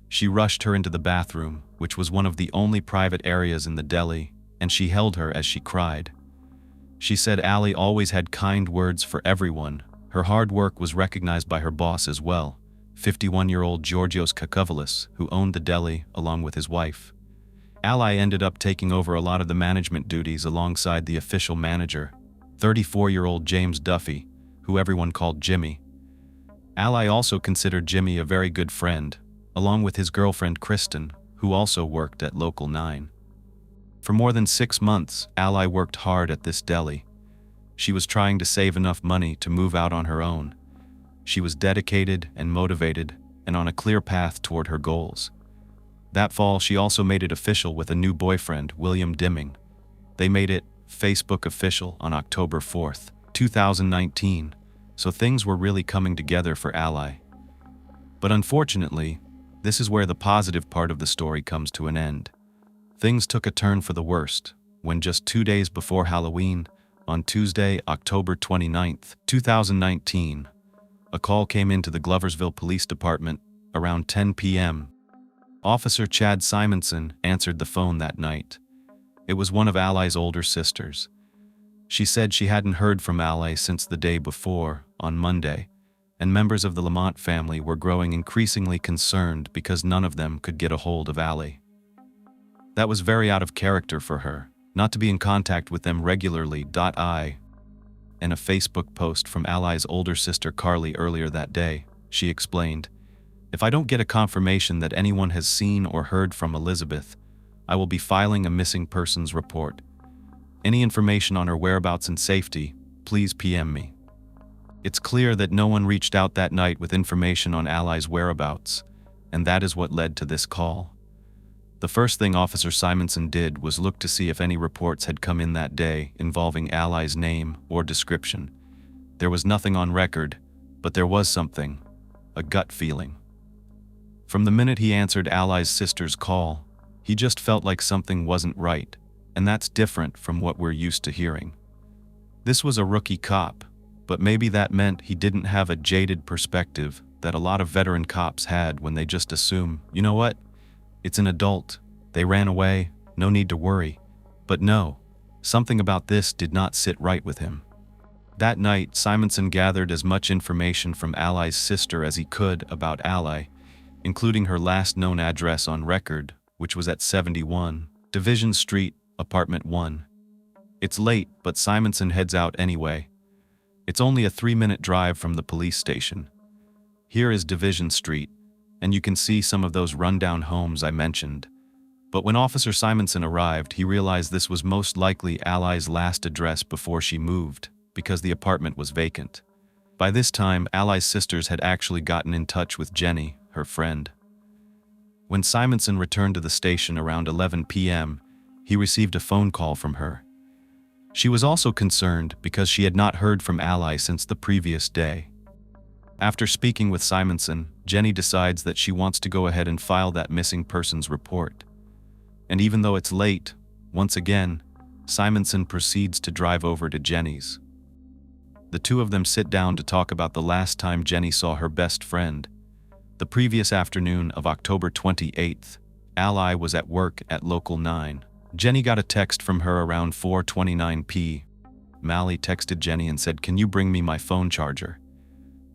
She rushed her into the bathroom, which was one of the only private areas in the deli, and she held her as she cried. She said Ally always had kind words for everyone. Her hard work was recognized by her boss as well, 51-year-old Georgios Kakouvalis, who owned the deli along with his wife. Ally ended up taking over a lot of the management duties alongside the official manager, 34-year-old James Duffy, who everyone called Jimmy. Ally also considered Jimmy a very good friend, along with his girlfriend Kristen, who also worked at Local 9. For more than 6 months, Ally worked hard at this deli. She was trying to save enough money to move out on her own. She was dedicated and motivated and on a clear path toward her goals. That fall, she also made it official with a new boyfriend, William Dimming. They made it Facebook official on October 4th, 2019, so things were really coming together for Ally. But unfortunately, this is where the positive part of the story comes to an end. Things took a turn for the worst when just 2 days before Halloween, on Tuesday, October 29th, 2019, a call came into the Gloversville Police Department around 10 p.m. Officer Chad Simonson answered the phone that night. It was one of Ally's older sisters. She said she hadn't heard from Ally since the day before, on Monday, and members of the Lamont family were growing increasingly concerned because none of them could get a hold of Ally. That was very out of character for her, not to be in contact with them regularly. In a Facebook post from Ally's older sister Carly earlier that day, she explained, "If I don't get a confirmation that anyone has seen or heard from Elizabeth, I will be filing a missing persons report. Any information on her whereabouts and safety, please PM me." It's clear that no one reached out that night with information on Ally's whereabouts, and that is what led to this call. The first thing Officer Simonson did was look to see if any reports had come in that day involving Ally's name or description. There was nothing on record, but there was something, a gut feeling. From the minute he answered Ally's sister's call, he just felt like something wasn't right, and that's different from what we're used to hearing. This was a rookie cop, but maybe that meant he didn't have a jaded perspective that a lot of veteran cops had when they just assume, you know what? It's an adult. They ran away. No need to worry. But no, something about this did not sit right with him. That night, Simonson gathered as much information from Ally's sister as he could about Ally, including her last known address on record, which was at 71 Division Street, Apartment 1. It's late, but Simonson heads out anyway. It's only a 3-minute drive from the police station. Here is Division Street, and you can see some of those rundown homes I mentioned. But when Officer Simonson arrived, he realized this was most likely Ally's last address before she moved, because the apartment was vacant. By this time, Ally's sisters had actually gotten in touch with Jenny, her friend. When Simonson returned to the station around 11 p.m., he received a phone call from her. She was also concerned because she had not heard from Ally since the previous day. After speaking with Simonson, Jenny decides that she wants to go ahead and file that missing persons report. And even though it's late, once again, Simonson proceeds to drive over to Jenny's. The two of them sit down to talk about the last time Jenny saw her best friend. The previous afternoon of October 28th, Ally was at work at Local 9. Jenny got a text from her around 4:29 p.m. Mally texted Jenny and said, "Can you bring me my phone charger?"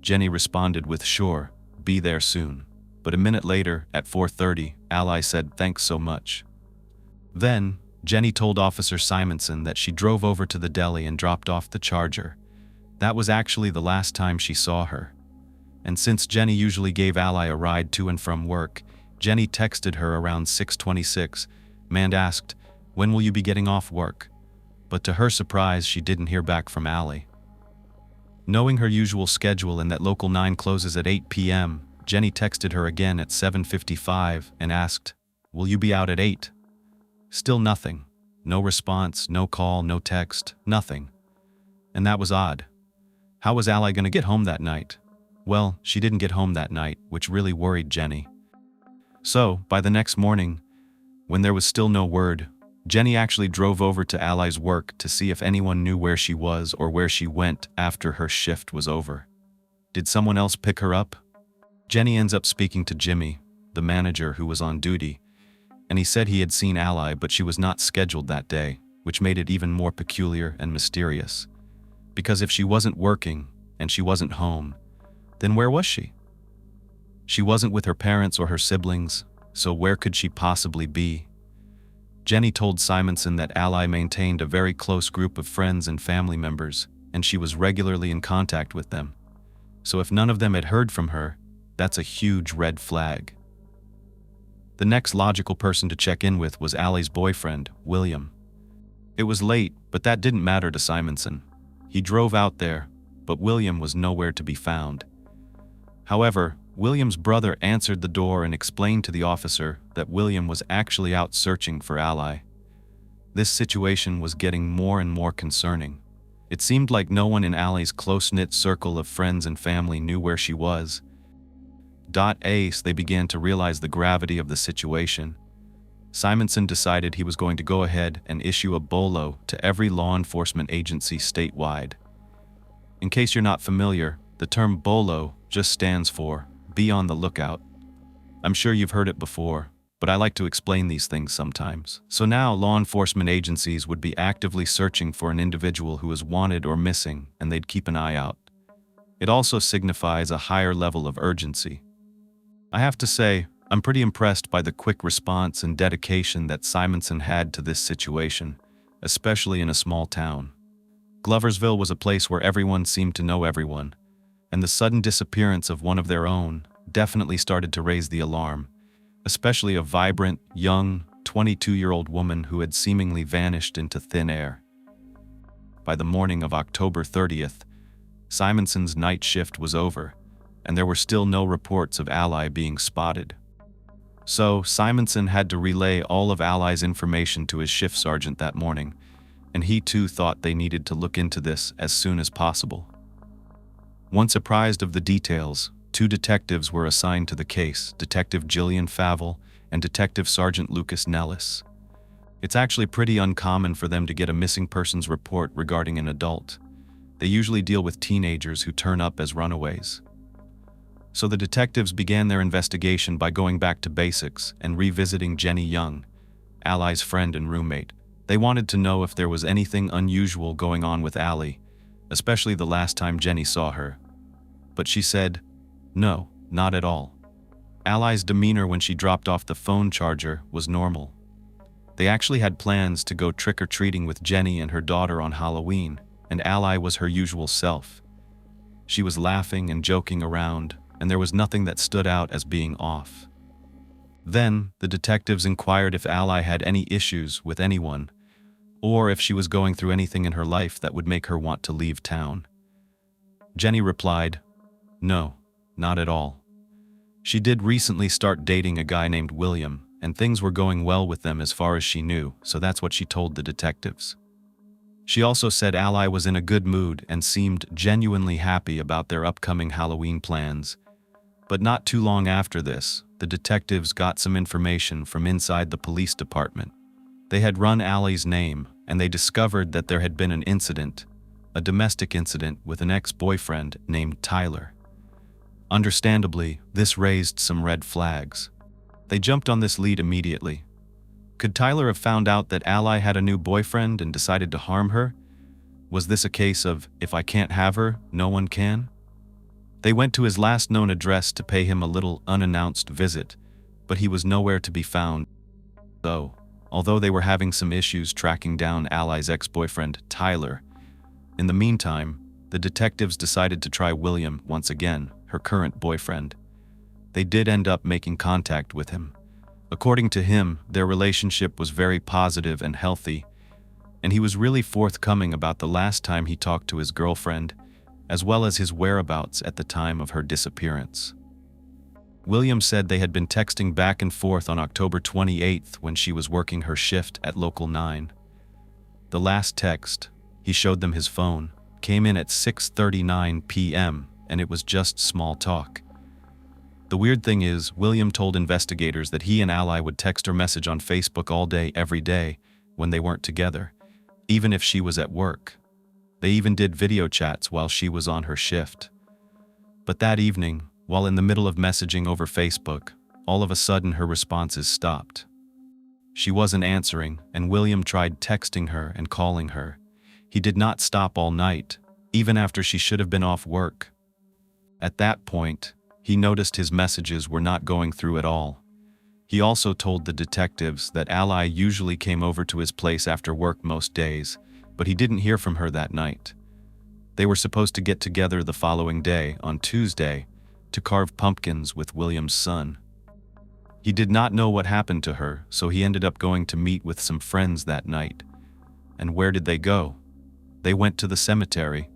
Jenny responded with, "Sure, be there soon." But a minute later, at 4:30, Ally said, "Thanks so much." Then, Jenny told Officer Simonson that she drove over to the deli and dropped off the charger. That was actually the last time she saw her. And since Jenny usually gave Ally a ride to and from work, Jenny texted her around 6:26 and asked, "When will you be getting off work?" But to her surprise, she didn't hear back from Ally. Knowing her usual schedule and that Local 9 closes at 8 p.m., Jenny texted her again at 7:55 and asked, "Will you be out at 8? Still nothing. No response, no call, no text, nothing. And that was odd. How was Ally going to get home that night? Well, she didn't get home that night, which really worried Jenny. So, by the next morning, when there was still no word, Jenny actually drove over to Ally's work to see if anyone knew where she was or where she went after her shift was over. Did someone else pick her up? Jenny ends up speaking to Jimmy, the manager who was on duty, and he said he had seen Ally but she was not scheduled that day, which made it even more peculiar and mysterious. Because if she wasn't working and she wasn't home, then where was she? She wasn't with her parents or her siblings, so where could she possibly be? Jenny told Simonson that Ally maintained a very close group of friends and family members, and she was regularly in contact with them. So if none of them had heard from her, that's a huge red flag. The next logical person to check in with was Ally's boyfriend, William. It was late, but that didn't matter to Simonson. He drove out there, but William was nowhere to be found. However, William's brother answered the door and explained to the officer that William was actually out searching for Ally. This situation was getting more and more concerning. It seemed like no one in Ally's close-knit circle of friends and family knew where she was. They began to realize the gravity of the situation. Simonson decided he was going to go ahead and issue a BOLO to every law enforcement agency statewide. In case you're not familiar, the term BOLO just stands for Be on the Lookout. I'm sure you've heard it before, but I like to explain these things sometimes. So now law enforcement agencies would be actively searching for an individual who is wanted or missing, and they'd keep an eye out. It also signifies a higher level of urgency. I have to say, I'm pretty impressed by the quick response and dedication that Simonson had to this situation, especially in a small town. Gloversville was a place where everyone seemed to know everyone, and the sudden disappearance of one of their own definitely started to raise the alarm, especially a vibrant, young, 22-year-old woman who had seemingly vanished into thin air. By the morning of October 30th, Simonson's night shift was over, and there were still no reports of Ally being spotted. So, Simonson had to relay all of Ally's information to his shift sergeant that morning, and he too thought they needed to look into this as soon as possible. Once apprised of the details, two detectives were assigned to the case, Detective Jillian Favell and Detective Sergeant Lucas Nellis. It's actually pretty uncommon for them to get a missing persons report regarding an adult. They usually deal with teenagers who turn up as runaways. So the detectives began their investigation by going back to basics and revisiting Jenny Young, Ally's friend and roommate. They wanted to know if there was anything unusual going on with Ally, especially the last time Jenny saw her. But she said, no, not at all. Ally's demeanor when she dropped off the phone charger was normal. They actually had plans to go trick-or-treating with Jenny and her daughter on Halloween, and Ally was her usual self. She was laughing and joking around, and there was nothing that stood out as being off. Then, the detectives inquired if Ally had any issues with anyone, or if she was going through anything in her life that would make her want to leave town. Jenny replied, no, not at all. She did recently start dating a guy named William, and things were going well with them as far as she knew, so that's what she told the detectives. She also said Ally was in a good mood and seemed genuinely happy about their upcoming Halloween plans. But not too long after this, the detectives got some information from inside the police department. They had run Ally's name, and they discovered that there had been an incident, a domestic incident with an ex-boyfriend named Tyler. Understandably, this raised some red flags. They jumped on this lead immediately. Could Tyler have found out that Ally had a new boyfriend and decided to harm her? Was this a case of, if I can't have her, no one can? They went to his last known address to pay him a little unannounced visit, but he was nowhere to be found. So, although they were having some issues tracking down Ally's ex-boyfriend, Tyler, in the meantime, the detectives decided to try William once again, her current boyfriend. They did end up making contact with him. According to him, their relationship was very positive and healthy, and he was really forthcoming about the last time he talked to his girlfriend, as well as his whereabouts at the time of her disappearance. William said they had been texting back and forth on October 28th when she was working her shift at Local 9. The last text, he showed them his phone, came in at 6:39 p.m., and it was just small talk. The weird thing is, William told investigators that he and Ally would text or message on Facebook all day, every day, when they weren't together, even if she was at work. They even did video chats while she was on her shift. But that evening, while in the middle of messaging over Facebook, all of a sudden her responses stopped. She wasn't answering, and William tried texting her and calling her. He did not stop all night, even after she should have been off work. At that point, he noticed his messages were not going through at all. He also told the detectives that Ally usually came over to his place after work most days, but he didn't hear from her that night. They were supposed to get together the following day, on Tuesday, to carve pumpkins with William's son. He did not know what happened to her, so he ended up going to meet with some friends that night. And where did they go? They went to the cemetery.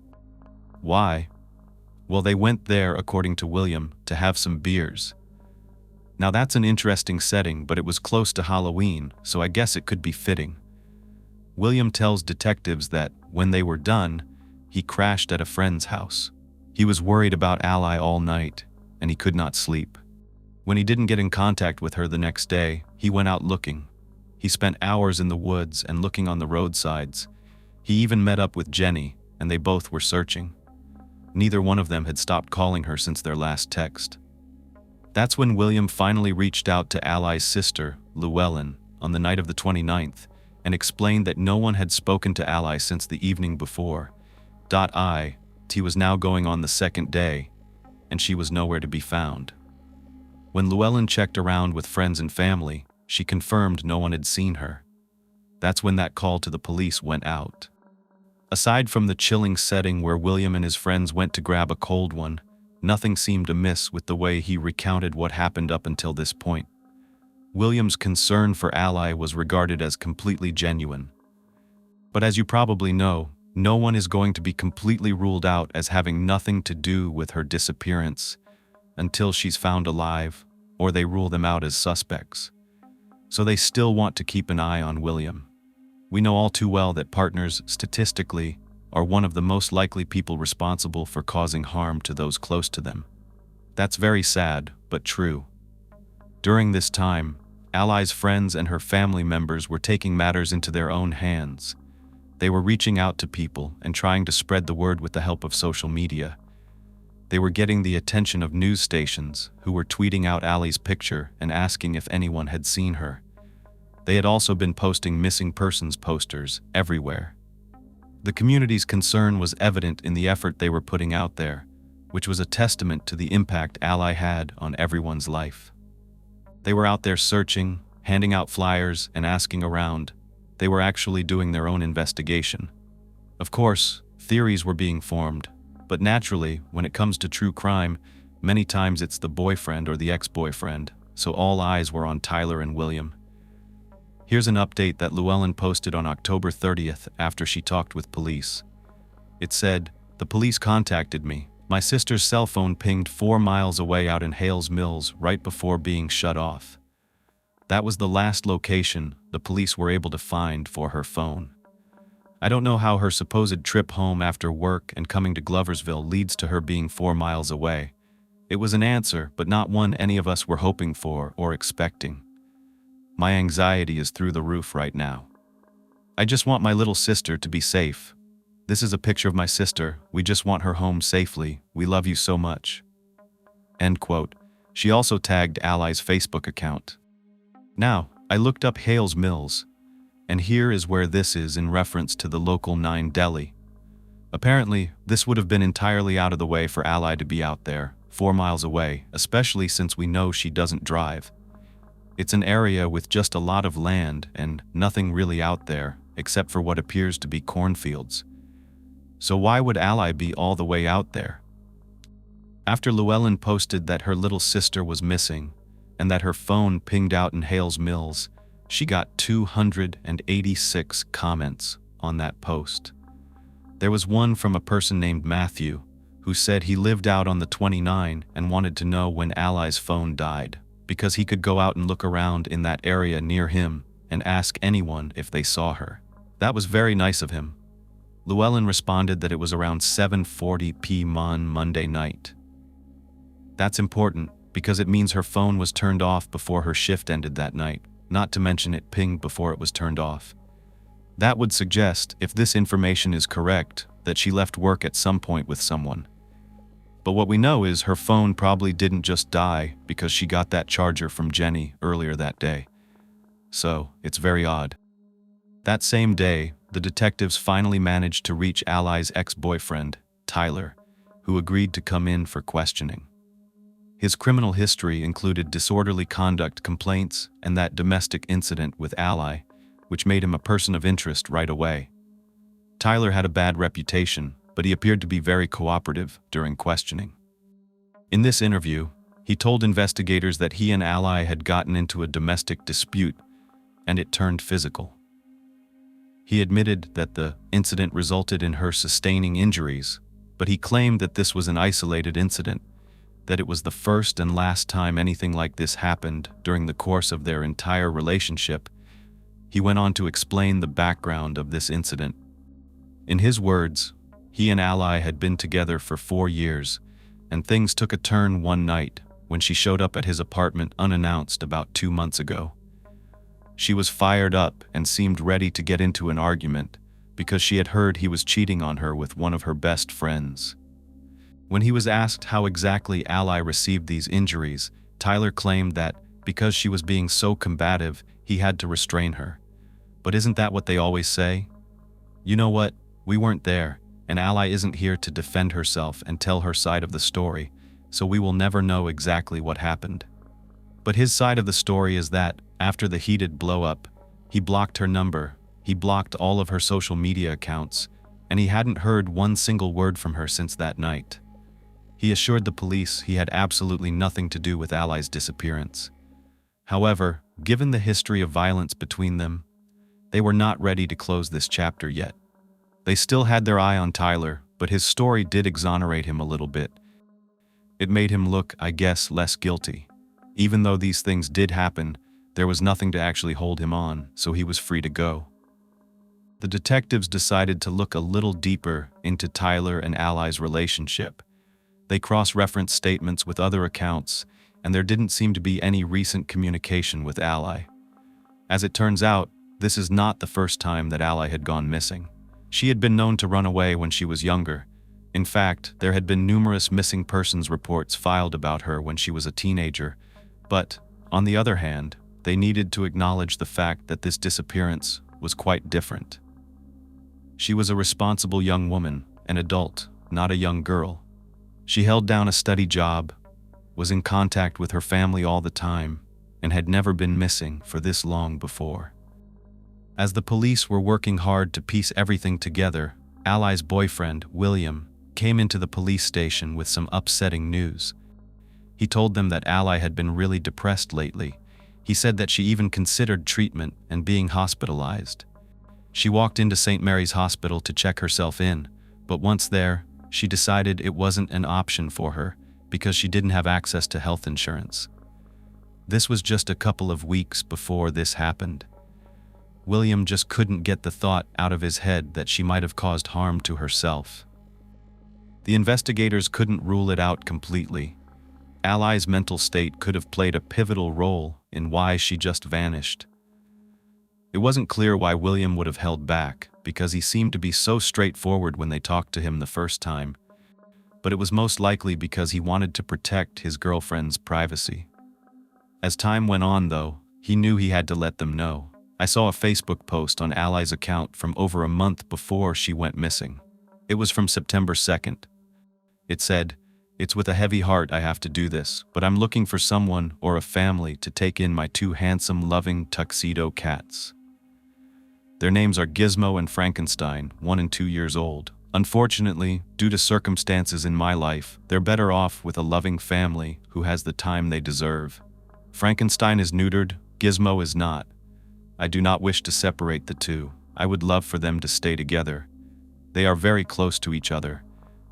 Why? Well, they went there, according to William, to have some beers. Now that's an interesting setting, but it was close to Halloween, so I guess it could be fitting. William tells detectives that, when they were done, he crashed at a friend's house. He was worried about Ally all night, and he could not sleep. When he didn't get in contact with her the next day, he went out looking. He spent hours in the woods and looking on the roadsides. He even met up with Jenny, and they both were searching. Neither one of them had stopped calling her since their last text. That's when William finally reached out to Ally's sister, Llewellyn, on the night of the 29th, and explained that no one had spoken to Ally since the evening before. He was now going on the second day, and she was nowhere to be found. When Llewellyn checked around with friends and family, she confirmed no one had seen her. That's when that call to the police went out. Aside from the chilling setting where William and his friends went to grab a cold one, nothing seemed amiss with the way he recounted what happened up until this point. William's concern for Ally was regarded as completely genuine. But as you probably know, no one is going to be completely ruled out as having nothing to do with her disappearance until she's found alive, or they rule them out as suspects. So they still want to keep an eye on William. We know all too well that partners, statistically, are one of the most likely people responsible for causing harm to those close to them. That's very sad, but true. During this time, Ally's friends and her family members were taking matters into their own hands. They were reaching out to people and trying to spread the word with the help of social media. They were getting the attention of news stations, who were tweeting out Ally's picture and asking if anyone had seen her. They had also been posting missing persons posters everywhere. The community's concern was evident in the effort they were putting out there, which was a testament to the impact Ally had on everyone's life. They were out there searching, handing out flyers, and asking around. They were actually doing their own investigation. Of course, theories were being formed, but naturally, when it comes to true crime, many times it's the boyfriend or the ex-boyfriend, so all eyes were on Tyler and William. Here's an update that Llewellyn posted on October 30th after she talked with police. It said, "The police contacted me. My sister's cell phone pinged 4 miles away out in Hales Mills right before being shut off. That was the last location the police were able to find for her phone. I don't know how her supposed trip home after work and coming to Gloversville leads to her being 4 miles away. It was an answer, but not one any of us were hoping for or expecting. My anxiety is through the roof right now. I just want my little sister to be safe. This is a picture of my sister. We just want her home safely. We love you so much." End quote. She also tagged Ally's Facebook account. Now, I looked up Hales Mills, and here is where this is in reference to the local 9 deli. Apparently, this would have been entirely out of the way for Ally to be out there, 4 miles away, especially since we know she doesn't drive. It's an area with just a lot of land and nothing really out there, except for what appears to be cornfields. So why would Ally be all the way out there? After Llewellyn posted that her little sister was missing, and that her phone pinged out in Hales Mills, she got 286 comments on that post. There was one from a person named Matthew, who said he lived out on the 29 and wanted to know when Ally's phone died, because he could go out and look around in that area near him and ask anyone if they saw her. That was very nice of him. Llewellyn responded that it was around 7:40 p.m. on Monday night. That's important, because it means her phone was turned off before her shift ended that night, not to mention it pinged before it was turned off. That would suggest, if this information is correct, that she left work at some point with someone. But what we know is her phone probably didn't just die because she got that charger from Jenny earlier that day. So, it's very odd. That same day, the detectives finally managed to reach Ally's ex-boyfriend, Tyler, who agreed to come in for questioning. His criminal history included disorderly conduct complaints and that domestic incident with Ally, which made him a person of interest right away. Tyler had a bad reputation, but he appeared to be very cooperative during questioning. In this interview, he told investigators that he and Ally had gotten into a domestic dispute, and it turned physical. He admitted that the incident resulted in her sustaining injuries, but he claimed that this was an isolated incident, that it was the first and last time anything like this happened during the course of their entire relationship. He went on to explain the background of this incident. In his words, he and Ally had been together for 4 years, and things took a turn one night when she showed up at his apartment unannounced about 2 months ago. She was fired up and seemed ready to get into an argument because she had heard he was cheating on her with one of her best friends. When he was asked how exactly Ally received these injuries, Tyler claimed that because she was being so combative, he had to restrain her. But isn't that what they always say? You know what? We weren't there, and Ally isn't here to defend herself and tell her side of the story, so we will never know exactly what happened. But his side of the story is that, after the heated blow-up, he blocked her number, he blocked all of her social media accounts, and he hadn't heard one single word from her since that night. He assured the police he had absolutely nothing to do with Ally's disappearance. However, given the history of violence between them, they were not ready to close this chapter yet. They still had their eye on Tyler, but his story did exonerate him a little bit. It made him look, I guess, less guilty. Even though these things did happen, there was nothing to actually hold him on, so he was free to go. The detectives decided to look a little deeper into Tyler and Ally's relationship. They cross-referenced statements with other accounts, and there didn't seem to be any recent communication with Ally. As it turns out, this is not the first time that Ally had gone missing. She had been known to run away when she was younger. In fact, there had been numerous missing persons reports filed about her when she was a teenager. But, on the other hand, they needed to acknowledge the fact that this disappearance was quite different. She was a responsible young woman, an adult, not a young girl. She held down a steady job, was in contact with her family all the time, and had never been missing for this long before. As the police were working hard to piece everything together, Ally's boyfriend, William, came into the police station with some upsetting news. He told them that Ally had been really depressed lately. He said that she even considered treatment and being hospitalized. She walked into St. Mary's Hospital to check herself in, but once there, she decided it wasn't an option for her because she didn't have access to health insurance. This was just a couple of weeks before this happened. William just couldn't get the thought out of his head that she might have caused harm to herself. The investigators couldn't rule it out completely. Ally's mental state could have played a pivotal role in why she just vanished. It wasn't clear why William would have held back, because he seemed to be so straightforward when they talked to him the first time. But it was most likely because he wanted to protect his girlfriend's privacy. As time went on, though, he knew he had to let them know. I saw a Facebook post on Ally's account from over a month before she went missing. It was from September 2nd. It said, "It's with a heavy heart I have to do this, but I'm looking for someone or a family to take in my two handsome, loving tuxedo cats. Their names are Gizmo and Frankenstein, 1 and 2 years old. Unfortunately, due to circumstances in my life, they're better off with a loving family who has the time they deserve. Frankenstein is neutered, Gizmo is not. I do not wish to separate the two. I would love for them to stay together. They are very close to each other.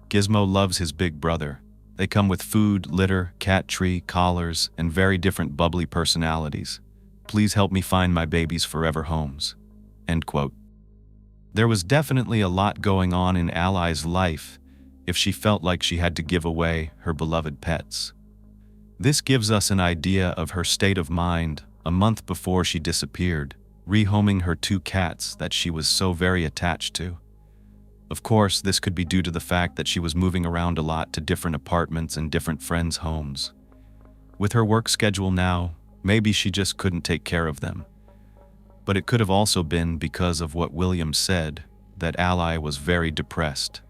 Gizmo loves his big brother. They come with food, litter, cat tree, collars, and very different bubbly personalities. Please help me find my baby's forever homes." End quote. There was definitely a lot going on in Ally's life if she felt like she had to give away her beloved pets. This gives us an idea of her state of mind a month before she disappeared, rehoming her two cats that she was so very attached to. Of course, this could be due to the fact that she was moving around a lot to different apartments and different friends' homes. With her work schedule now, maybe she just couldn't take care of them. But it could have also been because of what William said, that Ally was very depressed.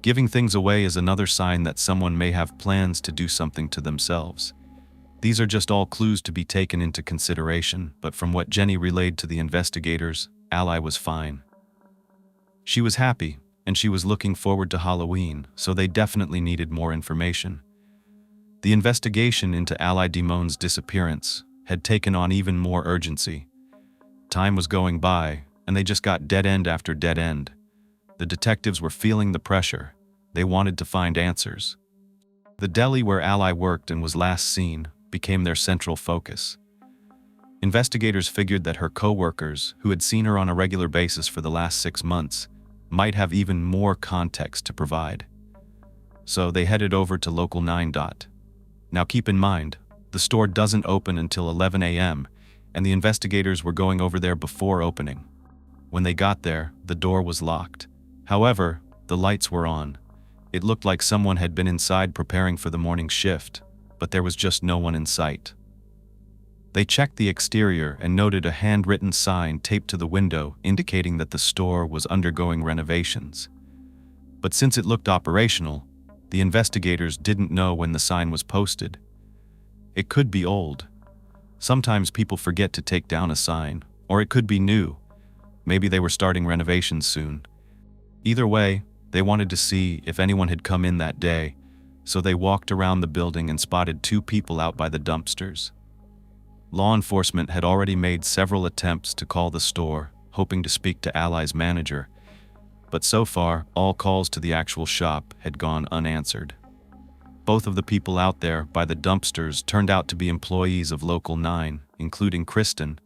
Giving things away is another sign that someone may have plans to do something to themselves. These are just all clues to be taken into consideration, but from what Jenny relayed to the investigators, Ally was fine. She was happy, and she was looking forward to Halloween, so they definitely needed more information. The investigation into Ally DeMone's disappearance had taken on even more urgency. Time was going by, and they just got dead end after dead end. The detectives were feeling the pressure. They wanted to find answers. The deli where Ally worked and was last seen became their central focus. Investigators figured that her co-workers, who had seen her on a regular basis for the last 6 months, might have even more context to provide. So they headed over to Local 9. Now keep in mind, the store doesn't open until 11 a.m., and the investigators were going over there before opening. When they got there, the door was locked. However, the lights were on. It looked like someone had been inside preparing for the morning shift, but there was just no one in sight. They checked the exterior and noted a handwritten sign taped to the window indicating that the store was undergoing renovations. But since it looked operational, the investigators didn't know when the sign was posted. It could be old. Sometimes people forget to take down a sign, or it could be new. Maybe they were starting renovations soon. Either way, they wanted to see if anyone had come in that day, so they walked around the building and spotted 2 people out by the dumpsters. Law enforcement had already made several attempts to call the store, hoping to speak to Ally's manager, but so far, all calls to the actual shop had gone unanswered. Both of the people out there by the dumpsters turned out to be employees of Local 9, including Kristen,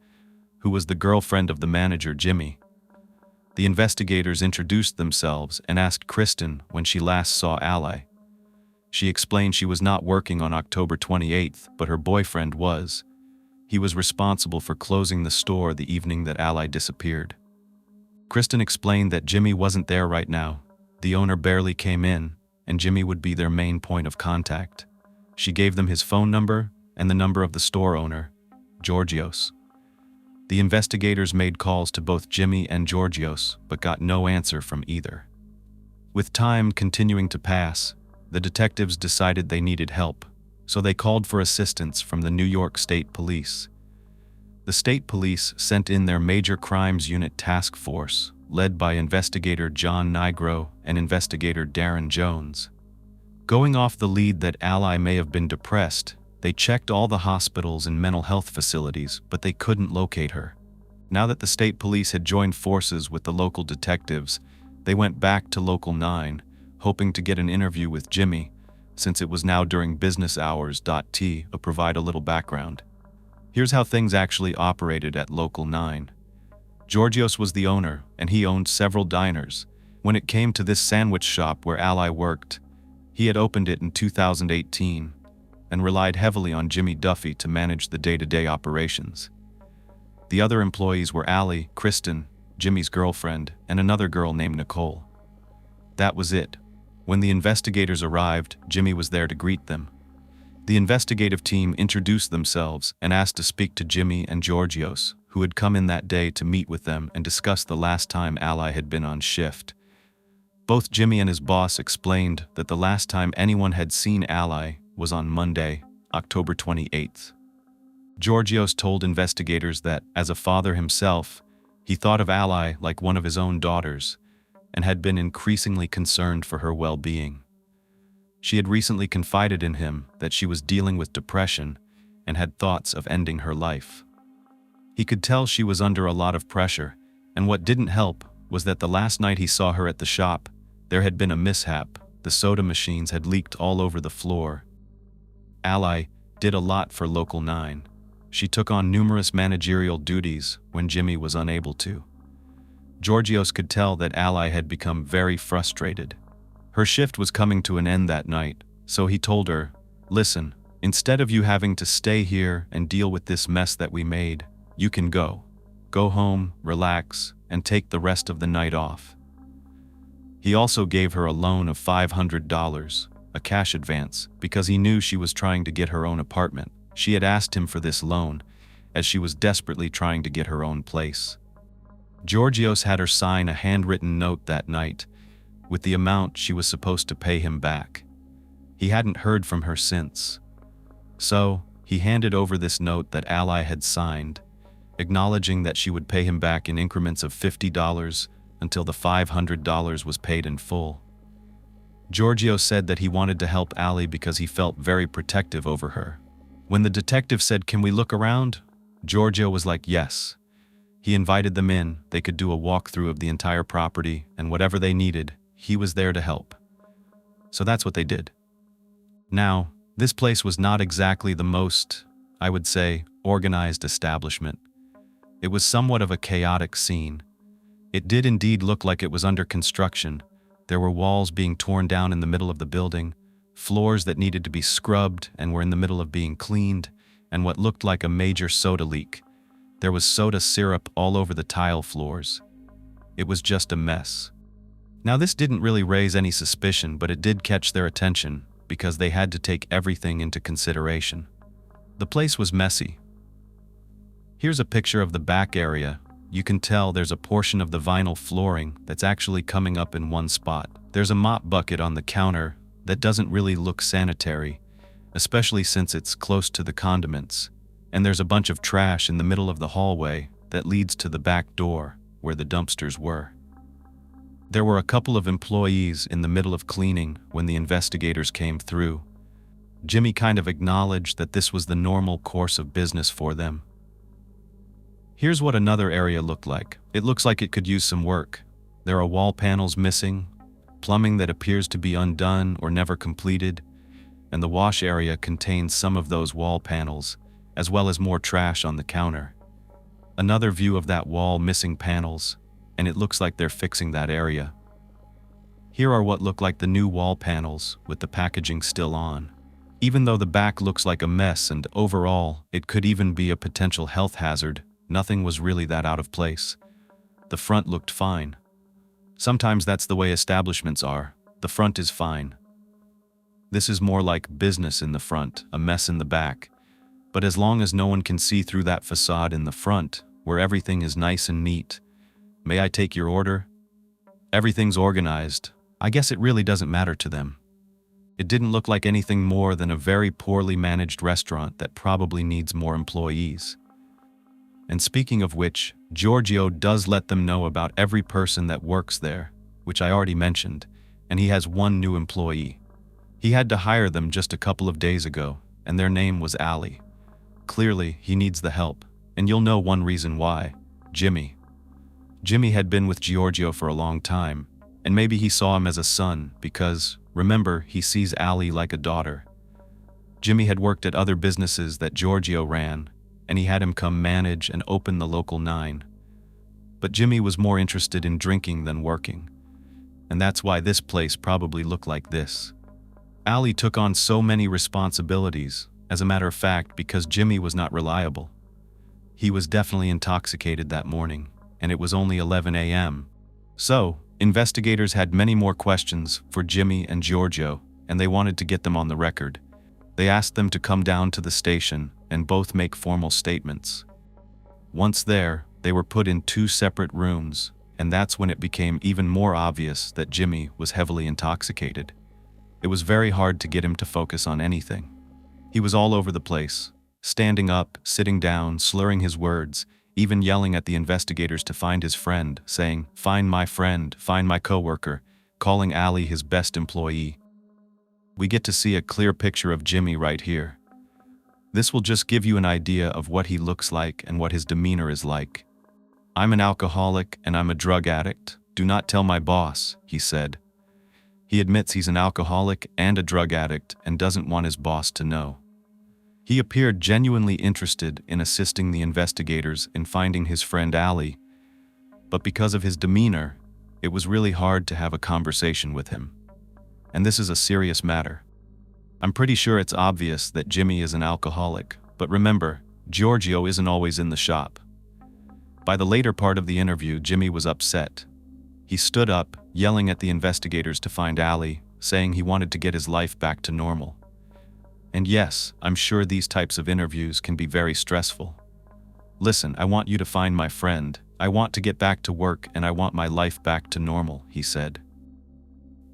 who was the girlfriend of the manager, Jimmy. The investigators introduced themselves and asked Kristen when she last saw Ally. She explained she was not working on October 28th, but her boyfriend was. He was responsible for closing the store the evening that Ally disappeared. Kristen explained that Jimmy wasn't there right now. The owner barely came in, and Jimmy would be their main point of contact. She gave them his phone number and the number of the store owner, Georgios. The investigators made calls to both Jimmy and Georgios, but got no answer from either. With time continuing to pass, the detectives decided they needed help, so they called for assistance from the New York State Police. The state police sent in their Major Crimes Unit task force, led by investigator John Nigro and investigator Darren Jones. Going off the lead that Ally may have been depressed, they checked all the hospitals and mental health facilities, but they couldn't locate her. Now that the state police had joined forces with the local detectives, they went back to Local 9, hoping to get an interview with Jimmy, since it was now during business hours. To provide a little background. Here's how things actually operated at Local 9. Georgios was the owner, and he owned several diners. When it came to this sandwich shop where Ally worked, he had opened it in 2018 and relied heavily on Jimmy Duffy to manage the day-to-day operations. The other employees were Allie, Kristen, Jimmy's girlfriend, and another girl named Nicole. That was it. When the investigators arrived, Jimmy was there to greet them. The investigative team introduced themselves and asked to speak to Jimmy and Georgios, who had come in that day to meet with them and discuss the last time Ally had been on shift. Both Jimmy and his boss explained that the last time anyone had seen Ally was on Monday, October 28th. Georgios told investigators that, as a father himself, he thought of Ally like one of his own daughters and had been increasingly concerned for her well-being. She had recently confided in him that she was dealing with depression and had thoughts of ending her life. He could tell she was under a lot of pressure, and what didn't help was that the last night he saw her at the shop, there had been a mishap. The soda machines had leaked all over the floor. Ally did a lot for Local 9. She took on numerous managerial duties when Jimmy was unable to. Georgios could tell that Ally had become very frustrated. Her shift was coming to an end that night, so he told her, "Listen, instead of you having to stay here and deal with this mess that we made, you can go. Go home, relax, and take the rest of the night off." He also gave her a loan of $500, a cash advance, because he knew she was trying to get her own apartment. She had asked him for this loan, as she was desperately trying to get her own place. Georgios had her sign a handwritten note that night, with the amount she was supposed to pay him back. He hadn't heard from her since. So, he handed over this note that Ally had signed, acknowledging that she would pay him back in increments of $50 until the $500 was paid in full. Giorgio said that he wanted to help Ally because he felt very protective over her. When the detective said, "Can we look around?" Giorgio was like, "Yes." He invited them in. They could do a walkthrough of the entire property, and whatever they needed, he was there to help. So that's what they did. Now, this place was not exactly the most, I would say, organized establishment. It was somewhat of a chaotic scene. It did indeed look like it was under construction. There were walls being torn down in the middle of the building, floors that needed to be scrubbed and were in the middle of being cleaned, and what looked like a major soda leak. There was soda syrup all over the tile floors. It was just a mess. Now, this didn't really raise any suspicion, but it did catch their attention because they had to take everything into consideration. The place was messy. Here's a picture of the back area. You can tell there's a portion of the vinyl flooring that's actually coming up in one spot. There's a mop bucket on the counter that doesn't really look sanitary, especially since it's close to the condiments. And there's a bunch of trash in the middle of the hallway that leads to the back door where the dumpsters were. There were a couple of employees in the middle of cleaning when the investigators came through. Jimmy kind of acknowledged that this was the normal course of business for them. Here's what another area looked like. It looks like it could use some work. There are wall panels missing, plumbing that appears to be undone or never completed, and the wash area contains some of those wall panels, as well as more trash on the counter. Another view of that wall missing panels, and it looks like they're fixing that area. Here are what look like the new wall panels with the packaging still on. Even though the back looks like a mess and overall it could even be a potential health hazard, nothing was really that out of place. The front looked fine. Sometimes that's the way establishments are. The front is fine. This is more like business in the front, a mess in the back. But as long as no one can see through that facade in the front, where everything is nice and neat. "May I take your order?" Everything's organized. I guess it really doesn't matter to them. It didn't look like anything more than a very poorly managed restaurant that probably needs more employees. And speaking of which, Giorgio does let them know about every person that works there, which I already mentioned, and he has one new employee. He had to hire them just a couple of days ago, and their name was Allie. Clearly, he needs the help, and you'll know one reason why. Jimmy. Jimmy had been with Giorgio for a long time, and maybe he saw him as a son because, remember, he sees Allie like a daughter. Jimmy had worked at other businesses that Giorgio ran, and he had him come manage and open the Local 9. but Jimmy was more interested in drinking than working. And that's why this place probably looked like this. Allie took on so many responsibilities, as a matter of fact, because Jimmy was not reliable. He was definitely intoxicated that morning, and it was only 11 a.m. So, investigators had many more questions for Jimmy and Giorgio, and they wanted to get them on the record. They asked them to come down to the station and both make formal statements. Once there, they were put in 2 separate rooms, and that's when it became even more obvious that Jimmy was heavily intoxicated. It was very hard to get him to focus on anything. He was all over the place, standing up, sitting down, slurring his words, even yelling at the investigators to find his friend, saying, "Find my friend, find my coworker," calling Allie his best employee. We get to see a clear picture of Jimmy right here. This will just give you an idea of what he looks like and what his demeanor is like. "I'm an alcoholic and I'm a drug addict. Do not tell my boss," he said. He admits he's an alcoholic and a drug addict and doesn't want his boss to know. He appeared genuinely interested in assisting the investigators in finding his friend Allie, but because of his demeanor, it was really hard to have a conversation with him. And this is a serious matter. I'm pretty sure it's obvious that Jimmy is an alcoholic, but remember, Giorgio isn't always in the shop. By the later part of the interview, Jimmy was upset. He stood up, yelling at the investigators to find Allie, saying he wanted to get his life back to normal. And yes, I'm sure these types of interviews can be very stressful. "Listen, I want you to find my friend. I want to get back to work and I want my life back to normal," he said.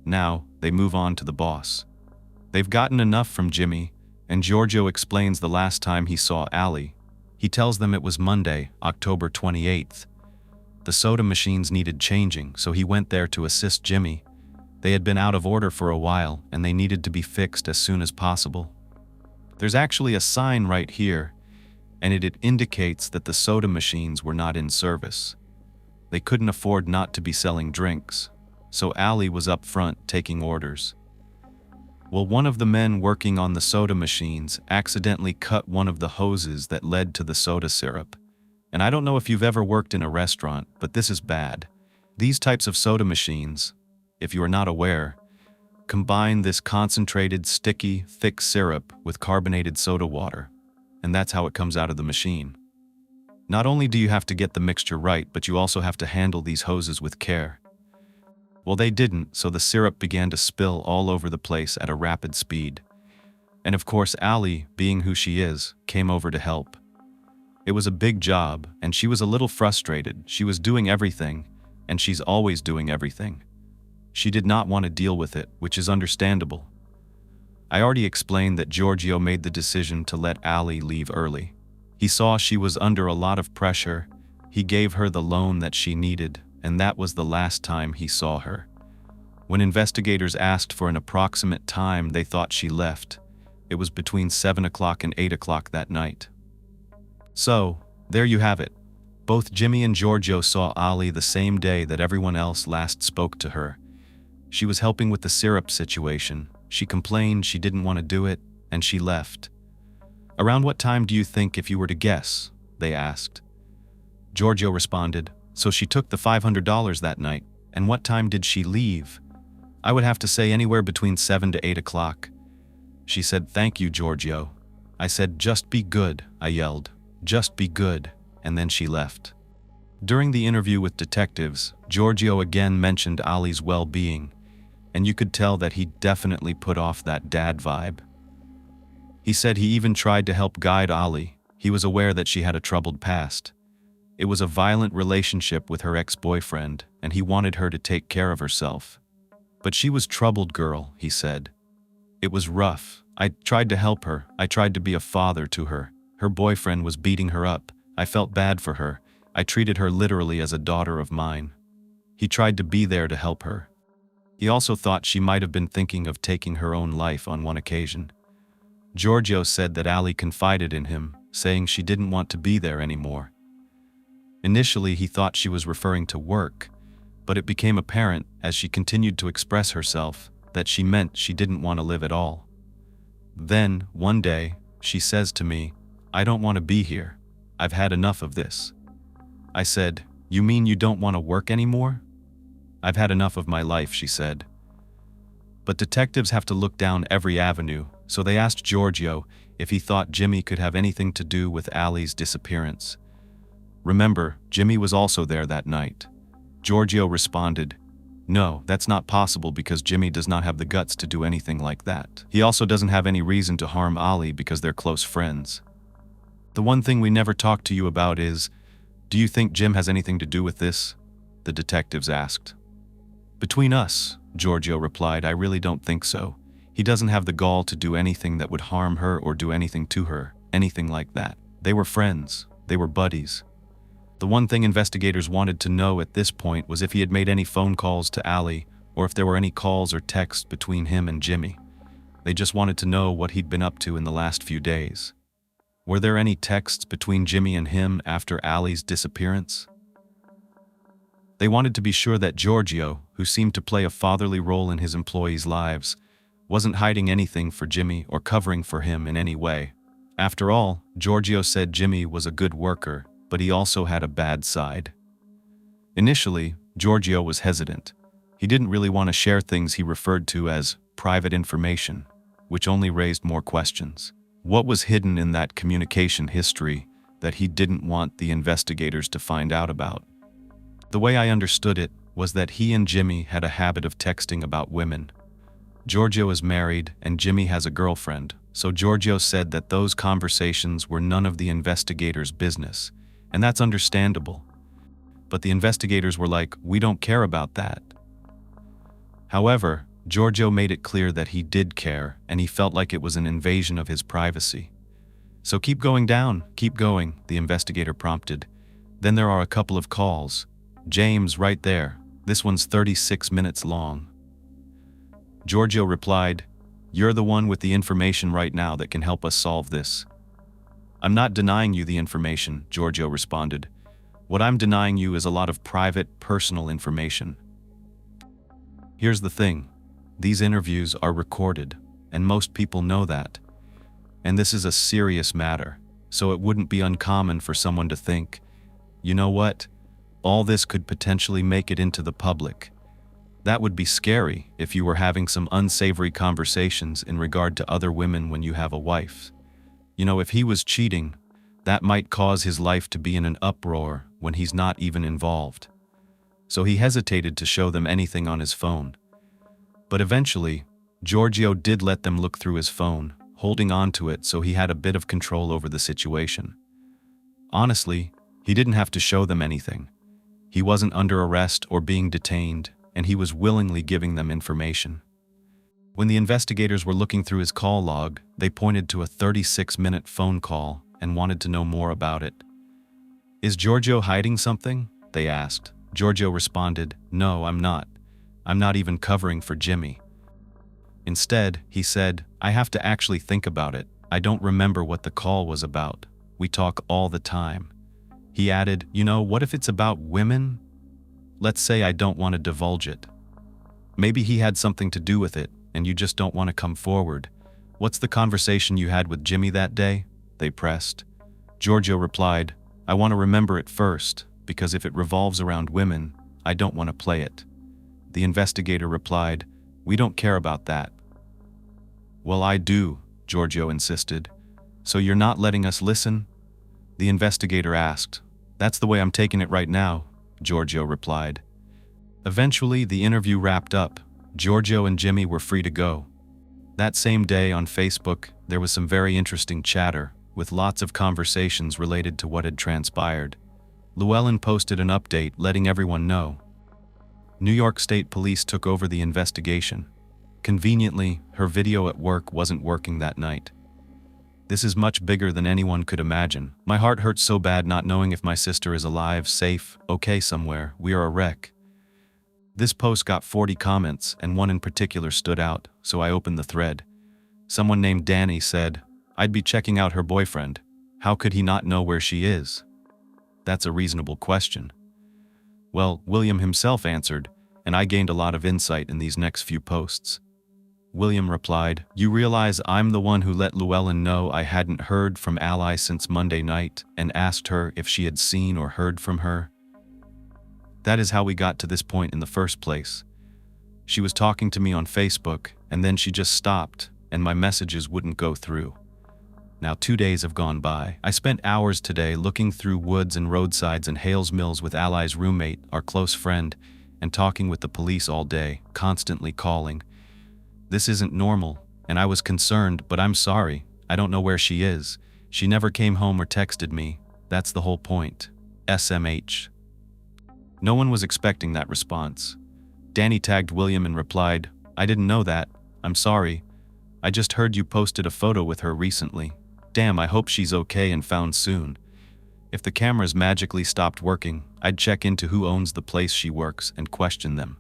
Now, they move on to the boss. They've gotten enough from Jimmy, and Giorgio explains the last time he saw Allie. He tells them it was Monday, October 28th. The soda machines needed changing, so he went there to assist Jimmy. They had been out of order for a while, and they needed to be fixed as soon as possible. There's actually a sign right here, and it indicates that the soda machines were not in service. They couldn't afford not to be selling drinks, so Allie was up front taking orders. Well, one of the men working on the soda machines accidentally cut one of the hoses that led to the soda syrup. And I don't know if you've ever worked in a restaurant, but this is bad. These types of soda machines, if you are not aware, combine this concentrated, sticky, thick syrup with carbonated soda water, and that's how it comes out of the machine. Not only do you have to get the mixture right, but you also have to handle these hoses with care. Well, they didn't, so the syrup began to spill all over the place at a rapid speed. And of course, Allie, being who she is, came over to help. It was a big job, and she was a little frustrated. She was doing everything, and she's always doing everything. She did not want to deal with it, which is understandable. I already explained that Giorgio made the decision to let Allie leave early. He saw she was under a lot of pressure. He gave her the loan that she needed, and that was the last time he saw her. When investigators asked for an approximate time they thought she left, it was between 7 o'clock and 8 o'clock that night. So, there you have it. Both Jimmy and Giorgio saw Allie the same day that everyone else last spoke to her. She was helping with the syrup situation. She complained she didn't want to do it, and she left. "Around what time do you think, if you were to guess?" they asked. Giorgio responded, "So she took the $500 that night, and what time did she leave?" "I would have to say anywhere between 7 to 8 o'clock. She said, "Thank you, Giorgio." I said, "Just be good," I yelled. "Just be good," and then she left. During the interview with detectives, Giorgio again mentioned Allie's well-being, and you could tell that he definitely put off that dad vibe. He said he even tried to help guide Allie. He was aware that she had a troubled past. It was a violent relationship with her ex-boyfriend, and he wanted her to take care of herself. But she was troubled girl, he said. It was rough. I tried to help her. I tried to be a father to her. Her boyfriend was beating her up. I felt bad for her. I treated her literally as a daughter of mine. He tried to be there to help her. He also thought she might have been thinking of taking her own life on one occasion. Giorgio said that Allie confided in him, saying she didn't want to be there anymore. Initially, he thought she was referring to work, but it became apparent as she continued to express herself that she meant she didn't want to live at all. Then, one day, she says to me, "I don't want to be here. I've had enough of this." I said, You mean you don't want to work anymore? I've had enough of my life, she said. But detectives have to look down every avenue, so they asked Giorgio if he thought Jimmy could have anything to do with Allie's disappearance. Remember, Jimmy was also there that night. Giorgio responded, "No, that's not possible because Jimmy does not have the guts to do anything like that. He also doesn't have any reason to harm Allie because they're close friends. The one thing we never talked to you about is, do you think Jim has anything to do with this?" the detectives asked. "Between us," Giorgio replied, "I really don't think so. He doesn't have the gall to do anything that would harm her or do anything to her, anything like that. They were friends. They were buddies." The one thing investigators wanted to know at this point was if he had made any phone calls to Allie or if there were any calls or texts between him and Jimmy. They just wanted to know what he'd been up to in the last few days. Were there any texts between Jimmy and him after Allie's disappearance? They wanted to be sure that Giorgio, who seemed to play a fatherly role in his employees' lives, wasn't hiding anything for Jimmy or covering for him in any way. After all, Giorgio said Jimmy was a good worker, but he also had a bad side. Initially, Giorgio was hesitant. He didn't really want to share things he referred to as private information, which only raised more questions. What was hidden in that communication history that he didn't want the investigators to find out about? The way I understood it was that he and Jimmy had a habit of texting about women. Giorgio is married and Jimmy has a girlfriend, so Giorgio said that those conversations were none of the investigators' business, and that's understandable. But the investigators were like, "We don't care about that." However, Giorgio made it clear that he did care, and he felt like it was an invasion of his privacy. "So keep going down, keep going," the investigator prompted. "Then there are a couple of calls. James, right there. This one's 36 minutes long." Giorgio replied, "You're the one with the information right now that can help us solve this." "I'm not denying you the information," Giorgio responded. "What I'm denying you is a lot of private, personal information." Here's the thing. These interviews are recorded, and most people know that. And this is a serious matter, so it wouldn't be uncommon for someone to think, "You know what? All this could potentially make it into the public." That would be scary if you were having some unsavory conversations in regard to other women when you have a wife. You know, if he was cheating, that might cause his life to be in an uproar when he's not even involved. So he hesitated to show them anything on his phone. But eventually, Giorgio did let them look through his phone, holding on to it so he had a bit of control over the situation. Honestly, he didn't have to show them anything. He wasn't under arrest or being detained, and he was willingly giving them information. When the investigators were looking through his call log, they pointed to a 36-minute phone call and wanted to know more about it. "Is Giorgio hiding something?" they asked. Giorgio responded, "No, I'm not. I'm not even covering for Jimmy." Instead, he said, "I have to actually think about it. I don't remember what the call was about. We talk all the time." He added, "You know, what if it's about women? Let's say I don't want to divulge it. Maybe he had something to do with it, and you just don't want to come forward. What's the conversation you had with Jimmy that day?" they pressed. Giorgio replied, "I want to remember it first, because if it revolves around women, I don't want to play it." The investigator replied, "We don't care about that." "Well, I do," Giorgio insisted. "So you're not letting us listen?" The investigator asked. "That's the way I'm taking it right now," Giorgio replied. Eventually, the interview wrapped up. Giorgio and Jimmy were free to go. That same day on Facebook, there was some very interesting chatter, with lots of conversations related to what had transpired. Llewellyn posted an update letting everyone know. New York State Police took over the investigation. Conveniently, her video at work wasn't working that night. "This is much bigger than anyone could imagine. My heart hurts so bad not knowing if my sister is alive, safe, okay somewhere. We are a wreck." This post got 40 comments, and one in particular stood out, so I opened the thread. Someone named Danny said, "I'd be checking out her boyfriend. How could he not know where she is?" That's a reasonable question. Well, William himself answered, and I gained a lot of insight in these next few posts. William replied, "You realize I'm the one who let Llewellyn know I hadn't heard from Ally since Monday night and asked her if she had seen or heard from her?" That is how we got to this point in the first place. She was talking to me on Facebook, and then she just stopped, and my messages wouldn't go through. Now 2 days have gone by. I spent hours today looking through woods and roadsides and Hales Mills with Ally's roommate, our close friend, and talking with the police all day, constantly calling. This isn't normal, and I was concerned, but I'm sorry. I don't know where she is. She never came home or texted me. That's the whole point. SMH. No one was expecting that response. Danny tagged William and replied, I didn't know that. I'm sorry. I just heard you posted a photo with her recently. Damn, I hope she's okay and found soon. If the cameras magically stopped working, I'd check into who owns the place she works and question them.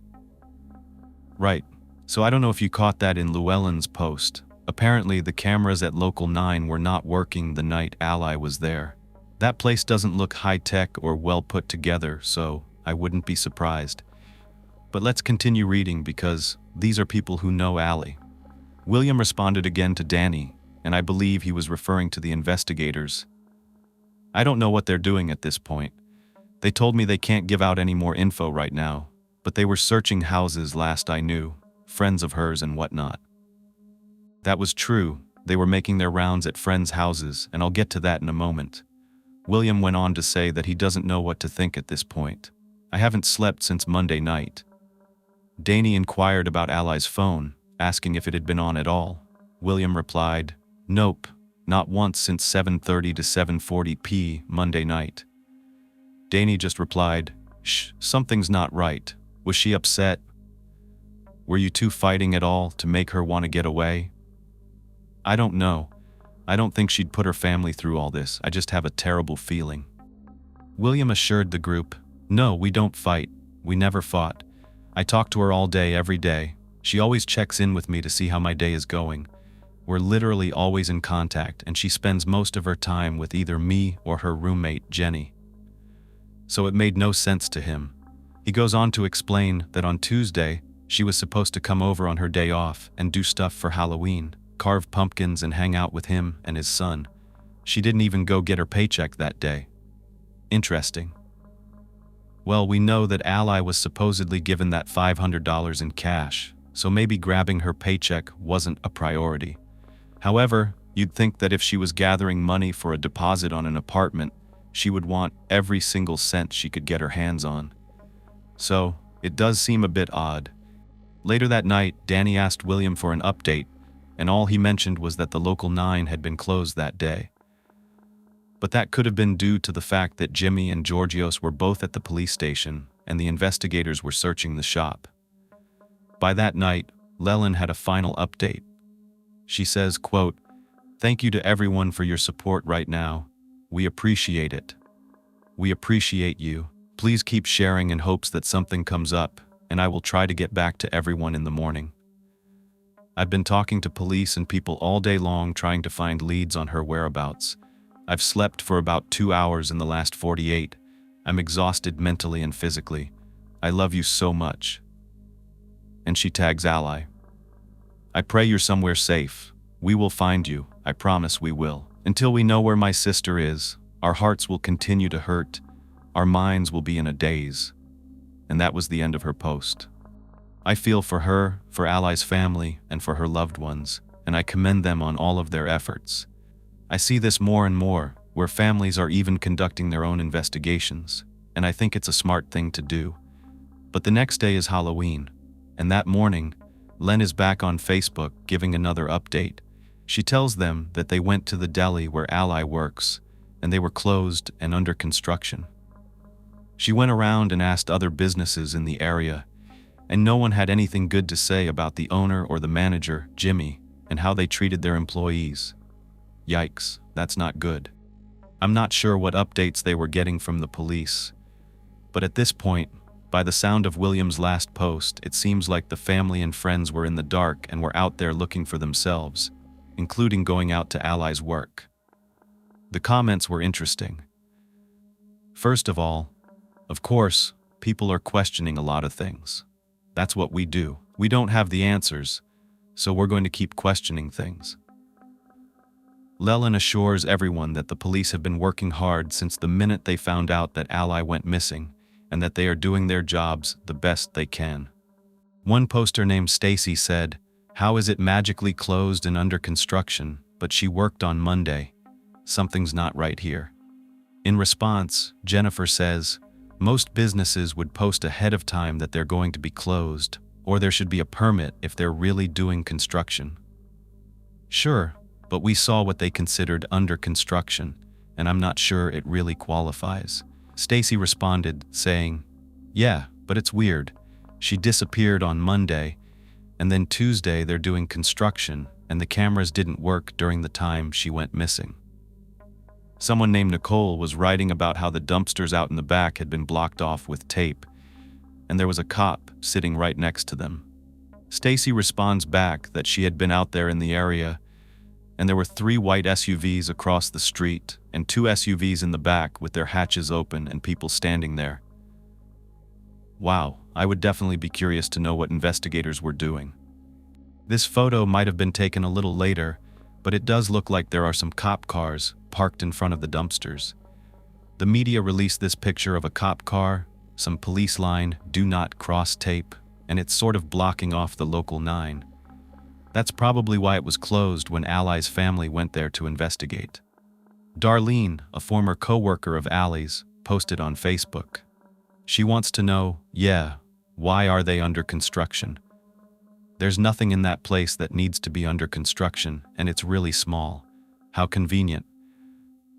Right. So I don't know if you caught that in Llewellyn's post. Apparently the cameras at Local 9 were not working the night Ally was there. That place doesn't look high-tech or well put together, so I wouldn't be surprised. But let's continue reading because these are people who know Ally. William responded again to Danny, and I believe he was referring to the investigators. I don't know what they're doing at this point. They told me they can't give out any more info right now, but they were searching houses last I knew, friends of hers and whatnot. That was true. They were making their rounds at friends' houses, and I'll get to that in a moment. William went on to say that he doesn't know what to think at this point. I haven't slept since Monday night. Danny inquired about Ally's phone, asking if it had been on at all. William replied, Nope, not once since 7:30 to 7:40 p. Monday night. Danny just replied, Shh, something's not right. Was she upset? Were you two fighting at all to make her want to get away? I don't know. I don't think she'd put her family through all this. I just have a terrible feeling. William assured the group, No, we don't fight. We never fought. I talk to her all day, every day. She always checks in with me to see how my day is going. We're literally always in contact, and she spends most of her time with either me or her roommate, Jenny. So it made no sense to him. He goes on to explain that on Tuesday, she was supposed to come over on her day off and do stuff for Halloween, carve pumpkins and hang out with him and his son. She didn't even go get her paycheck that day. Interesting. Well, we know that Ally was supposedly given that $500 in cash, so maybe grabbing her paycheck wasn't a priority. However, you'd think that if she was gathering money for a deposit on an apartment, she would want every single cent she could get her hands on. So, it does seem a bit odd. Later that night, Danny asked William for an update, and all he mentioned was that the Local 9 had been closed that day. But that could have been due to the fact that Jimmy and Georgios were both at the police station, and the investigators were searching the shop. By that night, Llewellyn had a final update. She says, quote, Thank you to everyone for your support right now. We appreciate it. We appreciate you. Please keep sharing in hopes that something comes up, and I will try to get back to everyone in the morning. I've been talking to police and people all day long trying to find leads on her whereabouts. I've slept for about 2 hours in the last 48. I'm exhausted mentally and physically. I love you so much. And she tags Ally. I pray you're somewhere safe. We will find you. I promise we will. Until we know where my sister is, our hearts will continue to hurt. Our minds will be in a daze. And that was the end of her post. I feel for her, for Ally's family, and for her loved ones, and I commend them on all of their efforts. I see this more and more, where families are even conducting their own investigations, and I think it's a smart thing to do. But the next day is Halloween, and that morning, Len is back on Facebook giving another update. She tells them that they went to the deli where Ally works, and they were closed and under construction. She went around and asked other businesses in the area, and no one had anything good to say about the owner or the manager, Jimmy, and how they treated their employees. Yikes, that's not good. I'm not sure what updates they were getting from the police, but at this point, by the sound of William's last post, it seems like the family and friends were in the dark and were out there looking for themselves, including going out to Ally's work. The comments were interesting. First of all, of course, people are questioning a lot of things. That's what we do. We don't have the answers, so we're going to keep questioning things. Llewellyn assures everyone that the police have been working hard since the minute they found out that Ally went missing, and that they are doing their jobs the best they can. One poster named Stacy said, "How is it magically closed and under construction, but she worked on Monday? Something's not right here." In response, Jennifer says, "Most businesses would post ahead of time that they're going to be closed, or there should be a permit if they're really doing construction." Sure, but we saw what they considered under construction, and I'm not sure it really qualifies. Stacy responded, saying, "Yeah, but it's weird. She disappeared on Monday, and then Tuesday they're doing construction, and the cameras didn't work during the time she went missing." Someone named Nicole was writing about how the dumpsters out in the back had been blocked off with tape, and there was a cop sitting right next to them. Stacy responds back that she had been out there in the area, and there were 3 white SUVs across the street and 2 SUVs in the back with their hatches open and people standing there. Wow, I would definitely be curious to know what investigators were doing. This photo might have been taken a little later, but it does look like there are some cop cars parked in front of the dumpsters. The media released this picture of a cop car, some police line, "Do not cross" tape, and it's sort of blocking off the local 9. That's probably why it was closed when Allie's family went there to investigate. Darlene, a former co-worker of Allie's, posted on Facebook. She wants to know, why are they under construction? There's nothing in that place that needs to be under construction, and it's really small. How convenient.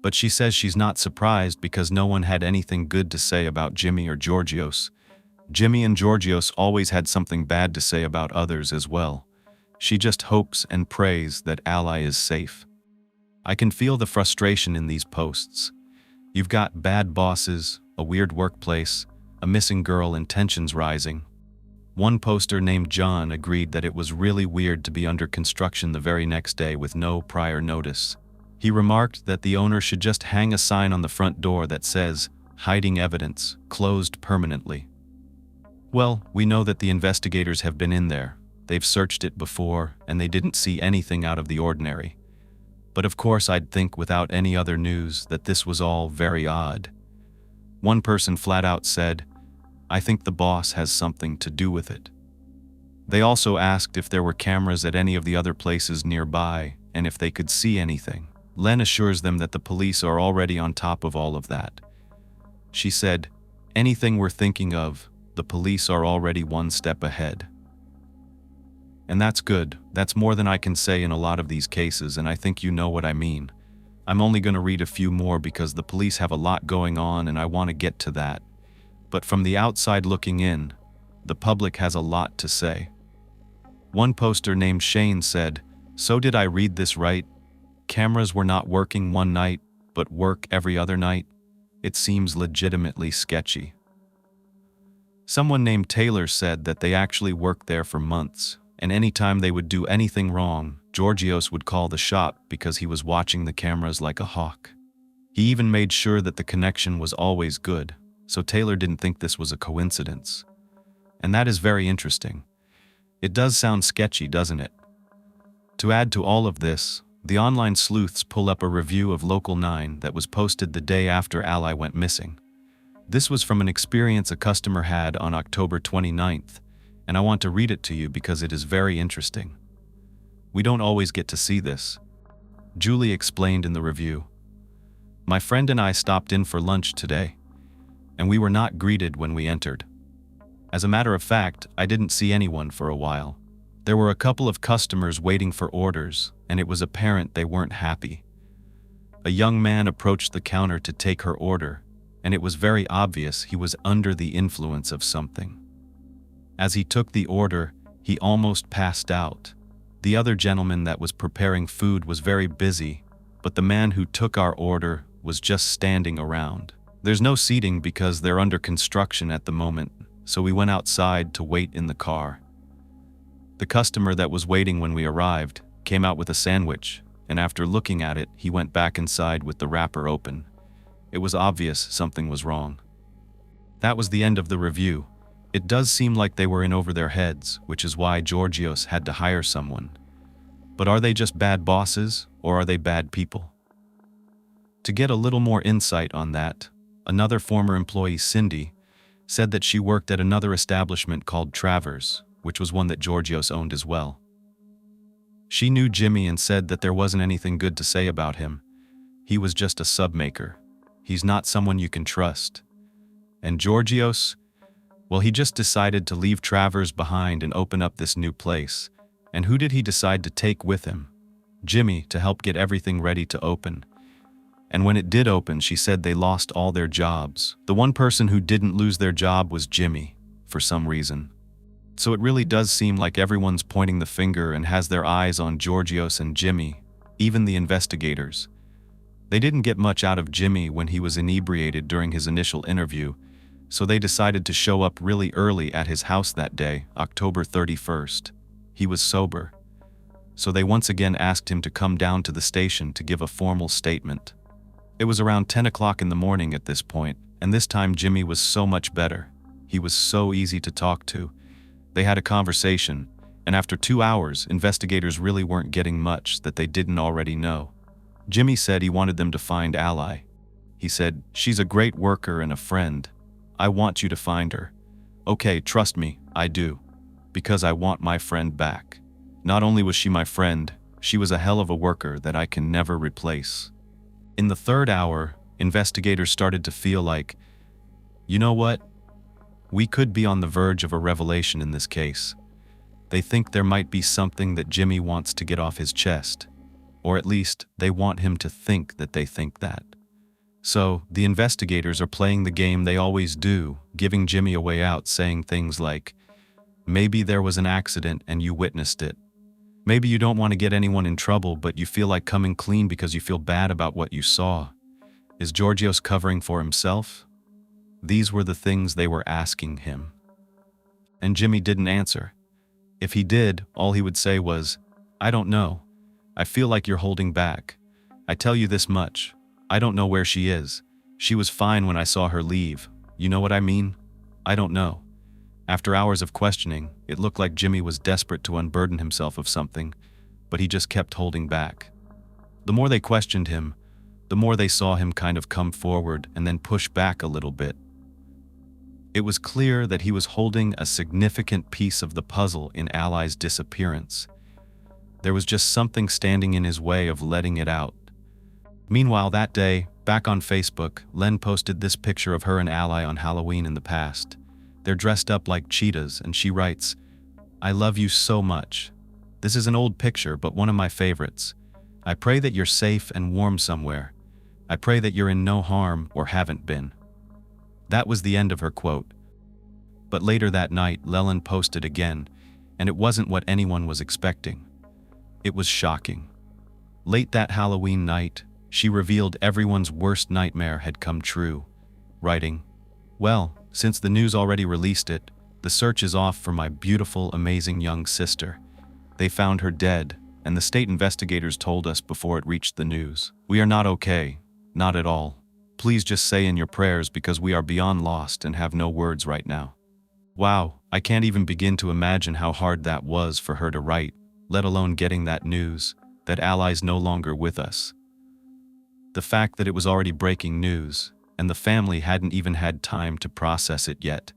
But she says she's not surprised because no one had anything good to say about Jimmy or Georgios. Jimmy and Georgios always had something bad to say about others as well. She just hopes and prays that Ally is safe. I can feel the frustration in these posts. You've got bad bosses, a weird workplace, a missing girl, and tensions rising. One poster named John agreed that it was really weird to be under construction the very next day with no prior notice. He remarked that the owner should just hang a sign on the front door that says, "Hiding evidence, closed permanently." Well, we know that the investigators have been in there. They've searched it before, and they didn't see anything out of the ordinary. But of course I'd think without any other news that this was all very odd. One person flat out said, "I think the boss has something to do with it." They also asked if there were cameras at any of the other places nearby, and if they could see anything. Len assures them that the police are already on top of all of that. She said, "Anything we're thinking of, the police are already one step ahead." And that's good. That's more than I can say in a lot of these cases, and I think you know what I mean. I'm only going to read a few more because the police have a lot going on and I want to get to that. But from the outside looking in, the public has a lot to say. One poster named Shane said, "So did I read this right? Cameras were not working one night, but work every other night? It seems legitimately sketchy." Someone named Taylor said that they actually worked there for months, and anytime they would do anything wrong, Georgios would call the shop because he was watching the cameras like a hawk. He even made sure that the connection was always good, so Taylor didn't think this was a coincidence. And that is very interesting. It does sound sketchy, doesn't it? To add to all of this, the online sleuths pull up a review of Local 9 that was posted the day after Ally went missing. This was from an experience a customer had on October 29th, and I want to read it to you because it is very interesting. We don't always get to see this. Julie explained in the review, "My friend and I stopped in for lunch today, and we were not greeted when we entered. As a matter of fact, I didn't see anyone for a while. There were a couple of customers waiting for orders, and it was apparent they weren't happy. A young man approached the counter to take her order, and it was very obvious he was under the influence of something. As he took the order, he almost passed out. The other gentleman that was preparing food was very busy, but the man who took our order was just standing around. There's no seating because they're under construction at the moment, so we went outside to wait in the car. The customer that was waiting when we arrived came out with a sandwich, and after looking at it, he went back inside with the wrapper open. It was obvious something was wrong." That was the end of the review. It does seem like they were in over their heads, which is why Georgios had to hire someone. But are they just bad bosses, or are they bad people? To get a little more insight on that, another former employee, Cindy, said that she worked at another establishment called Travers, which was one that Georgios owned as well. She knew Jimmy and said that there wasn't anything good to say about him. He was just a sub-maker. He's not someone you can trust. And Georgios? Well, he just decided to leave Travers behind and open up this new place. And who did he decide to take with him? Jimmy, to help get everything ready to open. And when it did open, she said they lost all their jobs. The one person who didn't lose their job was Jimmy, for some reason. So it really does seem like everyone's pointing the finger and has their eyes on Georgios and Jimmy, even the investigators. They didn't get much out of Jimmy when he was inebriated during his initial interview, so they decided to show up really early at his house that day, October 31st. He was sober. So they once again asked him to come down to the station to give a formal statement. It was around 10 o'clock in the morning at this point, and this time Jimmy was so much better. He was so easy to talk to. They had a conversation, and after 2 hours, investigators really weren't getting much that they didn't already know. Jimmy said he wanted them to find Ally. He said, "She's a great worker and a friend. I want you to find her." "Okay, trust me, I do. Because I want my friend back. Not only was she my friend, she was a hell of a worker that I can never replace." In the third hour, investigators started to feel like, you know what? We could be on the verge of a revelation in this case. They think there might be something that Jimmy wants to get off his chest. Or at least, they want him to think that they think that. So, the investigators are playing the game they always do, giving Jimmy a way out, saying things like, maybe there was an accident and you witnessed it. Maybe you don't want to get anyone in trouble, but you feel like coming clean because you feel bad about what you saw. Is Georgios covering for himself? These were the things they were asking him. And Jimmy didn't answer. If he did, all he would say was, "I don't know. I feel like you're holding back. I tell you this much. I don't know where she is. She was fine when I saw her leave. You know what I mean? I don't know." After hours of questioning, it looked like Jimmy was desperate to unburden himself of something, but he just kept holding back. The more they questioned him, the more they saw him kind of come forward and then push back a little bit. It was clear that he was holding a significant piece of the puzzle in Ally's disappearance. There was just something standing in his way of letting it out. Meanwhile, that day, back on Facebook, Len posted this picture of her and Ally on Halloween in the past. They're dressed up like cheetahs, and she writes, "I love you so much. This is an old picture, but one of my favorites. I pray that you're safe and warm somewhere. I pray that you're in no harm or haven't been." That was the end of her quote. But later that night, Leland posted again, and it wasn't what anyone was expecting. It was shocking. Late that Halloween night, she revealed everyone's worst nightmare had come true, writing, "Well, since the news already released it, the search is off for my beautiful, amazing young sister. They found her dead, and the state investigators told us before it reached the news. We are not okay, not at all. Please just say in your prayers because we are beyond lost and have no words right now." Wow, I can't even begin to imagine how hard that was for her to write, let alone getting that news, that Ally's no longer with us. The fact that it was already breaking news, and the family hadn't even had time to process it yet.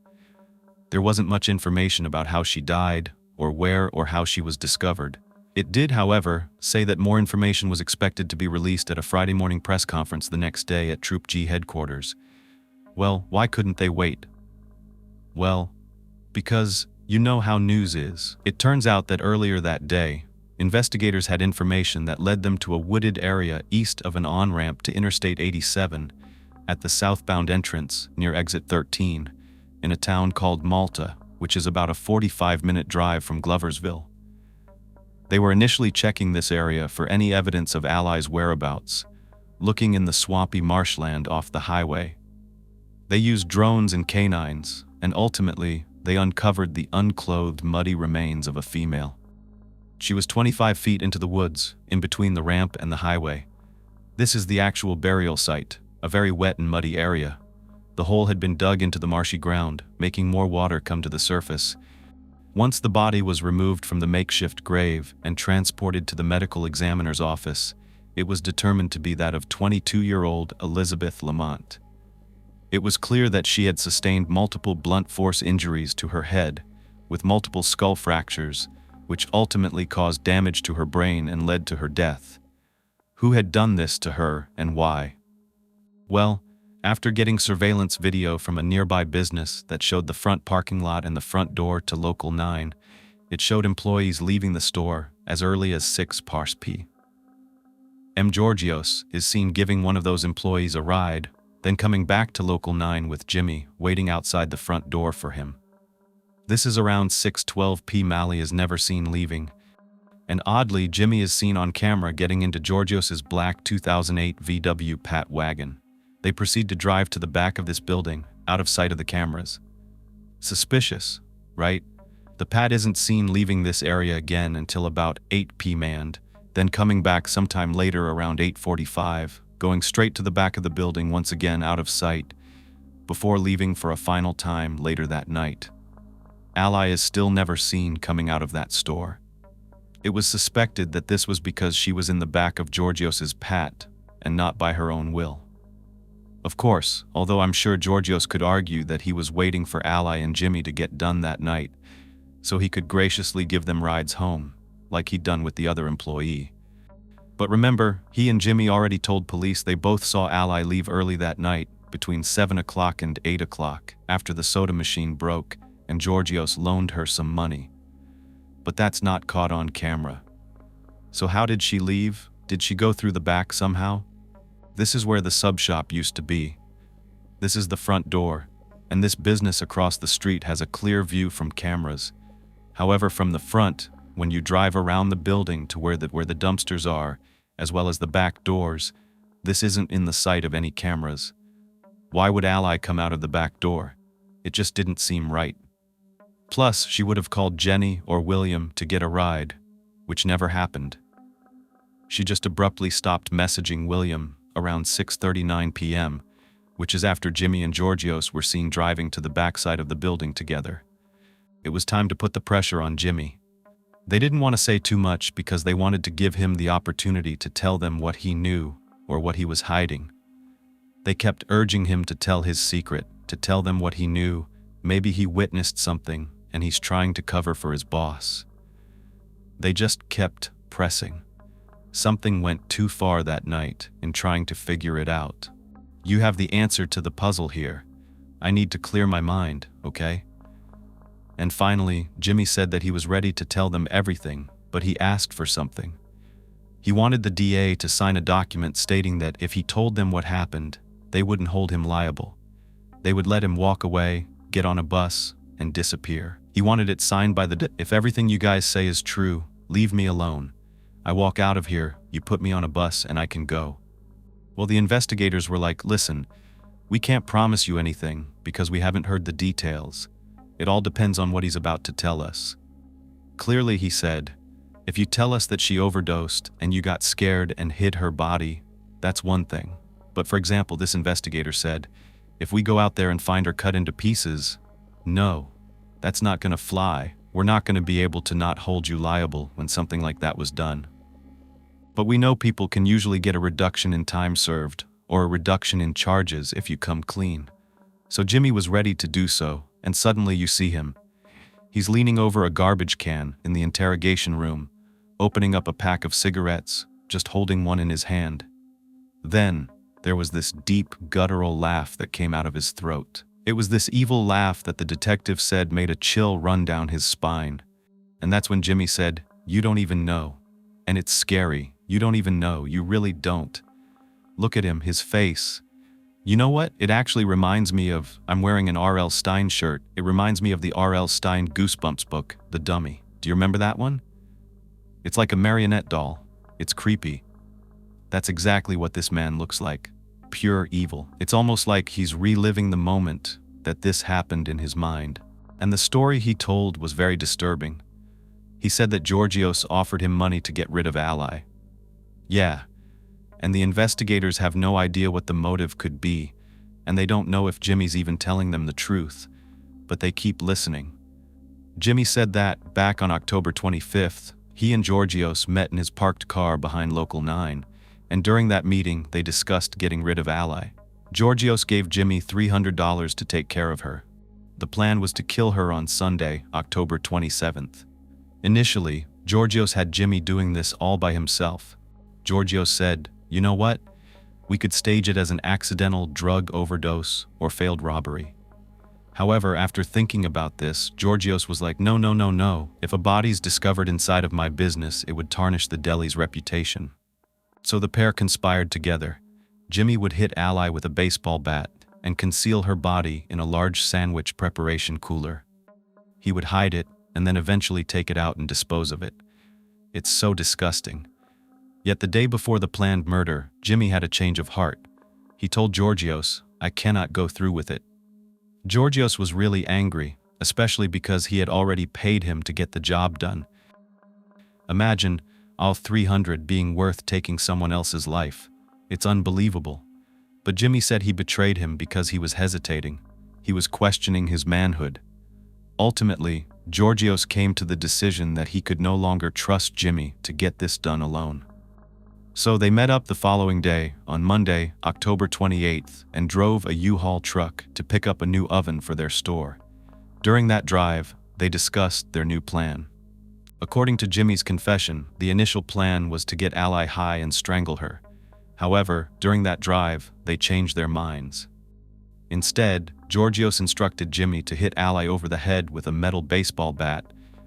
There wasn't much information about how she died, or where or how she was discovered. It did, however, say that more information was expected to be released at a Friday morning press conference the next day at Troop G headquarters. Well, why couldn't they wait? Well, because you know how news is. It turns out that earlier that day, investigators had information that led them to a wooded area east of an on-ramp to Interstate 87, at the southbound entrance near Exit 13, in a town called Malta, which is about a 45-minute drive from Gloversville. They were initially checking this area for any evidence of Ally's whereabouts, looking in the swampy marshland off the highway. They used drones and canines, and ultimately, they uncovered the unclothed, muddy remains of a female. She was 25 feet into the woods, in between the ramp and the highway. This is the actual burial site, a very wet and muddy area. The hole had been dug into the marshy ground, making more water come to the surface. Once the body was removed from the makeshift grave and transported to the medical examiner's office, it was determined to be that of 22-year-old Elizabeth Lamont. It was clear that she had sustained multiple blunt force injuries to her head, with multiple skull fractures, which ultimately caused damage to her brain and led to her death. Who had done this to her and why? Well, after getting surveillance video from a nearby business that showed the front parking lot and the front door to Local 9, it showed employees leaving the store as early as 6 p.m. M. Georgios is seen giving one of those employees a ride, then coming back to Local 9 with Jimmy waiting outside the front door for him. This is around 6:12 p.m. Mally is never seen leaving, and oddly Jimmy is seen on camera getting into Georgios's black 2008 VW Pat wagon. They proceed to drive to the back of this building, out of sight of the cameras. Suspicious, right? The Pat isn't seen leaving this area again until about 8 p.m. and then coming back sometime later around 8:45, going straight to the back of the building once again out of sight, before leaving for a final time later that night. Ally is still never seen coming out of that store. It was suspected that this was because she was in the back of Georgios's Pat, and not by her own will. Of course, although I'm sure Georgios could argue that he was waiting for Ally and Jimmy to get done that night, so he could graciously give them rides home, like he'd done with the other employee. But remember, he and Jimmy already told police they both saw Ally leave early that night, between 7 o'clock and 8 o'clock, after the soda machine broke, and Georgios loaned her some money. But that's not caught on camera. So how did she leave? Did she go through the back somehow? This is where the sub shop used to be. This is the front door, and this business across the street has a clear view from cameras. However, from the front, when you drive around the building to where the dumpsters are, as well as the back doors, this isn't in the sight of any cameras. Why would Ally come out of the back door? It just didn't seem right. Plus, she would have called Jenny or William to get a ride, which never happened. She just abruptly stopped messaging William around 6:39 p.m., which is after Jimmy and Georgios were seen driving to the backside of the building together. It was time to put the pressure on Jimmy. They didn't want to say too much because they wanted to give him the opportunity to tell them what he knew or what he was hiding. They kept urging him to tell his secret, to tell them what he knew. Maybe he witnessed something and he's trying to cover for his boss. They just kept pressing. Something went too far that night in trying to figure it out. You have the answer to the puzzle here. I need to clear my mind, okay? And finally, Jimmy said that he was ready to tell them everything, but he asked for something. He wanted the DA to sign a document stating that if he told them what happened, they wouldn't hold him liable. They would let him walk away, get on a bus, and disappear. He wanted it signed by if everything you guys say is true, leave me alone. I walk out of here, you put me on a bus, and I can go. Well, the investigators were like, listen, we can't promise you anything because we haven't heard the details. It all depends on what he's about to tell us. Clearly, he said, if you tell us that she overdosed and you got scared and hid her body, that's one thing. But for example, this investigator said, if we go out there and find her cut into pieces, no, that's not gonna fly. We're not gonna be able to not hold you liable when something like that was done. But we know people can usually get a reduction in time served or a reduction in charges if you come clean. So Jimmy was ready to do so, and suddenly you see him. He's leaning over a garbage can in the interrogation room, opening up a pack of cigarettes, just holding one in his hand. Then, there was this deep, guttural laugh that came out of his throat. It was this evil laugh that the detective said made a chill run down his spine. And that's when Jimmy said, "You don't even know. And it's scary. You don't even know. You really don't. Look at him, his face. You know what? It actually reminds me of, I'm wearing an R.L. Stine shirt. It reminds me of the R.L. Stine Goosebumps book, The Dummy. Do you remember that one? It's like a marionette doll. It's creepy. That's exactly what this man looks like. Pure evil. It's almost like he's reliving the moment that this happened in his mind. And the story he told was very disturbing. He said that Georgios offered him money to get rid of Ally. Yeah. And the investigators have no idea what the motive could be, and they don't know if Jimmy's even telling them the truth, but they keep listening. Jimmy said that, back on October 25th, he and Georgios met in his parked car behind Local 9, and during that meeting they discussed getting rid of Ally. Georgios gave Jimmy $300 to take care of her. The plan was to kill her on Sunday, October 27th. Initially, Georgios had Jimmy doing this all by himself. Georgios said, "You know what? We could stage it as an accidental drug overdose or failed robbery." However, after thinking about this, Georgios was like, no. If a body's discovered inside of my business, it would tarnish the deli's reputation. So the pair conspired together. Jimmy would hit Ally with a baseball bat and conceal her body in a large sandwich preparation cooler. He would hide it and then eventually take it out and dispose of it. It's so disgusting. Yet the day before the planned murder, Jimmy had a change of heart. He told Georgios, "I cannot go through with it." Georgios was really angry, especially because he had already paid him to get the job done. Imagine all 300 being worth taking someone else's life. It's unbelievable. But Jimmy said he betrayed him because he was hesitating. He was questioning his manhood. Ultimately, Georgios came to the decision that he could no longer trust Jimmy to get this done alone. So they met up the following day, on Monday, October 28th, and drove a U-Haul truck to pick up a new oven for their store. During that drive, they discussed their new plan. According to Jimmy's confession, the initial plan was to get Ally high and strangle her. However, during that drive, they changed their minds. Instead, Georgios instructed Jimmy to hit Ally over the head with a metal baseball bat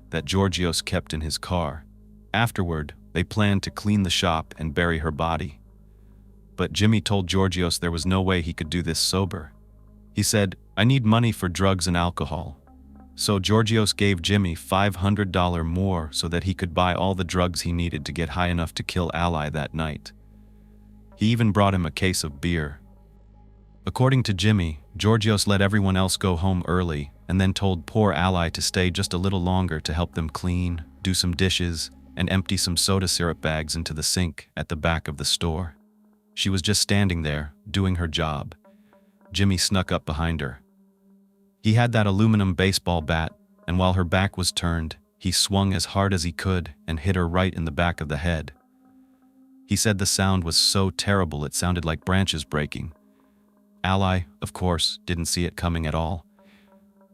that Georgios kept in his car. Afterward, they planned to clean the shop and bury her body. But Jimmy told Georgios there was no way he could do this sober. He said, "I need money for drugs and alcohol." So Georgios gave Jimmy $500 more so that he could buy all the drugs he needed to get high enough to kill Ally that night. He even brought him a case of beer. According to Jimmy, Georgios let everyone else go home early and then told poor Ally to stay just a little longer to help them clean, do some dishes, and empty some soda syrup bags into the sink at the back of the store. She was just standing there, doing her job. Jimmy snuck up behind her. He had that aluminum baseball bat, and while her back was turned, he swung as hard as he could and hit her right in the back of the head. He said the sound was so terrible it sounded like branches breaking. Ally, of course, didn't see it coming at all.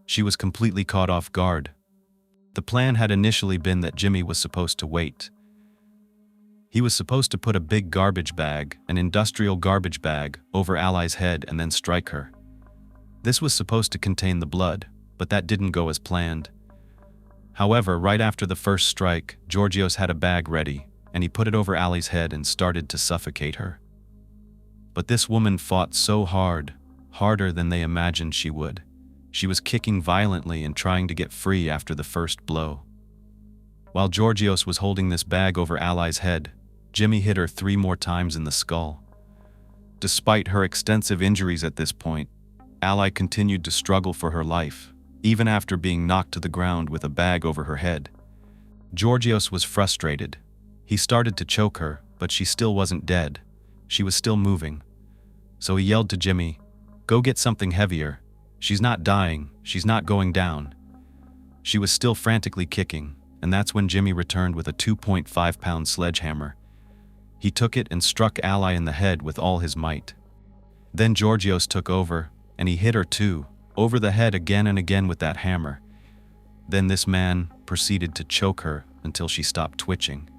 She was completely caught off guard. The plan had initially been that Jimmy was supposed to wait. He was supposed to put a big garbage bag, an industrial garbage bag, over Ally's head and then strike her. This was supposed to contain the blood, but that didn't go as planned. However, right after the first strike, Georgios had a bag ready, and he put it over Ally's head and started to suffocate her. But this woman fought so hard, harder than they imagined she would. She was kicking violently and trying to get free after the first blow. While Georgios was holding this bag over Ally's head, Jimmy hit her 3 more times in the skull. Despite her extensive injuries at this point, Ally continued to struggle for her life, even after being knocked to the ground with a bag over her head. Georgios was frustrated. He started to choke her, but she still wasn't dead. She was still moving. So he yelled to Jimmy, "Go get something heavier. She's not dying, she's not going down." She was still frantically kicking, and that's when Jimmy returned with a 2.5-pound sledgehammer. He took it and struck Ally in the head with all his might. Then Georgios took over, and he hit her too, over the head again and again with that hammer. Then this man proceeded to choke her until she stopped twitching.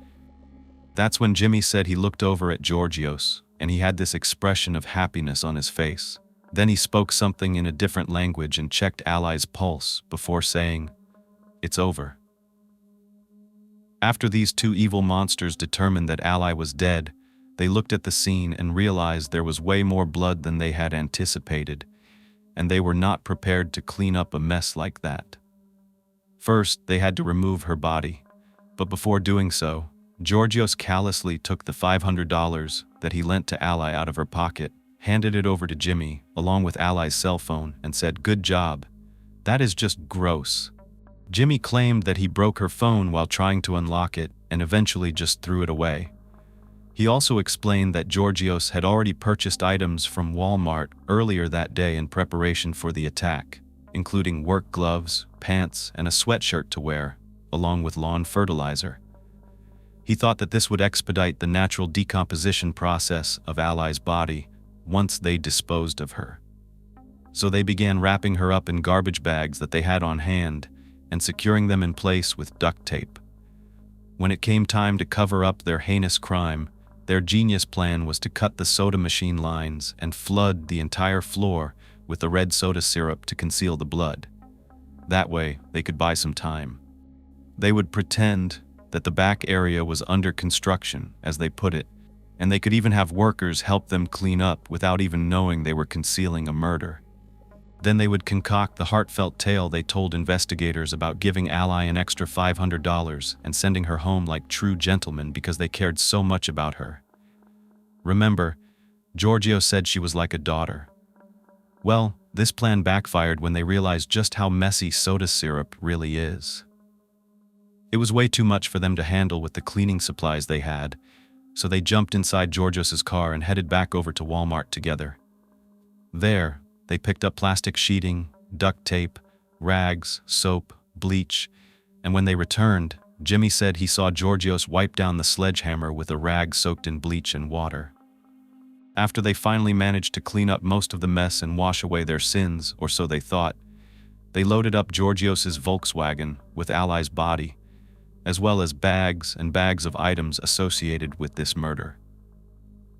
That's when Jimmy said he looked over at Georgios, and he had this expression of happiness on his face. Then he spoke something in a different language and checked Ally's pulse before saying, "It's over." After these two evil monsters determined that Ally was dead, they looked at the scene and realized there was way more blood than they had anticipated, and they were not prepared to clean up a mess like that. First, they had to remove her body, but before doing so, Georgios callously took the $500 that he lent to Ally out of her pocket, handed it over to Jimmy, along with Ally's cell phone, and said, "Good job. That is just gross." Jimmy claimed that he broke her phone while trying to unlock it and eventually just threw it away. He also explained that Georgios had already purchased items from Walmart earlier that day in preparation for the attack, including work gloves, pants, and a sweatshirt to wear, along with lawn fertilizer. He thought that this would expedite the natural decomposition process of Ally's body, once they disposed of her. So they began wrapping her up in garbage bags that they had on hand and securing them in place with duct tape. When it came time to cover up their heinous crime, their genius plan was to cut the soda machine lines and flood the entire floor with the red soda syrup to conceal the blood. That way, they could buy some time. They would pretend that the back area was under construction, as they put it, and they could even have workers help them clean up without even knowing they were concealing a murder. Then they would concoct the heartfelt tale they told investigators about giving Ally an extra $500 and sending her home like true gentlemen because they cared so much about her. Remember, Giorgio said she was like a daughter. Well, this plan backfired when they realized just how messy soda syrup really is. It was way too much for them to handle with the cleaning supplies they had, so they jumped inside Giorgio's car and headed back over to Walmart together. There, they picked up plastic sheeting, duct tape, rags, soap, bleach, and when they returned, Jimmy said he saw Giorgios wipe down the sledgehammer with a rag soaked in bleach and water. After they finally managed to clean up most of the mess and wash away their sins, or so they thought, they loaded up Giorgios's Volkswagen with Ally's body, as well as bags and bags of items associated with this murder.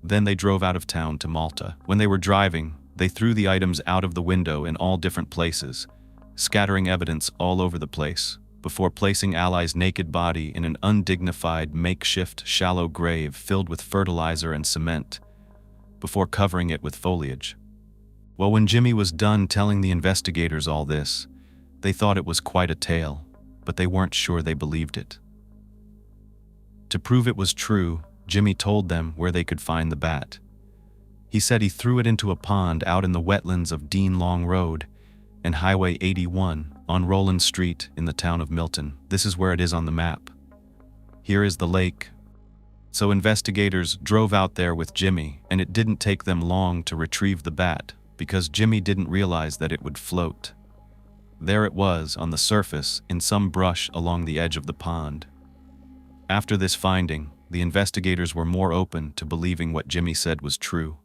Then they drove out of town to Malta. When they were driving, they threw the items out of the window in all different places, scattering evidence all over the place, before placing Ally's naked body in an undignified, makeshift, shallow grave filled with fertilizer and cement, before covering it with foliage. Well, when Jimmy was done telling the investigators all this, they thought it was quite a tale, but they weren't sure they believed it. To prove it was true, Jimmy told them where they could find the bat. He said he threw it into a pond out in the wetlands of Dean Long Road and Highway 81 on Roland Street in the town of Milton. This is where it is on the map. Here is the lake. So investigators drove out there with Jimmy, and it didn't take them long to retrieve the bat because Jimmy didn't realize that it would float. There it was on the surface in some brush along the edge of the pond. After this finding, the investigators were more open to believing what Jimmy said was true.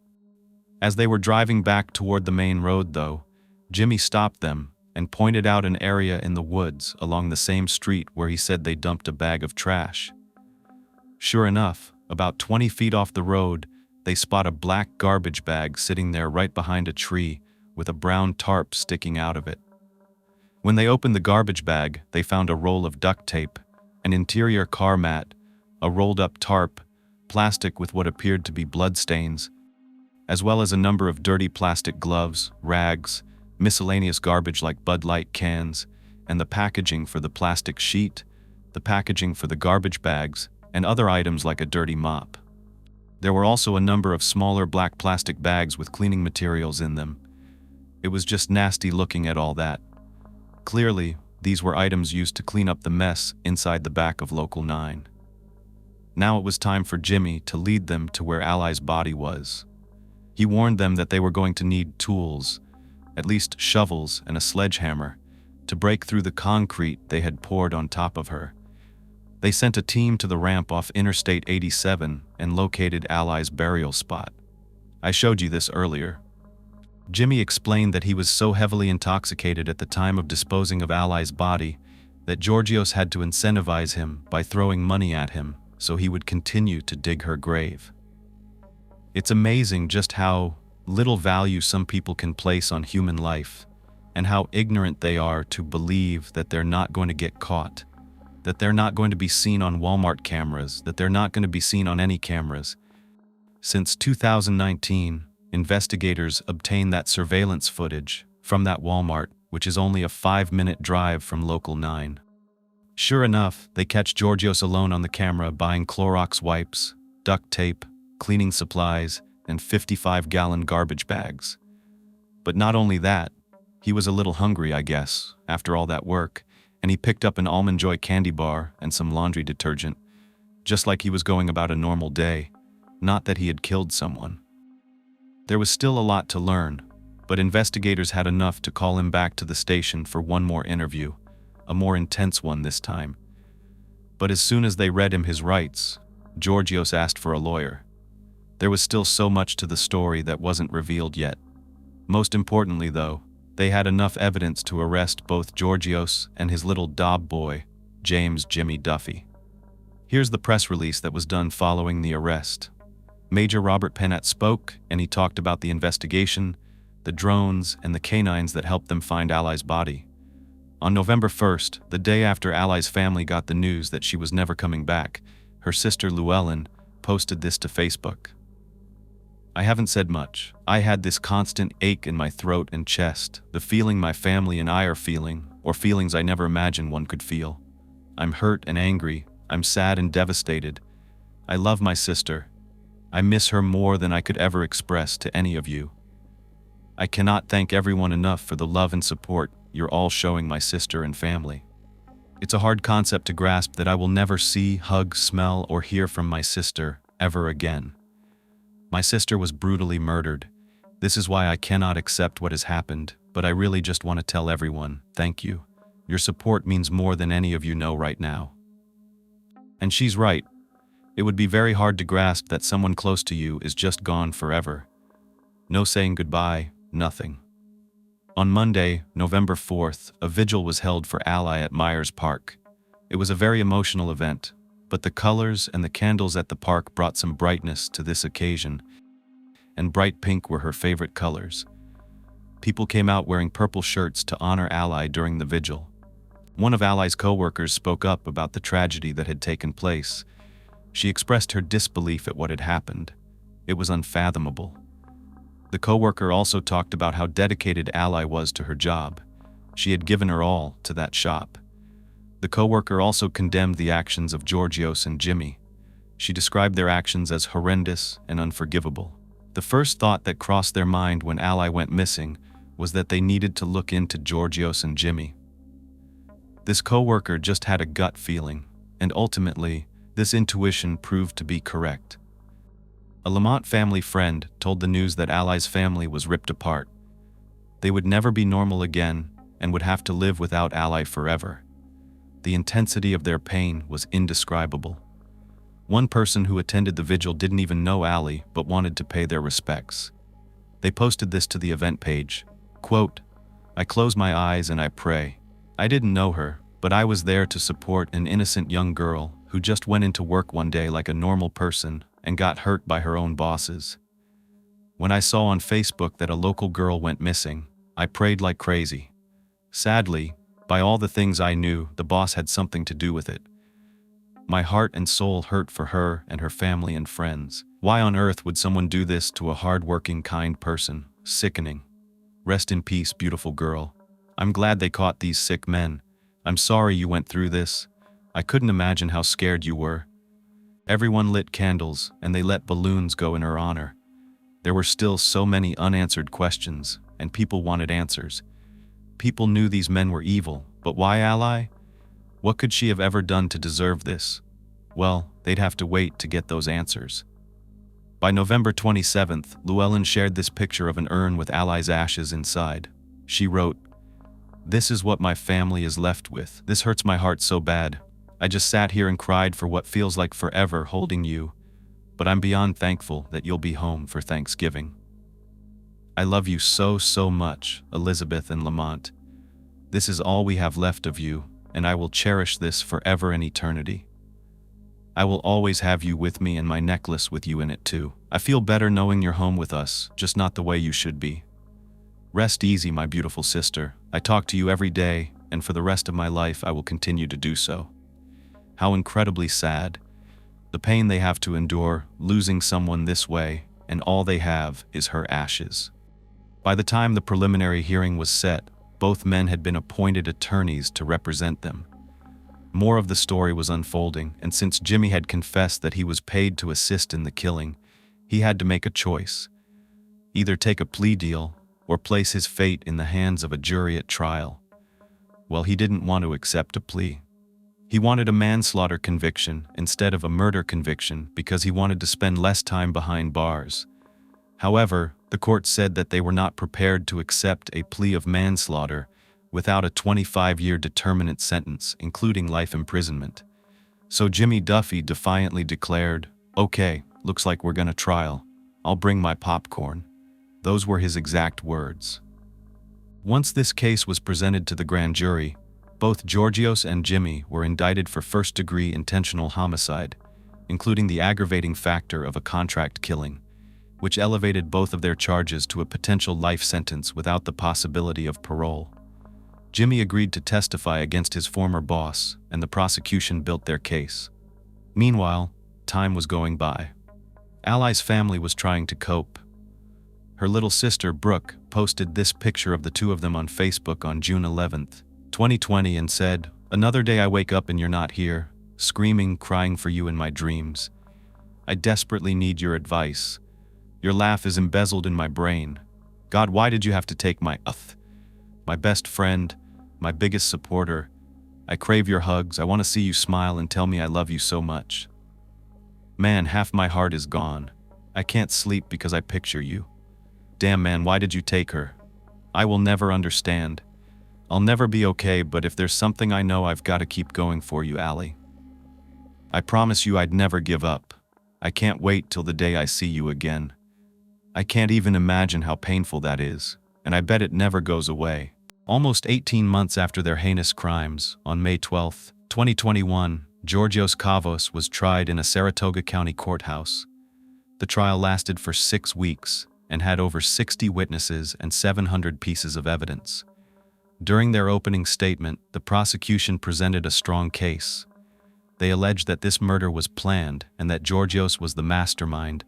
As they were driving back toward the main road, though, Jimmy stopped them and pointed out an area in the woods along the same street where he said they dumped a bag of trash. Sure enough, about 20 feet off the road, they spot a black garbage bag sitting there right behind a tree with a brown tarp sticking out of it. When they opened the garbage bag, they found a roll of duct tape, an interior car mat, a rolled-up tarp, plastic with what appeared to be bloodstains, as well as a number of dirty plastic gloves, rags, miscellaneous garbage like Bud Light cans, and the packaging for the plastic sheet, the packaging for the garbage bags, and other items like a dirty mop. There were also a number of smaller black plastic bags with cleaning materials in them. It was just nasty looking at all that. Clearly, these were items used to clean up the mess inside the back of Local 9. Now it was time for Jimmy to lead them to where Ally's body was. He warned them that they were going to need tools, at least shovels and a sledgehammer, to break through the concrete they had poured on top of her. They sent a team to the ramp off Interstate 87 and located Ally's burial spot. I showed you this earlier. Jimmy explained that he was so heavily intoxicated at the time of disposing of Ally's body that Giorgios had to incentivize him by throwing money at him so he would continue to dig her grave. It's amazing just how little value some people can place on human life and how ignorant they are to believe that they're not going to get caught, that they're not going to be seen on Walmart cameras, that they're not going to be seen on any cameras. Since 2019, investigators obtained that surveillance footage from that Walmart, which is only a 5-minute drive from Local 9. Sure enough, they catch Giorgios alone on the camera buying Clorox wipes, duct tape, cleaning supplies, and 55-gallon garbage bags. But not only that, he was a little hungry, I guess, after all that work, and he picked up an Almond Joy candy bar and some laundry detergent, just like he was going about a normal day, not that he had killed someone. There was still a lot to learn, but investigators had enough to call him back to the station for one more interview, a more intense one this time. But as soon as they read him his rights, Giorgios asked for a lawyer. There was still so much to the story that wasn't revealed yet. Most importantly, though, they had enough evidence to arrest both Georgios and his little daub boy, James Jimmy Duffy. Here's the press release that was done following the arrest. Major Robert Pennant spoke, and he talked about the investigation, the drones, and the canines that helped them find Ally's body. On November 1st, the day after Ally's family got the news that she was never coming back, her sister Llewellyn posted this to Facebook. I haven't said much. I had this constant ache in my throat and chest, the feeling my family and I are feeling, or feelings I never imagined one could feel. I'm hurt and angry. I'm sad and devastated. I love my sister. I miss her more than I could ever express to any of you. I cannot thank everyone enough for the love and support you're all showing my sister and family. It's a hard concept to grasp that I will never see, hug, smell, or hear from my sister ever again. My sister was brutally murdered. This is why I cannot accept what has happened, but I really just want to tell everyone, thank you. Your support means more than any of you know right now. And she's right. It would be very hard to grasp that someone close to you is just gone forever. No saying goodbye, nothing. On Monday, November 4th, a vigil was held for Ally at Myers Park. It was a very emotional event, but the colors and the candles at the park brought some brightness to this occasion, and bright pink were her favorite colors. People came out wearing purple shirts to honor Ally during the vigil. One of Ally's co-workers spoke up about the tragedy that had taken place. She expressed her disbelief at what had happened. It was unfathomable. The co-worker also talked about how dedicated Ally was to her job. She had given her all to that shop. The co-worker also condemned the actions of Georgios and Jimmy. She described their actions as horrendous and unforgivable. The first thought that crossed their mind when Ally went missing was that they needed to look into Georgios and Jimmy. This co-worker just had a gut feeling, and ultimately, this intuition proved to be correct. A Lamont family friend told the news that Ally's family was ripped apart. They would never be normal again and would have to live without Ally forever. The intensity of their pain was indescribable. One person who attended the vigil didn't even know Ally but wanted to pay their respects. They posted this to the event page. Quote, I close my eyes and I pray. I didn't know her, but I was there to support an innocent young girl who just went into work one day like a normal person and got hurt by her own bosses. When I saw on Facebook that a local girl went missing, I prayed like crazy. Sadly, by all the things I knew, the boss had something to do with it. My heart and soul hurt for her and her family and friends. Why on earth would someone do this to a hard-working, kind person? Sickening. Rest in peace, beautiful girl. I'm glad they caught these sick men. I'm sorry you went through this. I couldn't imagine how scared you were. Everyone lit candles, and they let balloons go in her honor. There were still so many unanswered questions, and people wanted answers. People knew these men were evil, but why Ally? What could she have ever done to deserve this? Well, they'd have to wait to get those answers. By November 27th, Llewellyn shared this picture of an urn with Ally's ashes inside. She wrote, This is what my family is left with. This hurts my heart so bad. I just sat here and cried for what feels like forever holding you, but I'm beyond thankful that you'll be home for Thanksgiving. I love you so, so much, Elizabeth and Lamont. This is all we have left of you, and I will cherish this forever and eternity. I will always have you with me and my necklace with you in it too. I feel better knowing you're home with us, just not the way you should be. Rest easy, my beautiful sister. I talk to you every day, and for the rest of my life I will continue to do so. How incredibly sad. The pain they have to endure, losing someone this way, and all they have is her ashes. By the time the preliminary hearing was set, both men had been appointed attorneys to represent them. More of the story was unfolding, and since Jimmy had confessed that he was paid to assist in the killing, he had to make a choice. Either take a plea deal, or place his fate in the hands of a jury at trial. Well, he didn't want to accept a plea. He wanted a manslaughter conviction instead of a murder conviction because he wanted to spend less time behind bars. However, the court said that they were not prepared to accept a plea of manslaughter without a 25-year determinate sentence, including life imprisonment. So Jimmy Duffy defiantly declared, "Okay, looks like we're gonna trial." I'll bring my popcorn. Those were his exact words. Once this case was presented to the grand jury, both Georgios and Jimmy were indicted for first-degree intentional homicide, including the aggravating factor of a contract killing, which elevated both of their charges to a potential life sentence without the possibility of parole. Jimmy agreed to testify against his former boss, and the prosecution built their case. Meanwhile, time was going by. Ally's family was trying to cope. Her little sister, Brooke, posted this picture of the two of them on Facebook on June 11th, 2020 and said, "Another day I wake up and you're not here, screaming, crying for you in my dreams. I desperately need your advice. Your laugh is embezzled in my brain. God, why did you have to take my best friend, my biggest supporter? I crave your hugs. I want to see you smile and tell me I love you so much. Man, half my heart is gone. I can't sleep because I picture you. Damn man, why did you take her? I will never understand. I'll never be okay, but if there's something I know, I've got to keep going for you, Ally. I promise you I'd never give up. I can't wait till the day I see you again. I can't even imagine how painful that is, and I bet it never goes away." Almost 18 months after their heinous crimes, on May 12, 2021, Georgios Kavos was tried in a Saratoga County courthouse. The trial lasted for 6 weeks and had over 60 witnesses and 700 pieces of evidence. During their opening statement, the prosecution presented a strong case. They alleged that this murder was planned and that Georgios was the mastermind,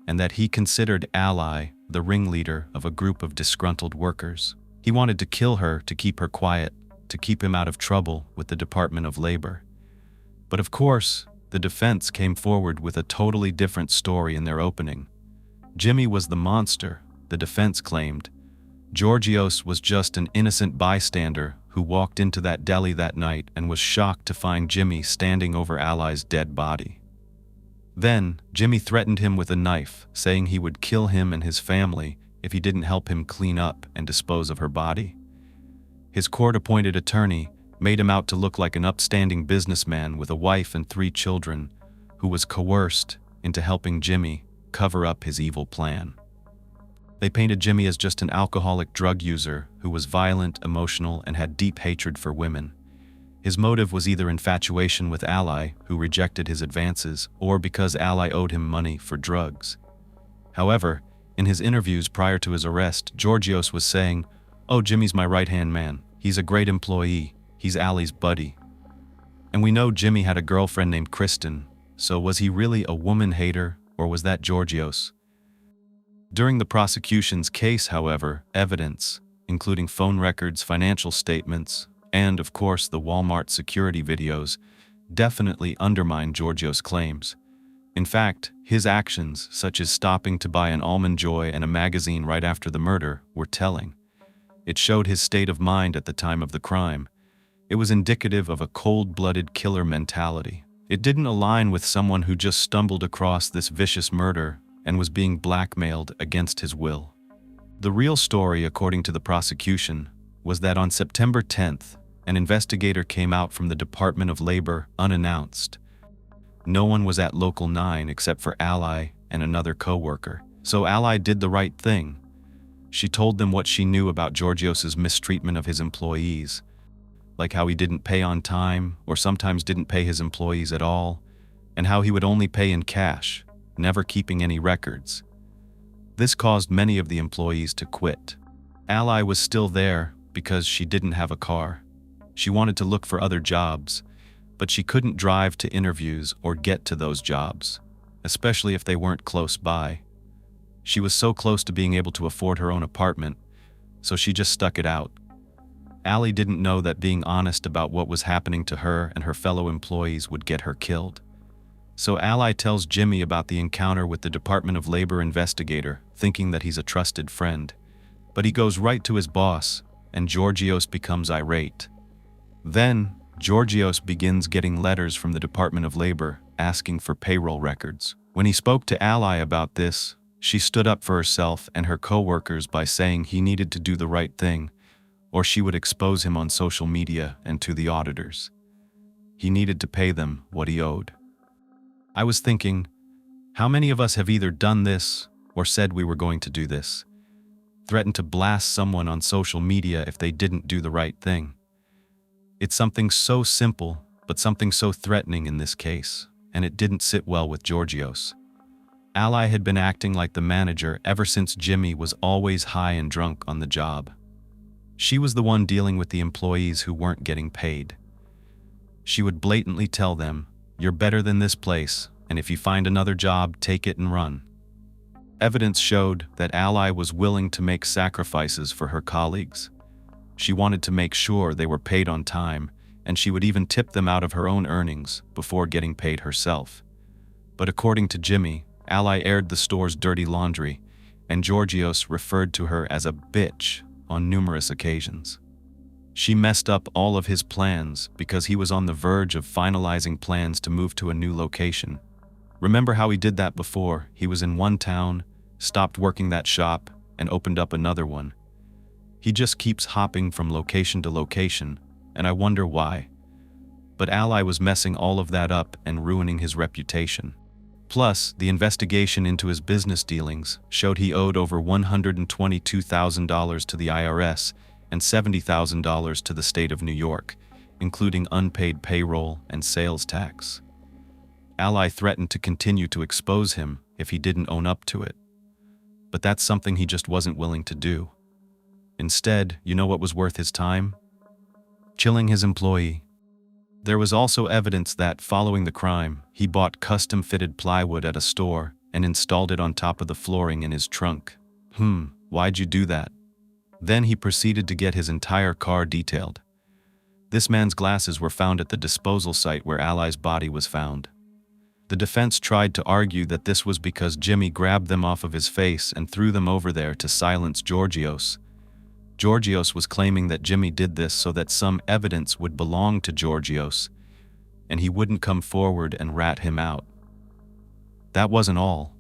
and that he considered Ally the ringleader of a group of disgruntled workers. He wanted to kill her to keep her quiet, to keep him out of trouble with the Department of Labor. But of course, the defense came forward with a totally different story in their opening. Jimmy was the monster, the defense claimed. Georgios was just an innocent bystander who walked into that deli that night and was shocked to find Jimmy standing over Ally's dead body. Then, Jimmy threatened him with a knife, saying he would kill him and his family if he didn't help him clean up and dispose of her body. His court-appointed attorney made him out to look like an upstanding businessman with a wife and 3 children who was coerced into helping Jimmy cover up his evil plan. They painted Jimmy as just an alcoholic drug user who was violent, emotional, and had deep hatred for women. His motive was either infatuation with Ally, who rejected his advances, or because Ally owed him money for drugs. However, in his interviews prior to his arrest, Georgios was saying, "Oh, Jimmy's my right-hand man. He's a great employee. He's Ally's buddy." And we know Jimmy had a girlfriend named Kristen, so was he really a woman hater, or was that Georgios? During the prosecution's case, however, evidence, including phone records, financial statements, and, of course, the Walmart security videos, definitely undermined Georgios' claims. In fact, his actions, such as stopping to buy an Almond Joy and a magazine right after the murder, were telling. It showed his state of mind at the time of the crime. It was indicative of a cold-blooded killer mentality. It didn't align with someone who just stumbled across this vicious murder and was being blackmailed against his will. The real story, according to the prosecution, was that on September 10th, an investigator came out from the Department of Labor unannounced. No one was at Local 9 except for Ally and another co-worker. So Ally did the right thing. She told them what she knew about Georgios' mistreatment of his employees, like how he didn't pay on time or sometimes didn't pay his employees at all, and how he would only pay in cash, never keeping any records. This caused many of the employees to quit. Ally was still there because she didn't have a car. She wanted to look for other jobs, but she couldn't drive to interviews or get to those jobs, especially if they weren't close by. She was so close to being able to afford her own apartment, so she just stuck it out. Ally didn't know that being honest about what was happening to her and her fellow employees would get her killed. So Ally tells Jimmy about the encounter with the Department of Labor investigator, thinking that he's a trusted friend. But he goes right to his boss, and Georgios becomes irate. Then, Georgios begins getting letters from the Department of Labor asking for payroll records. When he spoke to Ally about this, she stood up for herself and her co-workers by saying he needed to do the right thing, or she would expose him on social media and to the auditors. He needed to pay them what he owed. I was thinking, how many of us have either done this or said we were going to do this, threatened to blast someone on social media if they didn't do the right thing. It's something so simple, but something so threatening in this case, and it didn't sit well with Georgios. Ally had been acting like the manager ever since Jimmy was always high and drunk on the job. She was the one dealing with the employees who weren't getting paid. She would blatantly tell them, "You're better than this place, and if you find another job, take it and run." Evidence showed that Ally was willing to make sacrifices for her colleagues. She wanted to make sure they were paid on time, and she would even tip them out of her own earnings before getting paid herself. But according to Jimmy, Ally aired the store's dirty laundry, and Georgios referred to her as a bitch on numerous occasions. She messed up all of his plans because he was on the verge of finalizing plans to move to a new location. Remember how he did that before? He was in one town, stopped working that shop, and opened up another one. He just keeps hopping from location to location, and I wonder why. But Ally was messing all of that up and ruining his reputation. Plus, the investigation into his business dealings showed he owed over $122,000 to the IRS and $70,000 to the state of New York, including unpaid payroll and sales tax. Ally threatened to continue to expose him if he didn't own up to it. But that's something he just wasn't willing to do. Instead, you know what was worth his time? Chilling his employee. There was also evidence that, following the crime, he bought custom-fitted plywood at a store and installed it on top of the flooring in his trunk. Why'd you do that? Then he proceeded to get his entire car detailed. This man's glasses were found at the disposal site where Ally's body was found. The defense tried to argue that this was because Jimmy grabbed them off of his face and threw them over there to silence Georgios. Georgios was claiming that Jimmy did this so that some evidence would belong to Georgios, and he wouldn't come forward and rat him out. That wasn't all.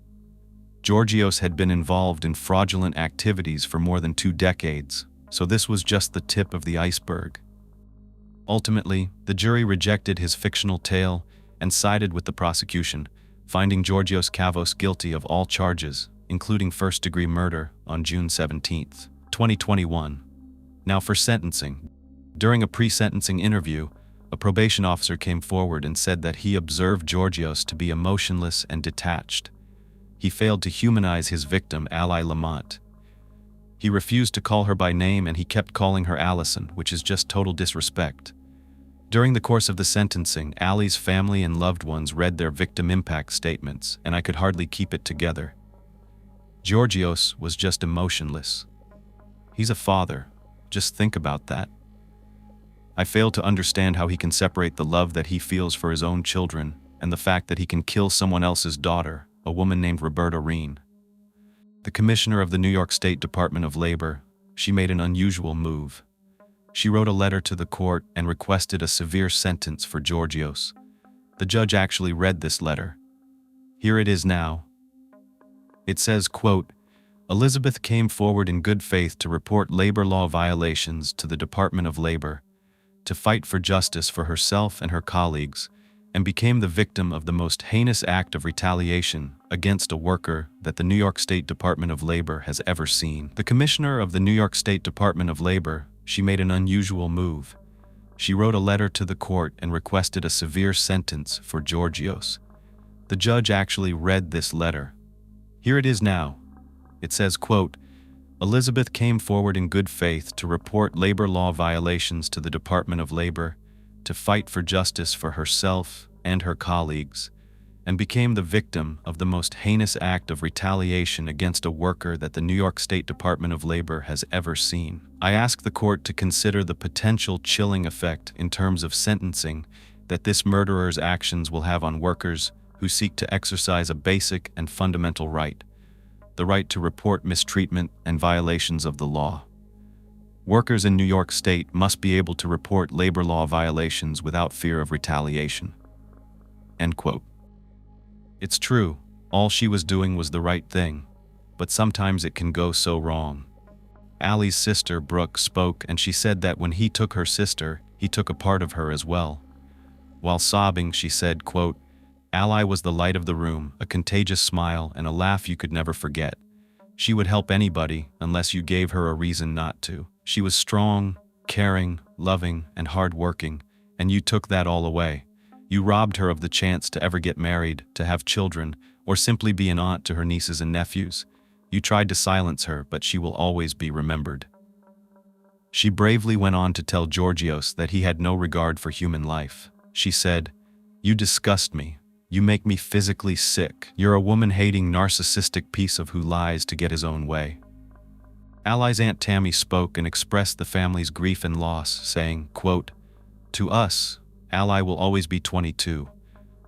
Georgios had been involved in fraudulent activities for more than 2 decades, so this was just the tip of the iceberg. Ultimately, the jury rejected his fictional tale and sided with the prosecution, finding Georgios Kavos guilty of all charges, including first-degree murder, on June 17, 2021. Now for sentencing. During a pre-sentencing interview, a probation officer came forward and said that he observed Georgios to be emotionless and detached. He failed to humanize his victim, Ally Lamont. He refused to call her by name and he kept calling her Allison, which is just total disrespect. During the course of the sentencing, Ally's family and loved ones read their victim impact statements, and I could hardly keep it together. Georgios was just emotionless. He's a father. Just think about that. I fail to understand how he can separate the love that he feels for his own children and the fact that he can kill someone else's daughter, a woman named Roberta Reen. The commissioner of the New York State Department of Labor, she made an unusual move. She wrote a letter to the court and requested a severe sentence for Georgios. The judge actually read this letter. Here it is now. It says, quote, "Elizabeth came forward in good faith to report labor law violations to the Department of Labor, to fight for justice for herself and her colleagues, and became the victim of the most heinous act of retaliation against a worker that the New York State Department of Labor has ever seen." The commissioner of the New York State Department of Labor, she made an unusual move. She wrote a letter to the court and requested a severe sentence for Georgios. The judge actually read this letter. Here it is now. It says, quote, "Elizabeth came forward in good faith to report labor law violations to the Department of Labor, to fight for justice for herself and her colleagues, and became the victim of the most heinous act of retaliation against a worker that the New York State Department of Labor has ever seen. I ask the court to consider the potential chilling effect in terms of sentencing that this murderer's actions will have on workers who seek to exercise a basic and fundamental right, the right to report mistreatment and violations of the law. Workers in New York State must be able to report labor law violations without fear of retaliation." End quote. It's true, all she was doing was the right thing, but sometimes it can go so wrong. Ally's sister, Brooke, spoke, and she said that when he took her sister, he took a part of her as well. While sobbing, she said, quote, "Ally was the light of the room, a contagious smile, and a laugh you could never forget. She would help anybody unless you gave her a reason not to. She was strong, caring, loving, and hard-working, and you took that all away. You robbed her of the chance to ever get married, to have children, or simply be an aunt to her nieces and nephews. You tried to silence her, but she will always be remembered. She bravely went on to tell Georgios that he had no regard for human life. She said, "You disgust me. You make me physically sick. You're a woman-hating, narcissistic piece of who lies to get his own way." Ally's Aunt Tammy spoke and expressed the family's grief and loss, saying, quote, "To us, Ally will always be 22.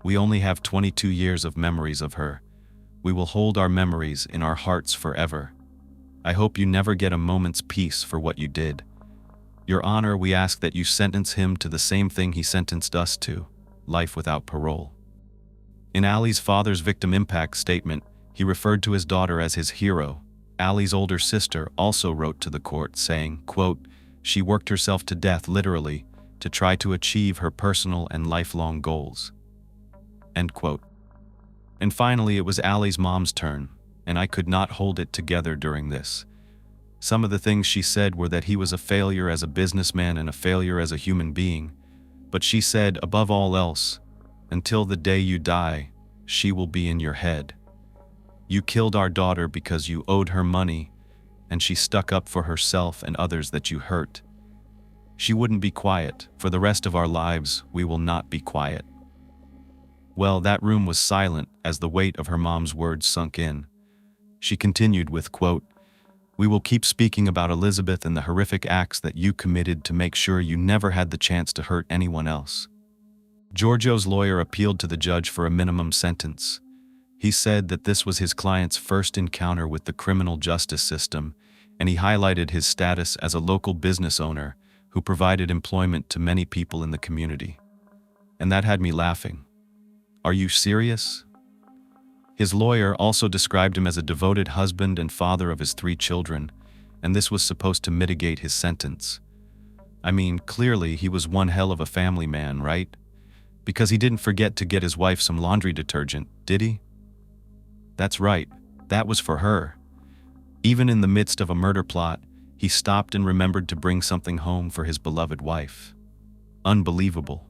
We only have 22 years of memories of her. We will hold our memories in our hearts forever. I hope you never get a moment's peace for what you did. Your Honor, we ask that you sentence him to the same thing he sentenced us to, life without parole." In Ally's father's victim impact statement, he referred to his daughter as his hero. Ally's older sister also wrote to the court saying, quote, "She worked herself to death literally to try to achieve her personal and lifelong goals." End quote. And finally, it was Ally's mom's turn, and I could not hold it together during this. Some of the things she said were that he was a failure as a businessman and a failure as a human being, but she said, above all else, "Until the day you die, she will be in your head. You killed our daughter because you owed her money, and she stuck up for herself and others that you hurt. She wouldn't be quiet. For the rest of our lives, we will not be quiet." Well, that room was silent as the weight of her mom's words sunk in. She continued with, quote, "We will keep speaking about Elizabeth and the horrific acts that you committed to make sure you never had the chance to hurt anyone else." Giorgio's lawyer appealed to the judge for a minimum sentence. He said that this was his client's first encounter with the criminal justice system, and he highlighted his status as a local business owner who provided employment to many people in the community. And that had me laughing. Are you serious? His lawyer also described him as a devoted husband and father of his 3 children, and this was supposed to mitigate his sentence. I mean, clearly he was one hell of a family man, right? Because he didn't forget to get his wife some laundry detergent, did he? That's right, that was for her. Even in the midst of a murder plot, he stopped and remembered to bring something home for his beloved wife. Unbelievable.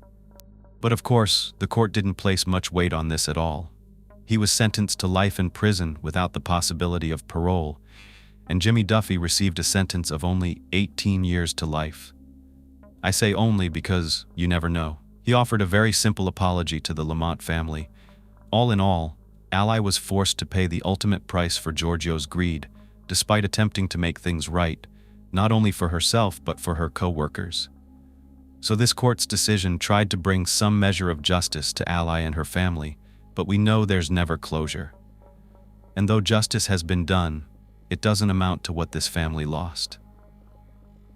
But of course, the court didn't place much weight on this at all. He was sentenced to life in prison without the possibility of parole, and Jimmy Duffy received a sentence of only 18 years to life. I say only because you never know. He offered a very simple apology to the Lamont family. All in all, Ally was forced to pay the ultimate price for Giorgio's greed, despite attempting to make things right, not only for herself but for her co-workers. So this court's decision tried to bring some measure of justice to Ally and her family, but we know there's never closure. And though justice has been done, it doesn't amount to what this family lost.